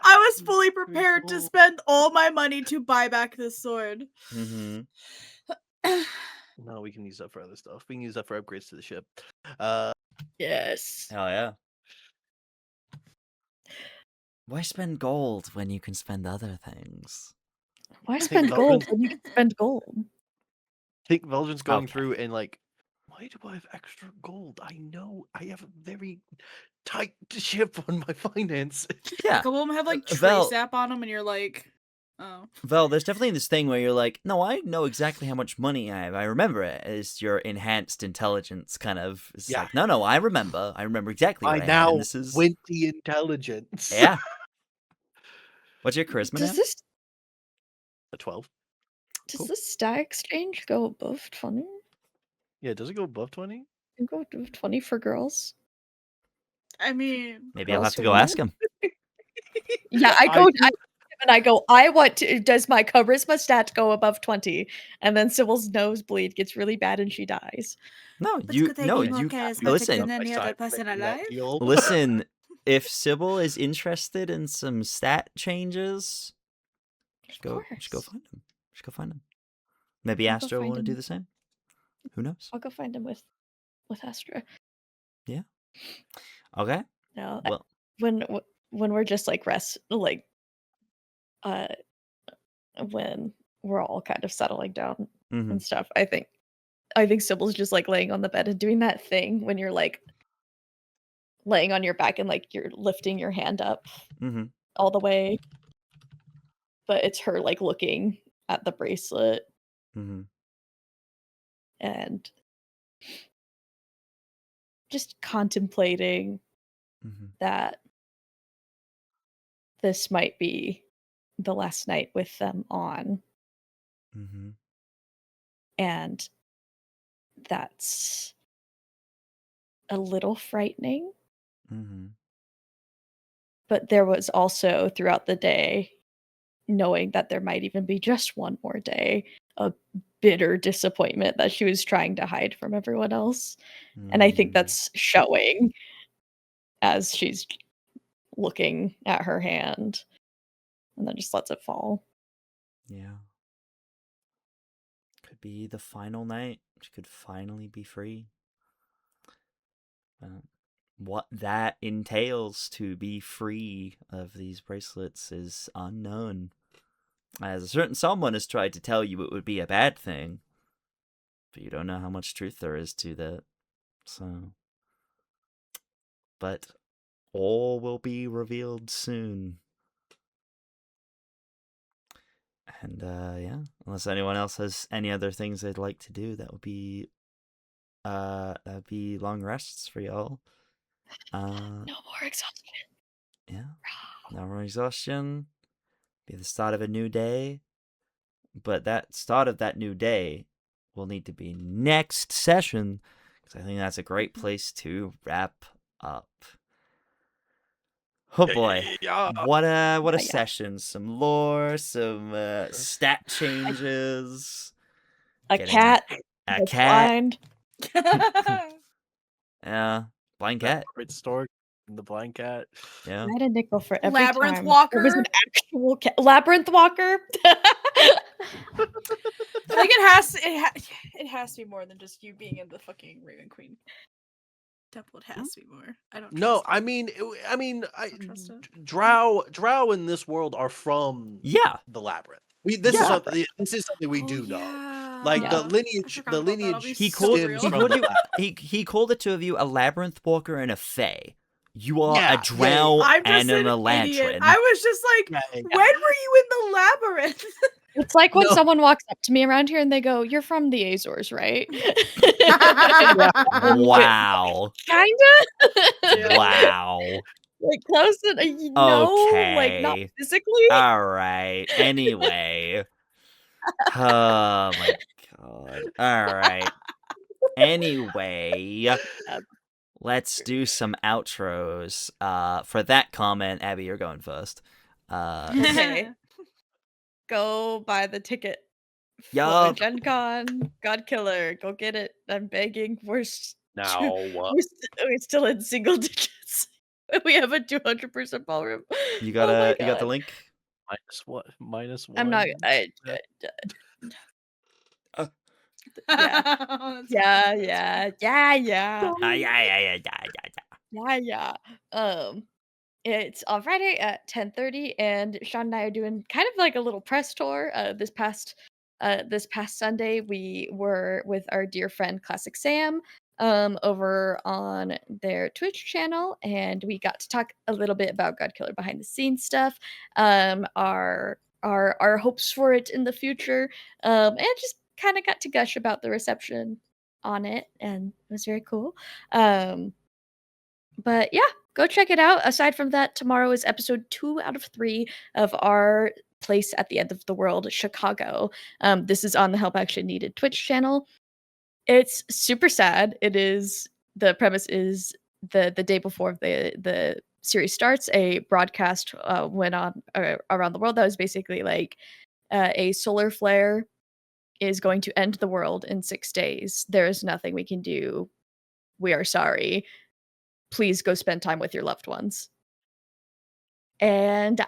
I was was fully prepared to spend all my money to buy back this sword. Mm-hmm. No, we can use that for other stuff. We can use that for upgrades to the ship. Yes. Hell yeah. Why spend gold when you can spend other things? Why think spend gold Veldren- when you can spend gold? I think Veldren's going Okay. through and like, why do I have extra gold? I know I have a very tight ship on my finance. Yeah. A couple of them have like Vel- trace app on them, and you're like, oh. Vel, there's definitely this thing where you're like, no, I know exactly how much money I have. I remember it. It's your enhanced intelligence kind of. It's Yeah. like, no, I remember. I remember exactly what I I have. now And this is. 20 intelligence. Yeah. What's your charisma Does now? this A 12. does Cool. the stat exchange go above 20? Yeah, does it go above 20? Can go above 20 for girls. I mean, Maybe I'll Girls have to who go want ask it? him. Yeah, I go, I want to, does my charisma stat go above 20? And then Sybil's nosebleed gets really bad and she dies. No, But you could I no, be more you charismatic listen. than any My other side person making that alive? deal. Listen, if Sybil is interested in some stat changes, just go course. find him. Just go find him. Maybe I'll go Astra will find want to do him. the same. Who knows? I'll go find him with Astra. Okay. No, Well, when we're just like uh when we're all kind of settling down mhm, and stuff, I think Sybil's just like laying on the bed and doing that thing when you're like laying on your back and like you're lifting your hand up mhm, all the way, but it's her like looking at the bracelet mhm, and just contemplating mhm, that this might be the last night with them on, mhm, and that's a little frightening. mhm, But there was also throughout the day, knowing that there might even be just one more day, a bitter disappointment that she was trying to hide from everyone else. And I think mm, that's showing as she's looking at her hand and then just lets it fall. yeah. Could be the final night. She could finally be free. What that entails to be free of these bracelets is unknown. As a certain someone has tried to tell you it would be a bad thing, but you don't know how much truth there is to that. So, but all will be revealed soon. And yeah, unless anyone else has any other things they'd like to do, that'd be long rests for y'all. No more exhaustion. Yeah, no more exhaustion. Be the start of a new day. But that start of that new day will need to be next session, because I think that's a great place to wrap up. Oh boy, Yeah. what a Yeah. session! Some lore, some stat changes. A Getting cat. a That's cat. blind. Yeah, blind cat. Great story. The blind cat. Yeah. I had a nickel for every Labyrinth time. Walker. There was an actual cat. Labyrinth Walker. I think it has to be more than just you being in the fucking Raven Queen temple. It has to be more. I don't. No, trust I it. mean, Don't trust it. Drow in this world are from Yeah. the labyrinth. This Yeah. is something we do know. Like Yeah. the I lineage, forgot the about that. I'll lineage be He so called real. he from called the you labyrinth. he called the two of you a labyrinth walker and a fae. You are Yeah, a drow I'm just and an an idiot. elandrin. I was just like, Yeah. when were you in the labyrinth? It's like when No. someone walks up to me around here and they go, "You're from the Azores, right?" Wow. Kinda. Wow. Like close to no, like not Okay. physically. All right. Anyway. Oh my god. All right. Anyway, let's do some outros. For that comment, Abby, you're going first. Okay. Go buy the ticket for Yup. Gen Con. God Killer. Go get it. I'm begging. We're Now, we're still in single digits. We have a 200% ballroom. You Oh my got the god. link? Minus what? Minus I'm not. one. Uh, Yeah. That's Yeah. fine. Yeah. Yeah. Yeah. yeah. Yeah. It's on Friday at 10:30, and Sean and I are doing kind of like a little press tour. This past Sunday, we were with our dear friend Classic Sam over on their Twitch channel, and we got to talk a little bit about God Killer behind the scenes stuff, our hopes for it in the future, and just kind of got to gush about the reception on it, and it was very cool. But yeah, go check it out. Aside from that, tomorrow is episode 2 out of 3 of our Place at the End of the World, Chicago. This is on the Help Action Needed Twitch channel. It's super sad. It is the premise is the day before the series starts, a broadcast went on around the world that was basically like a solar flare is going to end the world in 6 days. There is nothing we can do. We are sorry. Please go spend time with your loved ones. And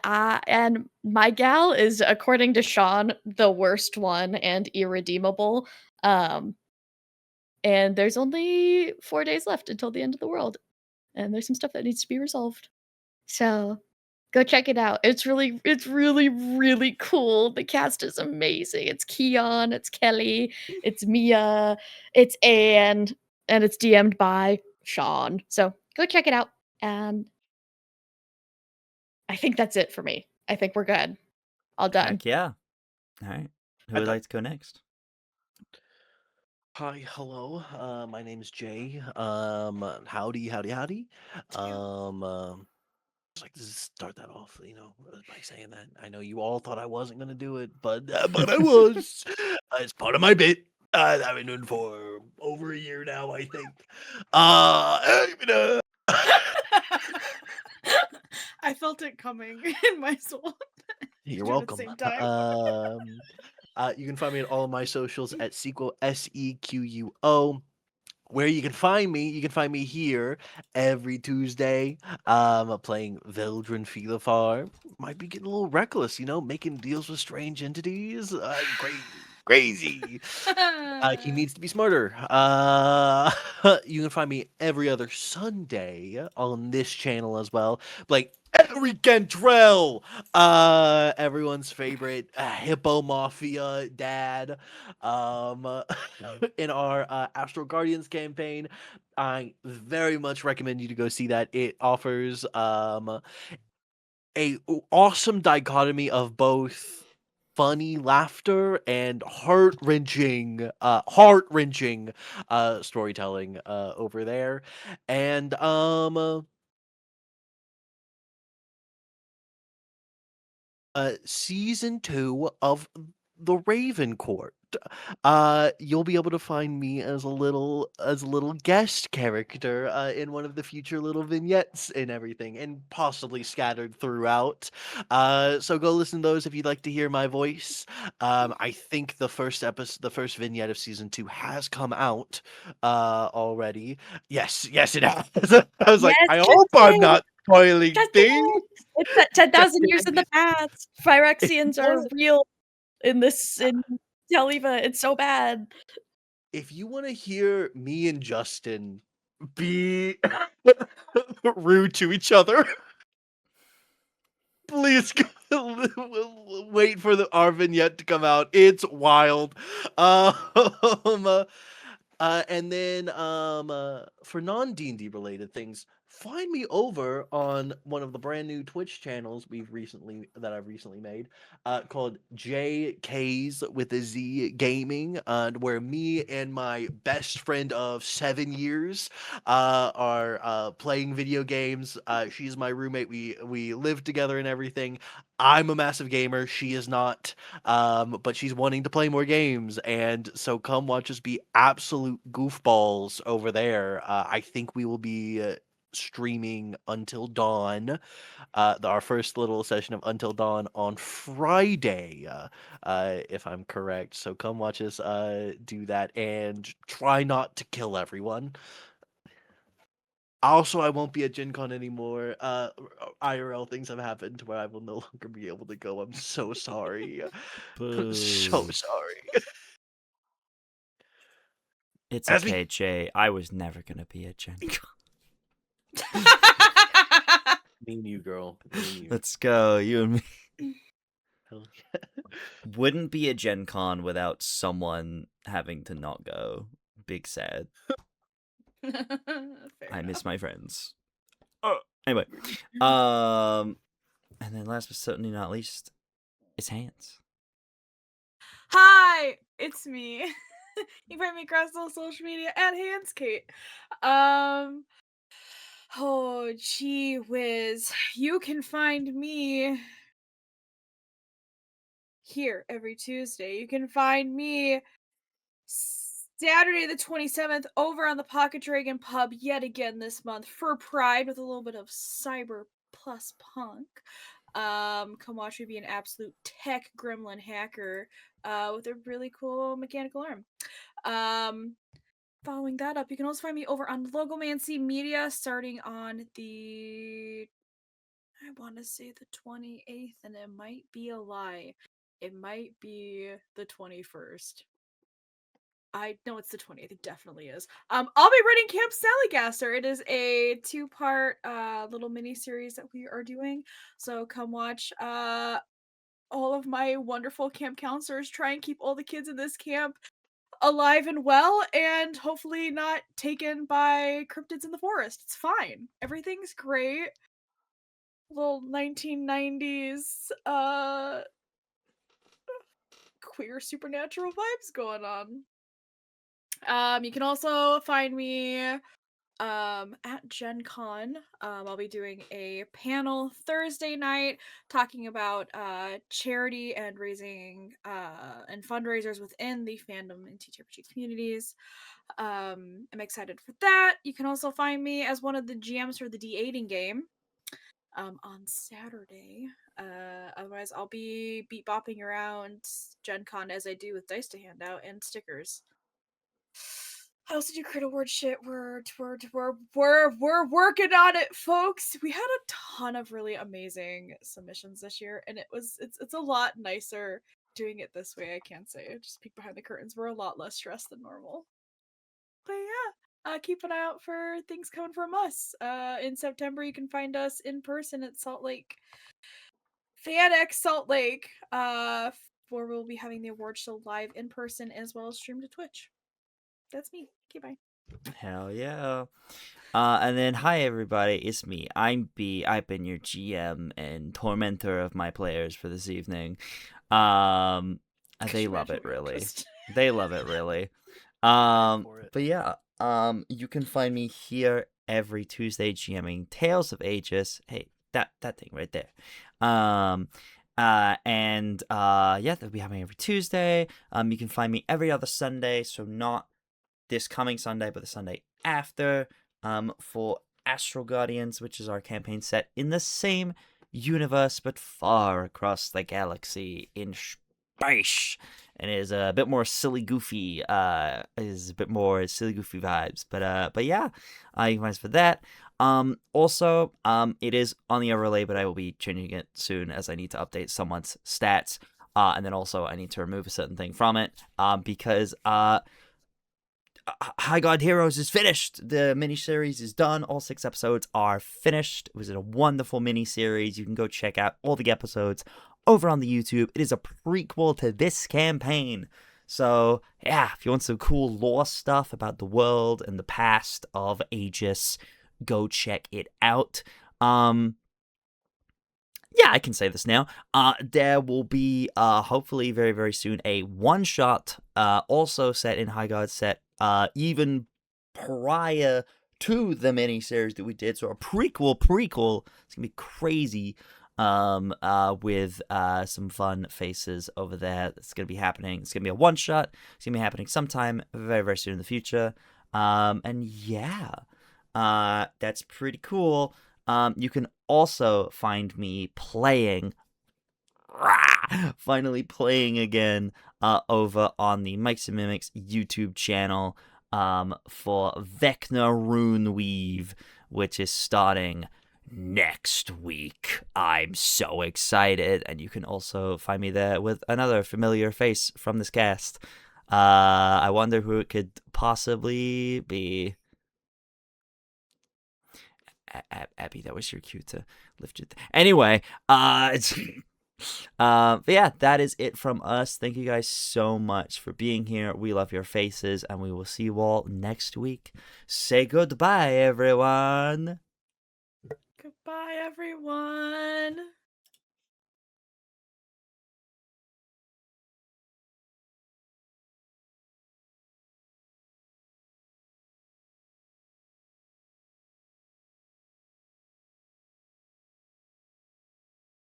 my gal is, according to Sean, the worst one and irredeemable. And there's only 4 days left until the end of the world, and there's some stuff that needs to be resolved. So go check it out. It's really, really cool. The cast is amazing. It's Keon, it's Kelly, it's Mia, it's Anne, and it's DM'd by Sean. So go check it out. And I think that's it for me. I think we're good. All done. Heck yeah. All right. Who I'm would done. like to go next? Hi, hello. My name's Jay. Howdy. Just like to start that off, by saying that I know you all thought I wasn't gonna do it, but I was. It's part of my bit. That I've been doing for over a year now, I think. I felt it coming in my soul. You're Do it at the welcome. same time. You can find me on all of my socials at Sequo SEQUO. Where you can find me here every Tuesday. Playing Veldren Farm. Might be getting a little reckless, making deals with strange entities. Crazy. He needs to be smarter. You can find me every other Sunday on this channel as well. Like Eric Cantrell, everyone's favorite Hippo Mafia dad. Um, in our Astral Guardians campaign, I very much recommend you to go see that. It offers a awesome dichotomy of both funny laughter and heart-wrenching storytelling over there. And season 2 of The Raven Court. You'll be able to find me as a little guest character in one of the future little vignettes and everything, and possibly scattered throughout. So go listen to those if you'd like to hear my voice. I think the first vignette of season 2 has come out already. Yes, it has. I was like, Yes, I it hope I'm did. not spoiling Yes, it things. is. It's at 10,000 years in the past. Phyrexians are What? real in Teliva. It's so bad. If you want to hear me and Justin be rude to each other, please wait for our vignette to come out. It's wild. Um, and then for non D&D related things, find me over on one of the brand new Twitch channels I've recently made, called JK's with a Z Gaming, where me and my best friend of 7 years are playing video games. She's my roommate. We live together and everything. I'm a massive gamer. She is not. But she's wanting to play more games, and so come watch us be absolute goofballs over there. I think we will be streaming Until Dawn, our first little session of Until Dawn on Friday, if I'm correct. So come watch us do that, and try not to kill everyone. Also, I won't be at Gen Con anymore. IRL things have happened where I will no longer be able to go. I'm so sorry. I'm so Boo. sorry. It's As we okay, Jay. I was never gonna be a Gen Con. me and you, girl. Me and you. Let's go, you and me. Hell yeah. Wouldn't be a Gen Con without someone having to not go. Big sad. Fair I miss enough. my friends. Anyway, and then last but certainly not least, it's Hands. Hi, it's me. You find me across all social media at HandsKate. Oh, gee whiz. You can find me here every Tuesday. You can find me Saturday the 27th over on the Pocket Dragon Pub yet again this month for Pride with a little bit of cyber plus punk. Come watch me be an absolute tech gremlin hacker with a really cool mechanical arm. Following that up, you can also find me over on Logomancy Media starting on the, I want to say the 28th, and it might be a lie. It might be the 21st. I know it's the 20th. It definitely is. I'll be running Camp Sallygaster. It is a 2-part little mini series that we are doing. So come watch all of my wonderful camp counselors try and keep all the kids in this camp alive and well, and hopefully not taken by cryptids in the forest. It's fine. Everything's great. Little 1990s queer supernatural vibes going on. You can also find me at Gen Con. I'll be doing a panel Thursday night talking about charity and raising and fundraisers within the fandom and TTRPG communities. I'm excited for that. You can also find me as one of the GMs for the D8ing game on Saturday. Otherwise, I'll be beat bopping around Gen Con as I do with dice to hand out and stickers. I also do crit award shit. We're working on it, folks. We had a ton of really amazing submissions this year, and it's a lot nicer doing it this way. I can't say. Just peek behind the curtains. We're a lot less stressed than normal. But yeah, keep an eye out for things coming from us. In September, you can find us in person at Salt Lake, FanX Salt Lake, where we'll be having the award show live in person as well as streamed to Twitch. That's me. Okay, bye. Hell yeah. And then, hi everybody, it's me. I'm B. I've been your GM and tormentor of my players for this evening. They love it, really. They love it, really. But yeah, you can find me here every Tuesday GMing Tales of Agius. Hey, that thing right there. Yeah, they'll be happening every Tuesday. You can find me every other Sunday, so not this coming Sunday, but the Sunday after, for Astral Guardians, which is our campaign set in the same universe, but far across the galaxy in space. And it is a bit more silly goofy, vibes. But yeah, you can find us for that. Also, it is on the overlay, but I will be changing it soon as I need to update someone's stats. And then also I need to remove a certain thing from it, because, High God Heroes is finished. The miniseries is done. All 6 episodes are finished. It was a wonderful miniseries. You can go check out all the episodes over on the YouTube. It is a prequel to this campaign. So, yeah, if you want some cool lore stuff about the world and the past of Aegis, go check it out. Yeah, I can say this now. There will be, hopefully very, very soon, a one-shot, also set in High God set, even prior to the miniseries that we did. So a prequel. It's gonna be crazy. With some fun faces over there. That's gonna be happening. It's gonna be a one-shot. It's gonna be happening sometime very, very soon in the future. And yeah, that's pretty cool. You can also find me playing, finally playing again, over on the Mikes and Mimics YouTube channel. for Vecna Runeweave, which is starting next week. I'm so excited, and you can also find me there with another familiar face from this cast. I wonder who it could possibly be. Abby, that was your cue to lift it. Anyway, but yeah, that is it from us. Thank you guys so much for being here. We love your faces, and we will see you all next week. Say goodbye, everyone. Goodbye, everyone.